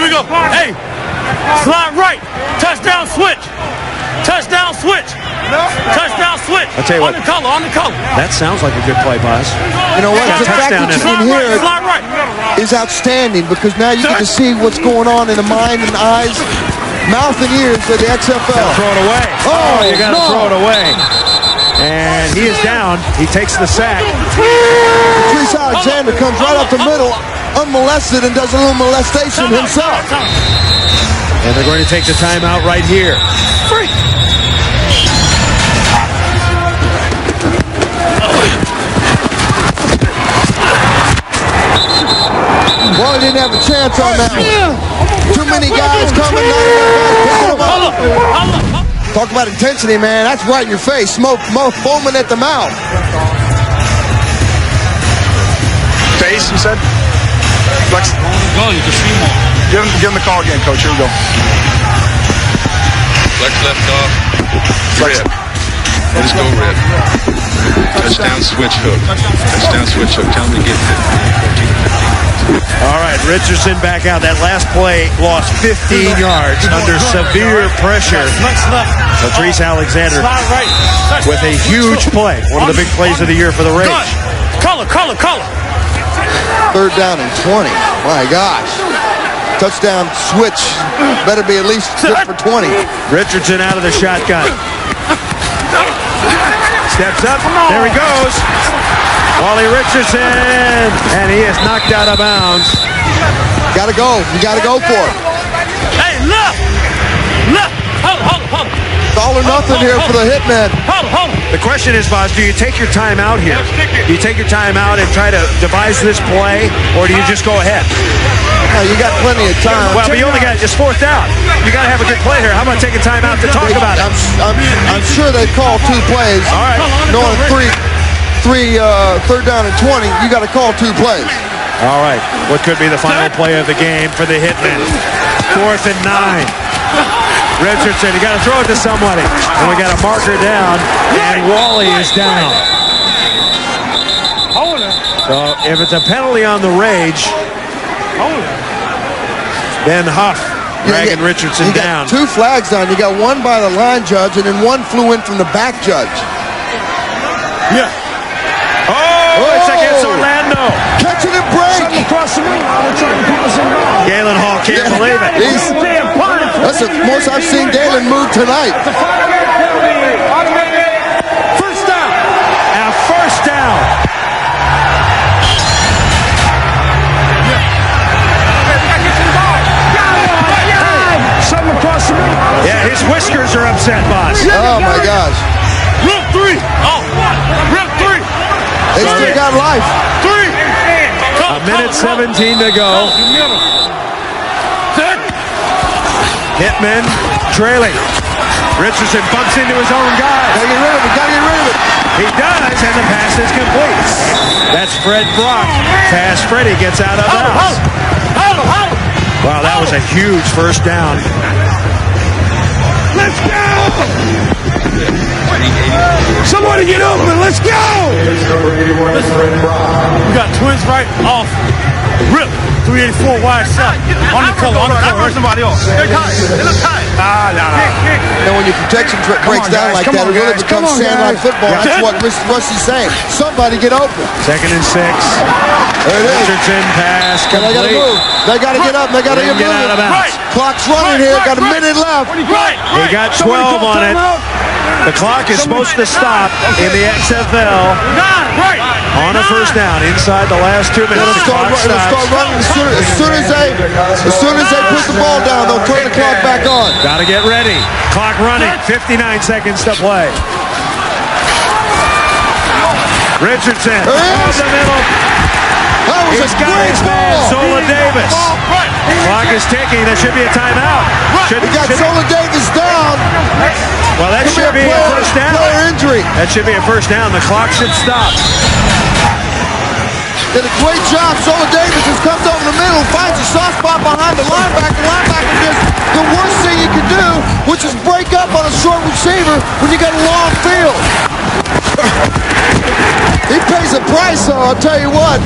Speaker 2: we go. Hey, slide right. Touchdown switch. Touchdown switch. Touchdown switch.
Speaker 4: I'll tell you what.
Speaker 2: On the color.
Speaker 4: That sounds like a good play, boss.
Speaker 5: You know what? The fact that you can hear it
Speaker 2: Slide right.
Speaker 5: is outstanding because now you get to see what's going on in the mind and eyes, mouth and ears of the XFL.
Speaker 4: Throw it away.
Speaker 5: Oh,
Speaker 4: you got to throw it away. And he is down. He takes the sack.
Speaker 5: Patrice Alexander comes right up the middle, unmolested, and does a little molestation himself.
Speaker 4: And they're going to take the timeout right here.
Speaker 2: Free.
Speaker 5: Wally didn't have a chance on that one. Too many guys coming, not enough guys picking them up. Talk about intensity, man. That's right in your face. Smoke foaming at the mouth.
Speaker 15: Face, you said? Flex.
Speaker 2: Go, you can see more.
Speaker 15: Give him the call again, coach. Here we go.
Speaker 20: Flex left off. Rip. Let's go, Rip. Touchdown switch hook. Touchdown switch hook. Tell him to get it.
Speaker 4: All right, Richardson back out. That last play lost 15 yards under severe pressure. Patrice Alexander with a huge play. One of the big plays of the year for the Rage.
Speaker 2: Color.
Speaker 5: 3rd down and 20. My gosh. Touchdown switch. Better be at least good for 20.
Speaker 4: Richardson out of the shotgun. Steps up. There he goes. Wally Richardson. And he is knocked out of bounds.
Speaker 5: Gotta go. You gotta go for it.
Speaker 2: Hey, look. Hold.
Speaker 5: It's all or nothing here for the Hitmen.
Speaker 2: Hold.
Speaker 4: The question is, Boz, do you take your time out here? Do you take your time out and try to devise this play, or do you just go ahead?
Speaker 5: No, you got plenty of time.
Speaker 4: Well, but you only got just 4th out. You got to have a good play here. How about taking time out to talk about it?
Speaker 5: I'm sure they call 2 plays.
Speaker 4: All right.
Speaker 5: Knowing 3rd down and 20, you got to call 2 plays.
Speaker 4: All right. What could be the final play of the game for the Hitmen? 4th and 9. Richardson, you got to throw it to somebody. And we got a marker down, and Wally is down. So if it's a penalty on the Rage, then Huff dragging Richardson down.
Speaker 5: You got 2 flags down. You got one by the line judge, and then one flew in from the back judge.
Speaker 4: Yeah. Oh, it's against Orlando.
Speaker 5: Catching and break.
Speaker 4: Galen Hall can't believe it.
Speaker 5: That's the most I've seen Galen move tonight.
Speaker 4: First down. Now first down. Yeah, his whiskers are upset, boss.
Speaker 5: Oh my gosh.
Speaker 2: Rip 3. Oh, Rip 3.
Speaker 5: They still got life.
Speaker 2: 3.
Speaker 4: A minute 17 to go. Hitmen trailing. Richardson bumps into his own guy.
Speaker 5: Gotta get rid of it.
Speaker 4: He does, and the pass is complete. That's Fred Brock. Pass Freddie gets out of bounds. Wow, that was a huge first down.
Speaker 8: Let's go! Somebody get open. Let's go!
Speaker 2: We got twins right off. Rip. 384 wide shot. On the color. Somebody else. They're tight. They look tight.
Speaker 5: And when your protection breaks down like that, it really becomes sandlot football. That's what Rusty's saying. Somebody get open.
Speaker 4: 2nd and 6.
Speaker 5: There it is.
Speaker 4: Richardson pass
Speaker 5: They got to
Speaker 4: complete.
Speaker 5: move. They got to get up. They got to get
Speaker 4: out of
Speaker 5: moving.
Speaker 4: bounds.
Speaker 5: Clock's running here. Got a minute left.
Speaker 4: He got 12 on it. The clock is supposed to stop in the XFL On a first down, inside the last 2 minutes.
Speaker 5: It'll start running as soon as they put the ball down. They'll turn the clock back on.
Speaker 4: Got to get ready. Clock running. 59 seconds to play. Richardson. Over the middle.
Speaker 5: That was
Speaker 4: He's
Speaker 5: a
Speaker 4: got
Speaker 5: great
Speaker 4: his man,
Speaker 5: ball.
Speaker 4: Zola Davis. Clock is ticking. There should be a timeout.
Speaker 5: We got Zola Davis down.
Speaker 4: Well, that should be a first down.
Speaker 5: Player injury.
Speaker 4: That should be a first down. The clock should stop.
Speaker 5: Did a great job. Zola Davis just comes over the middle, finds a soft spot behind the linebacker. Linebacker does the worst thing you can do, which is break up on a short receiver when you got a long field. He pays a price, though, I'll tell you what.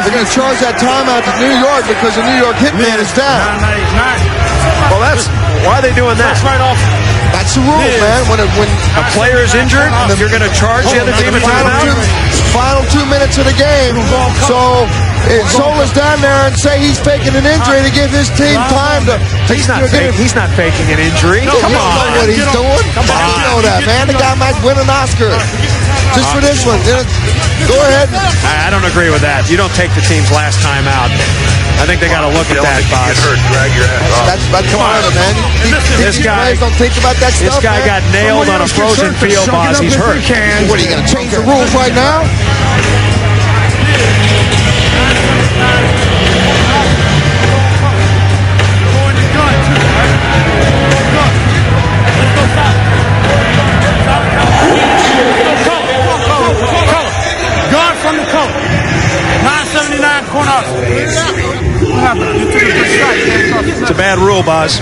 Speaker 5: They're going to charge that timeout to New York because the New York Hitman is down.
Speaker 4: Well, why are they doing that?
Speaker 5: That's the rule, man. When
Speaker 4: a player is injured, you're going to charge the other team a timeout?
Speaker 5: Final 2 minutes of the game. So if Zola's down there and say he's faking an injury to give his team time to...
Speaker 4: He's not faking an injury.
Speaker 5: No,
Speaker 4: Come on.
Speaker 5: You know what he's doing?
Speaker 4: Come on.
Speaker 5: You know that, man. The guy might win an Oscar. Just for this one. Go ahead.
Speaker 4: I don't agree with that. You don't take the team's last time out. I think they got to look at that, boss.
Speaker 5: Drag your ass off. Come on, man.
Speaker 4: This guy
Speaker 5: don't think about that stuff.
Speaker 4: This guy got nailed on a frozen field, boss. He's hurt.
Speaker 5: What, are you going to change the rules right now?
Speaker 3: Gone from the coat. 979 corner.
Speaker 4: It's a bad rule, boss.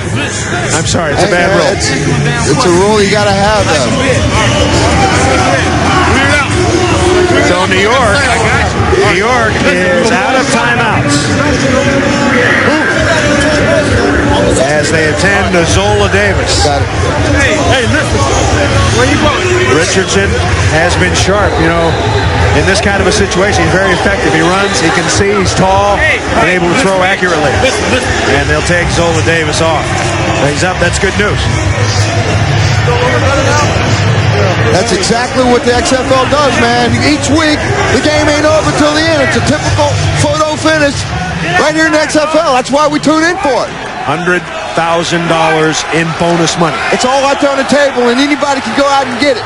Speaker 4: I'm sorry, it's a bad rule.
Speaker 5: It's a rule you got to have, though.
Speaker 4: So New York is out of timeouts as they attend to Zola Davis.
Speaker 5: Got it.
Speaker 3: Hey, listen. Where you going?
Speaker 4: Richardson has been sharp, in this kind of a situation. He's very effective. He runs, he can see, he's tall, and able to throw accurately. And they'll take Zola Davis off. He's up. That's good news.
Speaker 5: That's exactly what the XFL does, man. Each week, the game ain't over till the end. It's a typical photo finish right here in the XFL. That's why we tune in for it.
Speaker 4: $100,000 in bonus money.
Speaker 5: It's all out there on the table, and anybody can go out and get it.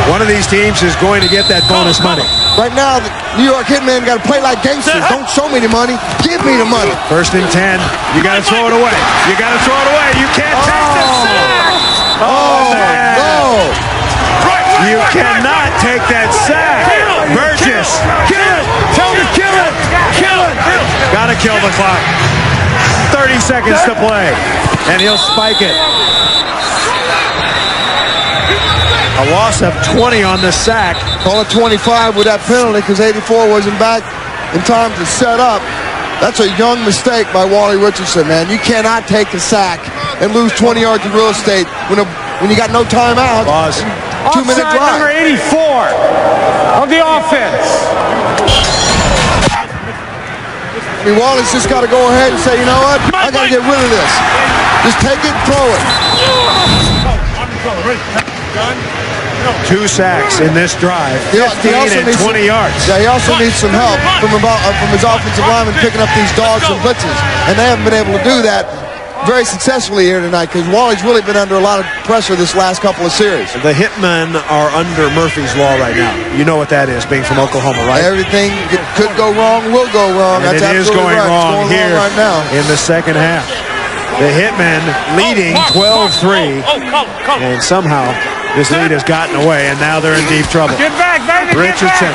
Speaker 4: One of these teams is going to get that bonus money.
Speaker 5: Right now, the New York Hitmen got to play like gangsters. Don't show me the money. Give me the money.
Speaker 4: 1st and 10. You got to throw it away. You got to throw it away. You can't take the sack.
Speaker 5: Oh, no.
Speaker 4: You cannot take that sack. Burgess.
Speaker 5: Kill it. Tell him to kill it. Kill it.
Speaker 4: Got to kill the clock. 30 seconds to play. And he'll spike it. A loss of 20 on the sack.
Speaker 5: Call it 25 with that penalty because 84 wasn't back in time to set up. That's a young mistake by Wally Richardson, man. You cannot take the sack and lose 20 yards of real estate when you got no timeout.
Speaker 6: 2-minute
Speaker 5: minute drive.
Speaker 6: Number 84 of the offense.
Speaker 5: I mean, Wally's just got to go ahead and say, you know what? I got to get rid of this. Just take it and throw it.
Speaker 4: 2 sacks in this drive, 15 and 20 yards.
Speaker 5: Yeah, he also needs some help from his offensive linemen picking up these dogs and blitzes, and they haven't been able to do that very successfully here tonight because Wally's really been under a lot of pressure this last couple of series.
Speaker 4: The Hitmen are under Murphy's Law right now. You know what that is, being from Oklahoma, right?
Speaker 5: Everything could go wrong, will go wrong.
Speaker 4: And
Speaker 5: That's
Speaker 4: it is going
Speaker 5: right.
Speaker 4: wrong here
Speaker 5: right now.
Speaker 4: in the second half. The Hitmen leading 12-3, and somehow this lead has gotten away, and now they're in deep trouble.
Speaker 6: Get back, baby.
Speaker 4: Richardson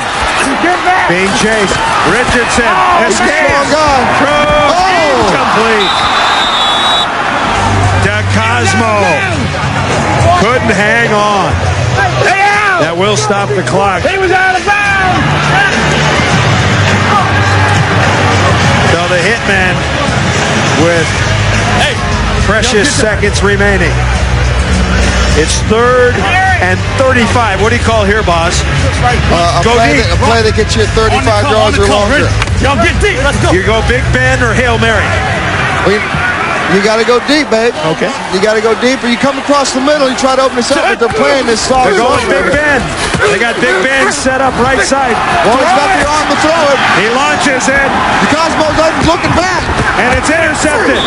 Speaker 6: Get back.
Speaker 4: being chased. Richardson escapes.
Speaker 5: Oh,
Speaker 4: Incomplete. DeCosmo couldn't hang on. That will stop the clock.
Speaker 6: He was out of bounds.
Speaker 4: So the Hitmen with precious seconds remaining. It's 3rd and 35. What do you call here, boss?
Speaker 5: A play that gets you 35 yards or longer.
Speaker 3: Y'all get deep. Let's go.
Speaker 4: You go Big Ben or Hail Mary?
Speaker 5: You got to go deep, babe.
Speaker 4: Okay.
Speaker 5: You got to go deep, or you come across the middle, you try to open this up, but they're playing this soft.
Speaker 4: They're going Big Ben. They got Big Ben set up right side.
Speaker 5: Wally's got the arm to throw it.
Speaker 4: He launches it.
Speaker 5: Cosmo's looking back.
Speaker 4: And it's intercepted.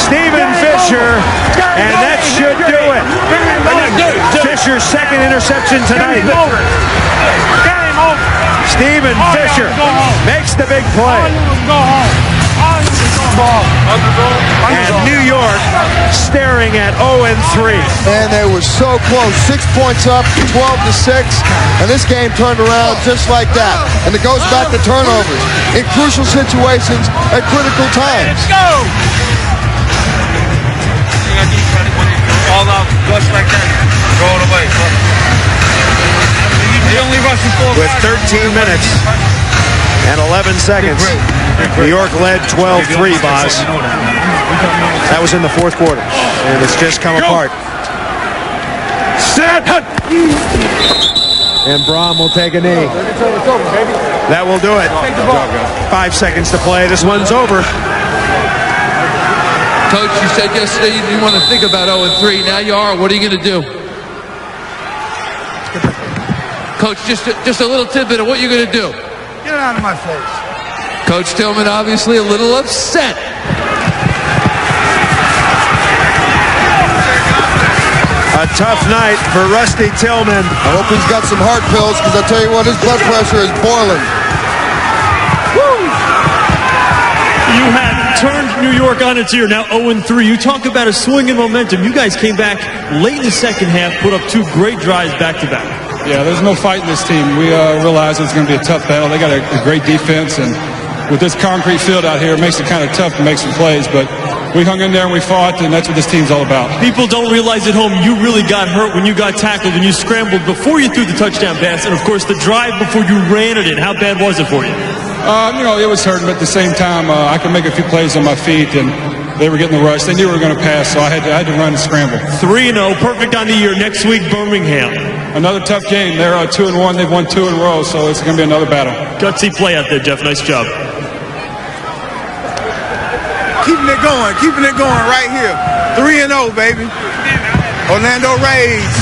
Speaker 4: Stephen Fisher, and that should do it. Fisher's second interception tonight. Stephen Fisher makes the big play. And New York staring at 0-3.
Speaker 5: And they were so close. 6 points up, 12-6. And this game turned around just like that. And it goes back to turnovers in crucial situations at critical times.
Speaker 2: Let's go! All out, gush like that. Throw it away. They only rushing 4
Speaker 4: with 13 minutes and 11 seconds. New York led 12-3, Boz. That was in the fourth quarter, and it's just come apart. Set! And Brohm will take a knee. That will do it. 5 seconds to play. This one's over.
Speaker 12: Coach, you said yesterday you didn't want to think about 0-3. Now you are. What are you going to do? Coach, just a little tidbit of what you're going to do.
Speaker 8: Get it out of my face.
Speaker 12: Coach Tillman obviously a little upset.
Speaker 4: A tough night for Rusty Tillman.
Speaker 5: I hope he's got some heart pills, because I tell you what, his blood pressure is boiling.
Speaker 9: You have turned New York on its ear, now 0-3. You talk about a swing in momentum. You guys came back late in the second half, put up 2 great drives back-to-back.
Speaker 3: Yeah, there's no fight in this team. We realize it's going to be a tough battle. They got a great defense, and with this concrete field out here, it makes it kind of tough to make some plays, but we hung in there and we fought, and that's what this team's all about.
Speaker 9: People don't realize at home you really got hurt when you got tackled and you scrambled before you threw the touchdown pass, and of course the drive before you ran it in. How bad was it for you?
Speaker 3: It was hurting, but at the same time, I could make a few plays on my feet, and they were getting the rush. They knew we were going to pass, so I had to run and scramble.
Speaker 9: 3-0, perfect on the year. Next week, Birmingham.
Speaker 3: Another tough game. They're 2-1. They've won 2 in a row, so it's going to be another battle.
Speaker 9: Gutsy play out there, Jeff. Nice job.
Speaker 15: Keeping it going right here. 3-0, baby. Orlando Rage.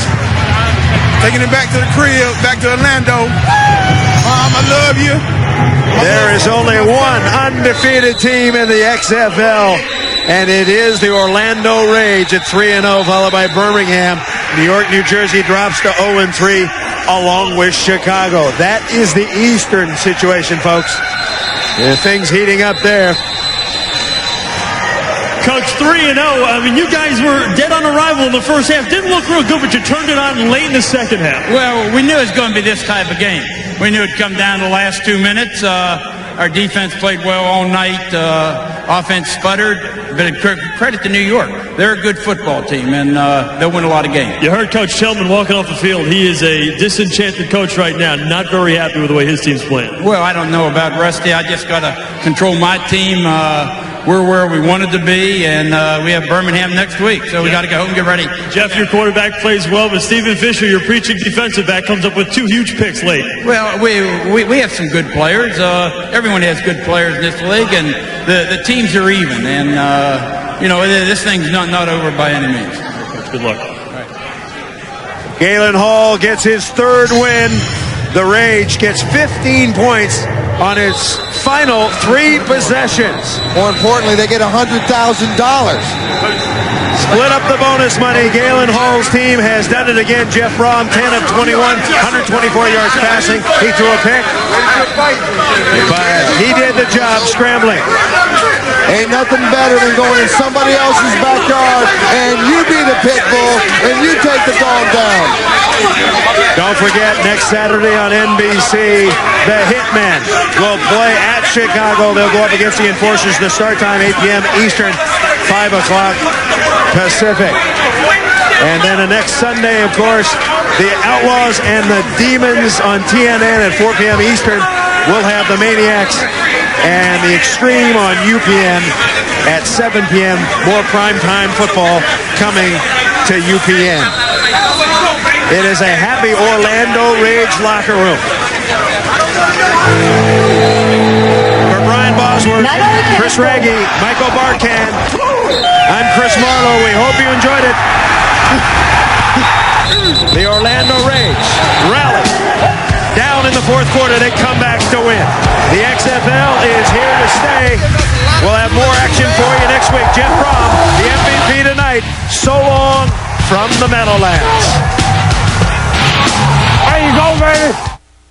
Speaker 15: Taking it back to the crib, back to Orlando. Mom, I love you.
Speaker 4: There is only one undefeated team in the XFL, and it is the Orlando Rage at 3-0, followed by Birmingham. New York, New Jersey drops to 0-3, along with Chicago. That is the Eastern situation, folks. Things heating up there.
Speaker 9: Coach, 3-0. I mean, you guys were dead on arrival in the first half. Didn't look real good, but you turned it on late in the second half.
Speaker 21: Well, we knew it was going to be this type of game. We knew it'd come down to the last 2 minutes. Our defense played well all night. Offense sputtered. But credit to New York. They're a good football team, and they'll win a lot of games.
Speaker 9: You heard Coach Tillman walking off the field. He is a disenchanted coach right now, not very happy with the way his team's playing.
Speaker 21: Well, I don't know about Rusty. I just got to control my team. We're where we wanted to be, and we have Birmingham next week, so we got to go home and get ready.
Speaker 9: Jeff, your quarterback plays well, but Stephen Fisher, your preaching defensive back, comes up with 2 huge picks late.
Speaker 21: Well, we have some good players. Everyone has good players in this league, and the teams are even, and this thing's not over by any means.
Speaker 9: Good luck.
Speaker 4: Galen Hall gets his 3rd win. The Rage gets 15 points on its final 3 possessions.
Speaker 5: More importantly, they get $100,000.
Speaker 4: Split up the bonus money. Galen Hall's team has done it again. Jeff Brohm, 10 of 21, 124 yards passing. He threw a pick, but he did the job scrambling.
Speaker 5: Ain't nothing better than going in somebody else's backyard and you be the pit bull and you take the dog down.
Speaker 4: Don't forget, next Saturday on NBC, the Hitmen will play at Chicago. They'll go up against the Enforcers. The start time, 8 p.m. Eastern, 5 o'clock Pacific. And then the next Sunday, of course, the Outlaws and the Demons on TNN at 4 p.m. Eastern. We'll have the Maniacs and the Extreme on UPN at 7 p.m. More primetime football coming to UPN. It is a happy Orlando Rage locker room. For Brian Boswell. Ellsworth, Chris Raggi, Michael Barkan. I'm Chris Marlowe. We hope you enjoyed it. The Orlando Rage rally. Down in the fourth quarter, they come back to win. The XFL is here to stay. We'll have more action for you next week. Jeff Brohm, the MVP tonight. So long from the Meadowlands.
Speaker 8: There you go, baby.